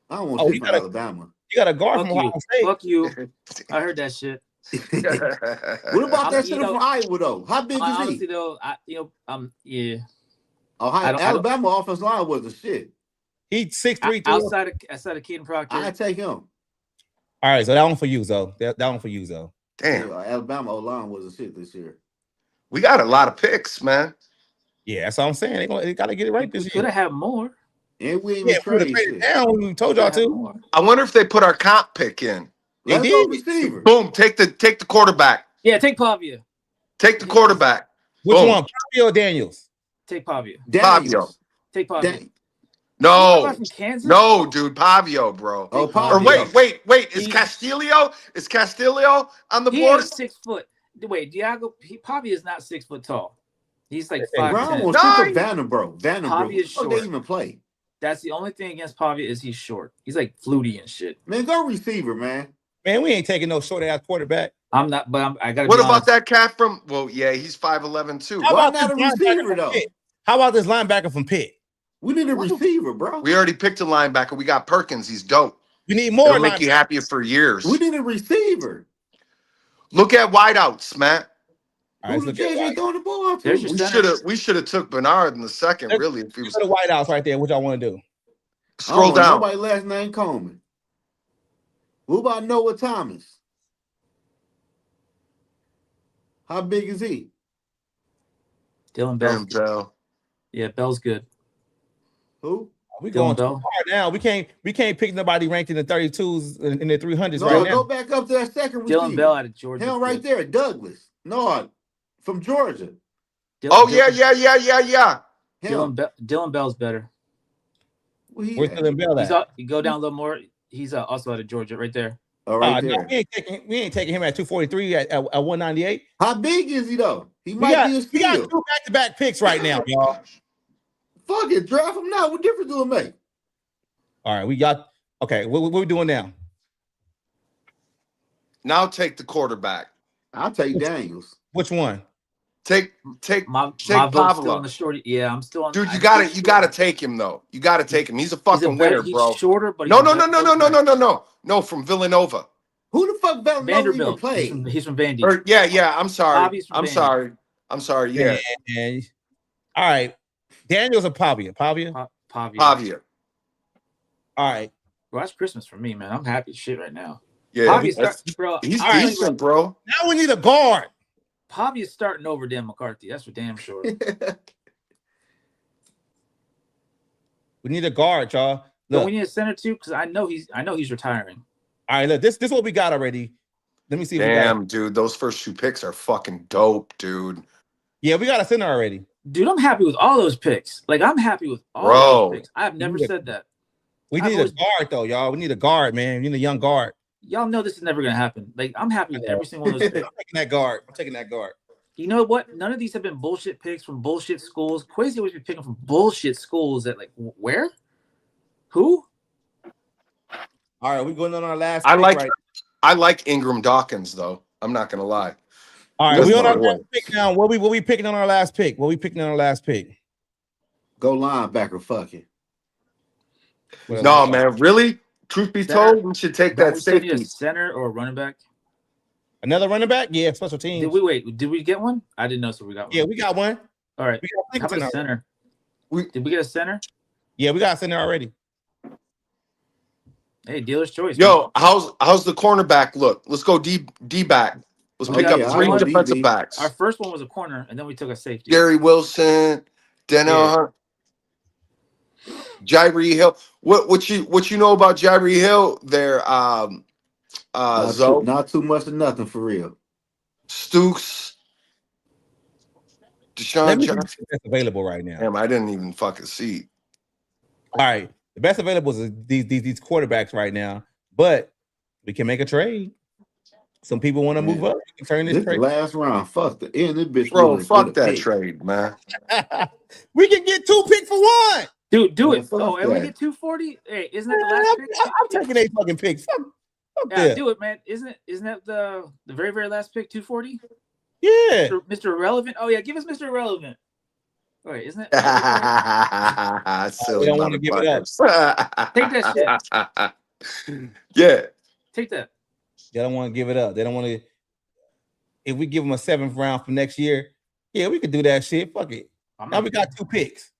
I don't want to from Alabama. You got a guard from Ohio State. Fuck you. I heard that shit. What about that center from Iowa though? How big is he? Honestly though, yeah. Alabama offensive line was the shit. He's 6'3". Outside of Keaton Proctor. I take him. All right, so that one for you, Zoe. That one for you, Zoe. Damn. Yeah, Alabama O-line was the shit this year. We got a lot of picks, man. Yeah, that's what I'm saying. They got to get it right this year. Could have had more. And we ain't traded down. We told y'all to. I wonder if they put our comp pick in. Let's go receiver. Boom. Take the quarterback. Yeah, take Pavia. Take the quarterback. Which Boom. one? Pavia or Daniels? Take Pavia. Pavio. Take Pavia. No. From Kansas? No, dude. Pavio, bro. Oh, Or Pavio. wait. Is Castillo on the board? He is 6 foot. Wait, Pavia is not 6 foot tall. He's like Brown 5'10". was super Vandenbroek. Pavia is short. They even play. That's the only thing against Pavia is he's short. He's like fluty and shit. Man, go receiver, man. Man, we ain't taking no short ass quarterback. I'm not, but I gotta. What be about honest. that cat from? Well, yeah, he's 5'11" too. How Why about not a this receiver though? Pitt? How about this linebacker from Pitt? We need a receiver, bro. We already picked a linebacker. We got Perkins. He's dope. We need more. It'll make you happier for years. We need a receiver. Look at wideouts, Matt. All Who right, the JJ throwing the ball to? There's your We should have took Bernard in the second. Really, if he was the White House right there. What y'all want to do? Scroll down. Nobody last name Coleman. What about Noah Thomas? How big is he? Dylan Bell. Yeah, Bell's good. Who? We going too hard now. We can't pick nobody ranked in the 32s in the 300s right now. Go back up to that second receiver. Dylan Bell out of Georgia. Him right there, Douglas. No, from Georgia. Yeah. Dylan Bell's better. Where's Dylan Bell at? You go down a little more. He's also out of Georgia, right there. All right, no, we ain't taking him at 243 at 198. How big is he though? He might be a steal. We got 2 back-to-back picks right now, y'all. Fuck it, draft him now. What difference do it make? All right, we got. Okay, what we doing now? Now take the quarterback. I'll take Daniels. Which one? Take my vote's Pavlo. still on the shorty. Yeah, I'm still on. Dude, you gotta take him though. You gotta take him. He's a fucking winner, bro. He's shorter, but No, from Villanova. Who the fuck Villanova even played? He's from Vandy. Yeah. I'm sorry. Vandy. I'm sorry. Yeah. All right. Daniels or Pavia? Pavia. All right. Bro, that's Christmas for me, man. I'm happy as shit right now. Yeah, bro. He's decent, bro. Now we need a guard. Pavia's starting over Dan McCarthy. That's for damn sure. We need a guard, y'all. But we need a center too, because I know he's retiring. All right, look, this is what we got already. Let me see. Damn, dude, those first 2 picks are fucking dope, dude. Yeah, we got a center already. Dude, I'm happy with all those picks. Like, I'm happy with all those picks. I have never said that. We need a guard, though, y'all. We need a guard, man. We need a young guard. Y'all know this is never gonna happen. Like, I'm happy with every single one of those picks. I'm taking that guard. You know what? None of these have been bullshit picks from bullshit schools. Quasi always be picking from bullshit schools that, like, where? Who? All right, we're going on our last. I like Ingram Dawkins though. I'm not gonna lie. All right, we on our last pick now. What we picking on our last pick? Go linebacker, fuck it. No, man, really? Truth be told, we should take that safety. A center or a running back? Another running back? Yeah, special teams. Did we get one? I didn't know, so we got one. Yeah, we got one. All right. How about a center? Did we get a center? Yeah, we got a center already. Hey, dealer's choice. Yo, how's the cornerback look? Let's go D back. Let's pick up 3 defensive backs. Our first one was a corner, and then we took a safety. Gary Wilson, Daniel Hunt. Jyree Hill. What you know about Jyree Hill there, Zoe? Not too much of nothing for real. Stooks, Deshaun Let me see Jackson. that's available right now. Damn, I didn't even fucking see. All right, the best available is these quarterbacks right now, but we can make a trade. Some people want to move up. We can turn this This trade. last round. Fuck the end. This bitch. Bro, with fuck a that pick. trade, man. We can get 2 picks for 1. Dude, do Man, it. fuck Oh, and we that. get 240. Hey, isn't that the last pick? I'm taking 8 fucking picks. Fuck Yeah, that. do it, man. Isn't that the very, very last pick, 240? Yeah. Mr. Irrelevant. Oh yeah, give us Mr. Irrelevant. All right, isn't it? Silly We don't want to give it up. motherfuckers. Take that shit. Yeah. Take that. They don't want to give it up. They don't want to. If we give them a 7th round for next year, yeah, we could do that shit. Fuck it. Now we got 2 picks.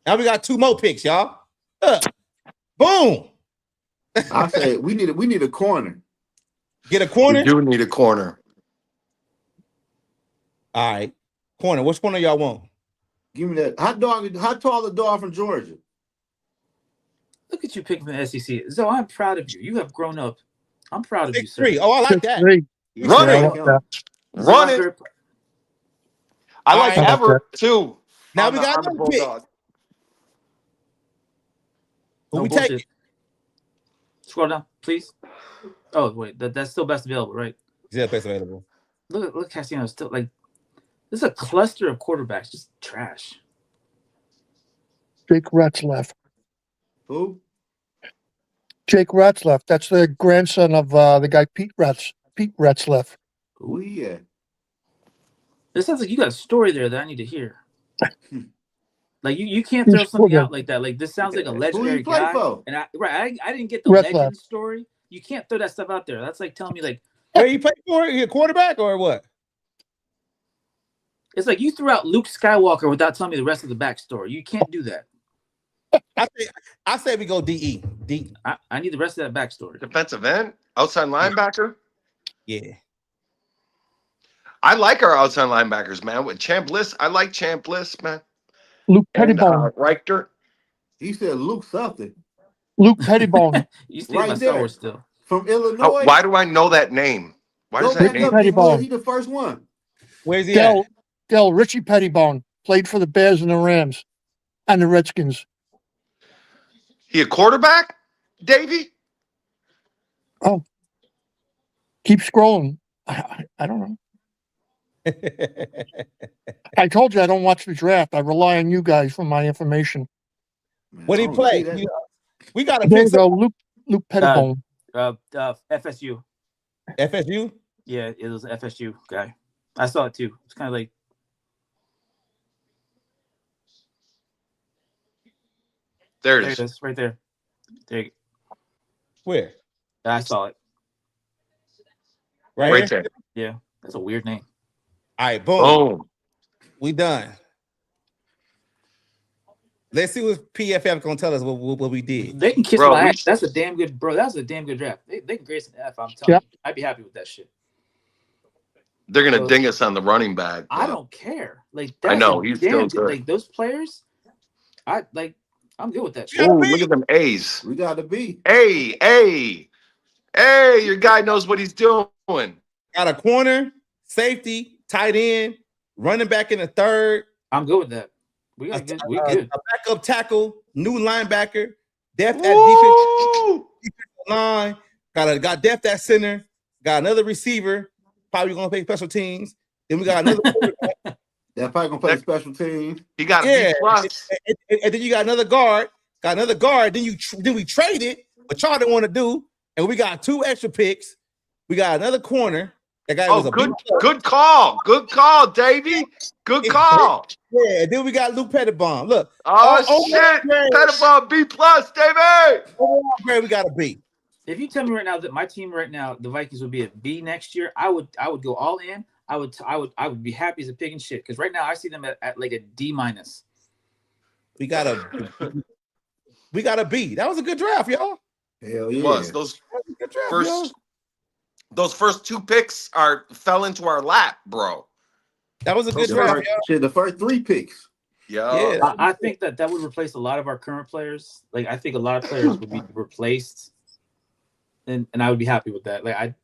Now we got 2 more picks, y'all. Boom. I say we need a corner. Get a corner. We do need a corner. All right, corner. Which corner y'all want? Give me that hot dog. How tall the dog from Georgia? Look at you picking the SEC. So I'm proud of you. You have grown up. I'm proud of you, sir. 6'3". Oh, I like that. 6'3". Run Yeah, I it. like that. Run it. I like All right. Everett too. Now on we the- got on the another pick. Bulldogs. Who No we bullshit. take? Scroll down, please. Oh wait, that's still best available, right? Yeah, best available. Look, Castellanos still like. This is a cluster of quarterbacks, just trash. Jake Retzlaff. Who? Jake Retzlaff. That's the grandson of the guy Pete Retzlaff. Who he at? This sounds like you got a story there that I need to hear. Like you can't throw He's something full out of- like that. Like this sounds like a Who legendary he play guy. for? And I didn't get the Retzlaff. legend story. You can't throw that stuff out there. That's like telling me like Where you play for? You a quarterback or what? it's like you threw out Luke Skywalker without telling me the rest of the backstory. You can't do that. I say we go DE. D. I need the rest of that backstory. Defensive end, outside linebacker. Yeah. I like our outside linebackers, man. With Champ Bliss, I like Champ Bliss, man. Luke And Pettibone. Richter. He said Luke something Luke Pettibone. You steal Right my there. Star Wars still. from Illinois. Why do I know that name? Why Go does that back name? up. Pettibone. He the first one. Where's he at? Richie Pettibone played for the Bears and the Rams and the Redskins. He a quarterback, Davey? Keep scrolling. I don't know. I told you I don't watch the draft. I rely on you guys for my information. Man, What I he don't play? see that. We got to There pick we go. Luke Pettibone. FSU. FSU. Yeah, it was an FSU guy. I saw it too. It's kind of like There there it it is. is, right there. There you Where? go. I saw it. Right, Right here? there. Yeah, that's a weird name. All right, boom. Boom. We done. Let's see what PFF gonna tell us what we did. They can kiss Bro, my we- ass. That's a damn good, bro. That's a damn good draft. They can grace an F. I'm telling Yep. you. I'd be happy with that shit. They're gonna So- ding us on the running back. I bro. don't care. Like I that's know, a he's damn still good. good. Like those players, I'm good with that shit. Ooh, look at them A's. We got to be. Hey, your guy knows what he's doing. Got a corner, safety, tight end, running back in the third, I'm good with that. We got good. We a good. backup tackle, new linebacker, depth at defense line, got depth at center, got another receiver, probably gonna play special teams. Then we got another quarterback. That probably gonna play special teams. He got a Yeah. B plus. And then you got another guard, then we traded, but y'all didn't want to do, and we got 2 extra picks. We got another corner. That guy was Oh, a B+. good call, Davey. Good call. Yeah, and then we got Luke Pettibone. Look, Oh overall shit, grade- Pettibone B plus, Davey. overall grade we got a B. If you tell me right now that my team right now, the Vikings would be a B next year, I would go all in. I would be happy as a pig and shit because right now I see them at like a D minus. We got a B. That was a good draft, y'all. Hell It yeah. was those That was a good draft, y'all. those first 2 picks fell into our lap, bro. That was a good The draft, first, y'all. shit, the first 3 picks. Yeah. I think that would replace a lot of our current players. Like I think a lot of players would be replaced, and I would be happy with that. Like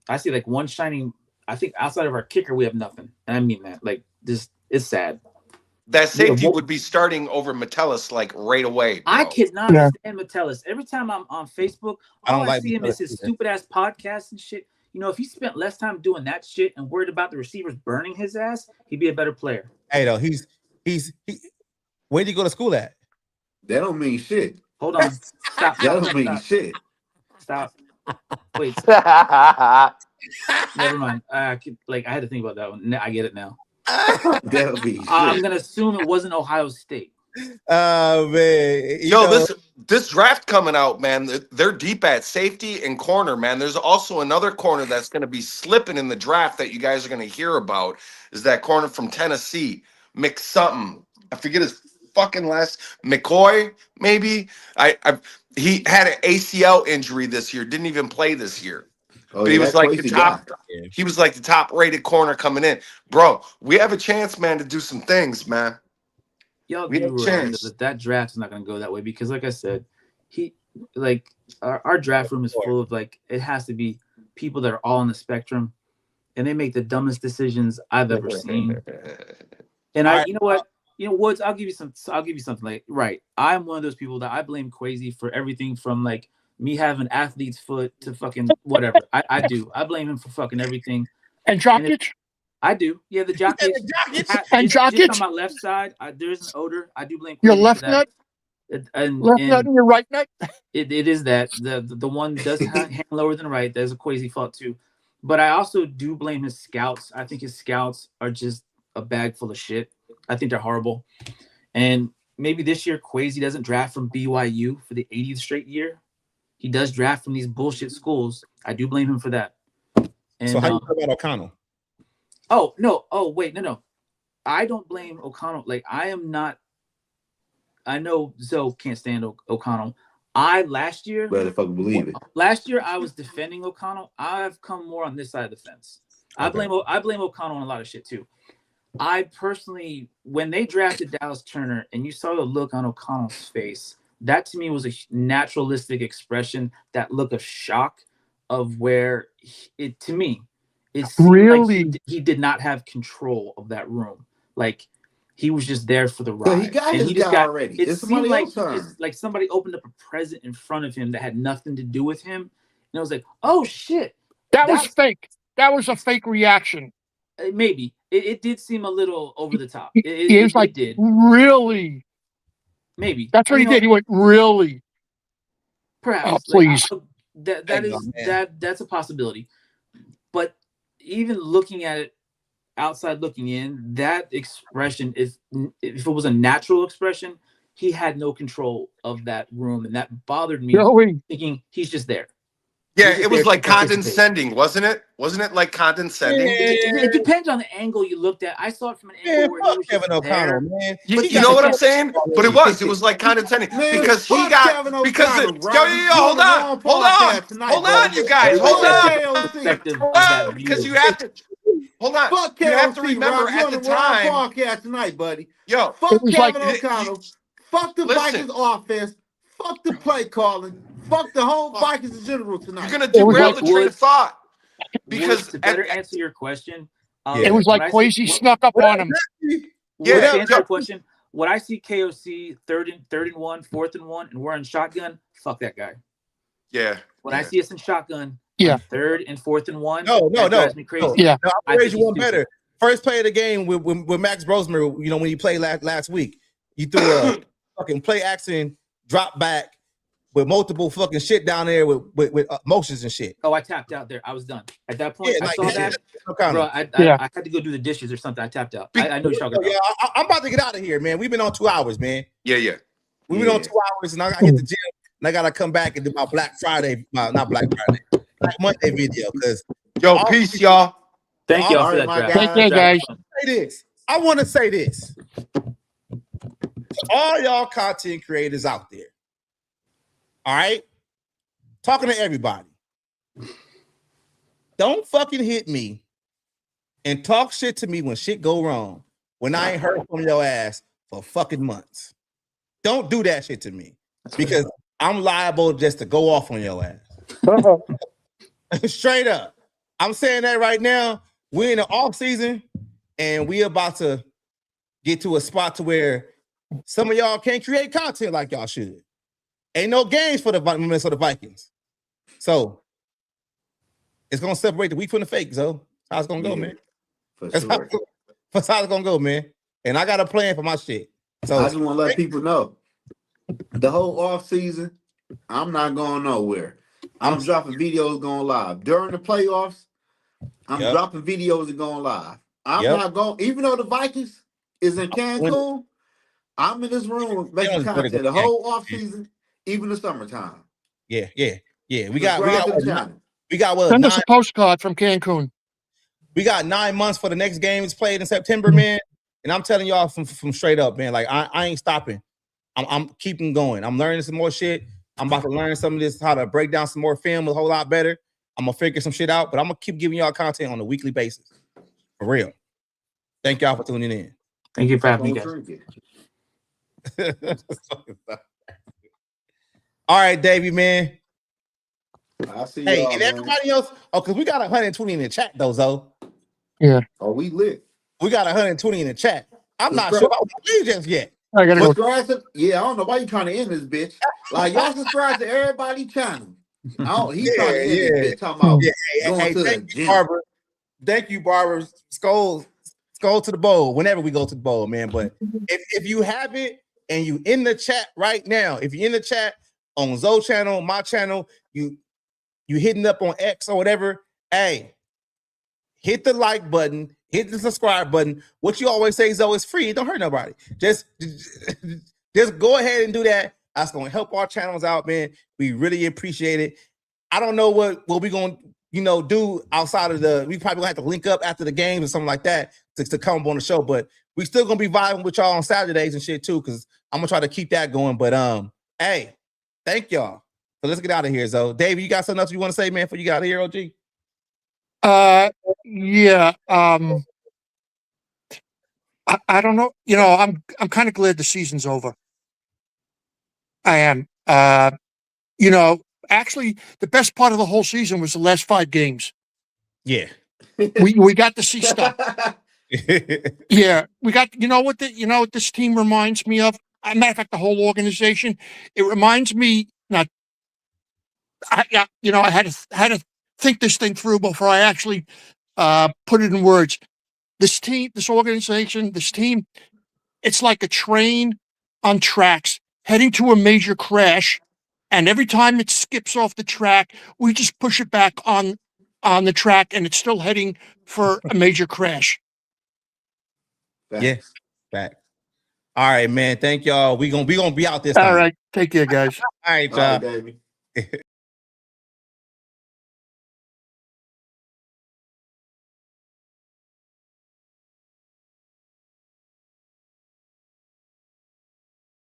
I see like one shining. I think outside of our kicker, we have nothing, and I mean that. Like this, it's sad. That safety would be starting over Metellus like right away. Bro. I cannot stand Metellus. Every time I'm on Facebook, all I see him is his stupid ass podcasts and shit. You know, if he spent less time doing that shit and worried about the receivers burning his ass, he'd be a better player. Hey, though, he. Where did he go to school at? That don't mean shit. Hold on. Stop. That don't mean shit. Stop. Wait. Never mind. I had to think about that one. I get it now. That'll be shit. I'm gonna assume it wasn't Ohio State. Man. Yo, this draft coming out, man. They're deep at safety and corner, man. There's also another corner that's going to be slipping in the draft that you guys are going to hear about. Is that corner from Tennessee, McSomething? I forget his fucking last. McCoy, maybe. He had an ACL injury this year. Didn't even play this year. But he was like the top. He was like the top-rated corner coming in, bro. We have a chance, man, to do some things, man. Y'all do realize that draft's not gonna go that way because, like I said, our draft room is full of it has to be people that are all on the spectrum, and they make the dumbest decisions I've ever seen. And you know what, Woods, I'll give you something right. I'm one of those people that I blame Quasi for everything from me having athlete's foot to fucking whatever. I do. I blame him for fucking everything. And Jokic? I do. Yeah, the Jokic. And Jokic? On my left side, there's an odor. I do blame your left nut? And left nut and your right nut? It is that. The one does hang lower than right. There's a Quasi fault too. But I also do blame his scouts. I think his scouts are just a bag full of shit. I think they're horrible. And maybe this year Quasi doesn't draft from BYU for the 80th straight year. He does draft from these bullshit schools. I do blame him for that. And, so how you feel about O'Connell? Oh, no. Oh, wait. No. I don't blame O'Connell. I am not. I know Zoe can't stand O'Connell. Last year. Better fucking believe it. Last year, I was defending O'Connell. I've come more on this side of the fence. Okay. I blame O'Connell on a lot of shit, too. I personally, when they drafted Dallas Turner and you saw the look on O'Connell's face, that to me was a naturalistic expression, that look of shock of where it, to me, it seemed really like he did not have control of that room. He was just there for the ride. So he got his guy already. It seemed like somebody opened up a present in front of him that had nothing to do with him. And I was like, oh, shit. That was fake. That was a fake reaction. Maybe. It did seem a little over the top. He was like, really? Maybe. That's what he did. He went, really? Perhaps. Oh, please. That's a possibility. But even looking at it, outside looking in, that expression is, if it was a natural expression, he had no control of that room, and that bothered me. Thinking he's just there. Yeah, it was like condescending, wasn't it? Wasn't it like condescending? It depends on the angle you looked at. I saw it from an angle where he was Kevin O'Connell, man. You know what I'm saying? But it was like condescending because he got hold on, you guys, hold on, because you have to. Hold on. Fuck you have to KLC, remember Rob, at the time. Podcast tonight, buddy. Yo, fuck Kevin O'Connell. Fuck the Vikings offense. Fuck the play calling. Fuck the whole Vikings in general tonight. You're gonna derail the train of thought. Because to better answer your question, it was like Quasi snuck up on him. To answer your question, when I see KOC third and 1, 4th and 1, and we're in shotgun, fuck that guy. Yeah. When I see us in shotgun, 3rd and 4th and 1. No. Drives me crazy. Yeah. No, I'll raise you one better. First play of the game with Max Brosmer, when he played last week, you threw a fucking play action drop back with multiple fucking shit down there with motions and shit. Oh, I tapped out there. I was done. At that point, I saw that. Okay. Bro, I had to go do the dishes or something. I tapped out. I know you're talking about. Yeah, I'm about to get out of here, man. We've been on 2 hours, man. Yeah. We've been on 2 hours, and I got to hit the gym, and I got to come back and do my Black Monday video. Peace, y'all. Thank y'all for that, guys. Thank you, guys. I want to say this. All y'all content creators out there. All right? Talking to everybody. Don't fucking hit me and talk shit to me when shit go wrong when I ain't heard from your ass for fucking months. Don't do that shit to me because I'm liable just to go off on your ass. Straight up. I'm saying that right now. We're in the off season and we about to get to a spot to where some of y'all can't create content like y'all should. Ain't no games for the Minnesota Vikings. So it's gonna separate the weak from the fake, so how it's gonna go, man. That's how it's gonna go, man. And I got a plan for my shit. So I just want to let people know the whole off season, I'm not going nowhere. I'm dropping videos going live during the playoffs. I'm dropping videos and going live. I'm not going, even though the Vikings is in Cancun, I'm in this room making content the whole off season, even the summertime. Yeah. We got what, Send us a postcard from Cancun. We got 9 months for the next game. It's played in September, man. And I'm telling y'all from straight up, man. Like I ain't stopping. I'm keeping going. I'm learning some more shit. I'm about to learn some of this, how to break down some more film a whole lot better. I'm gonna figure some shit out, but I'm gonna keep giving y'all content on a weekly basis. For real. Thank y'all for tuning in. Thank you for having me, guys. All right, Davey, man. I see hey, y'all, and man. everybody else. Oh, because we got 120 in the chat, though, Zo. Yeah. Oh, we lit. We got 120 in the chat. I'm not sure about the just yet. I gotta subscribe to, I don't know why you trying to end this bitch. Like, y'all subscribe to everybody's channel. He's trying to end this bitch. Talking about going to the gym. Barbara. Thank you, Barbara. Skol to the bowl whenever we go to the bowl, man. But if you haven't and you in the chat right now, if you're in the chat on Zoe channel, my channel, you hitting up on X or whatever, hey, hit the like button, hit the subscribe button. What you always say, Zoe, is free. It don't hurt nobody. Just go ahead and do that. That's going to help our channels out, man. We really appreciate it. I don't know what we're going to, do outside of we probably gonna have to link up after the games or something like that to come up on the show, but we still gonna be vibing with y'all on Saturdays and shit too, because I'm gonna try to keep that going. But hey, thank y'all. So let's get out of here. So Dave, you got something else you want to say, man, before you got out of here, OG? Yeah. I don't know. I'm kind of glad the season's over. I am. Actually, the best part of the whole season was the last 5 games. Yeah. We got to see stuff. Yeah, we got. What this team reminds me of. As a matter of fact, the whole organization. It reminds me. Not. I had to think this thing through before I actually put it in words. This team, this organization, this team. It's like a train on tracks heading to a major crash, and every time it skips off the track, we just push it back on the track, and it's still heading for a major crash. Yeah, back. All right, man. Thank y'all. We gonna be out this time. All right, take care, guys. All right, y'all. baby.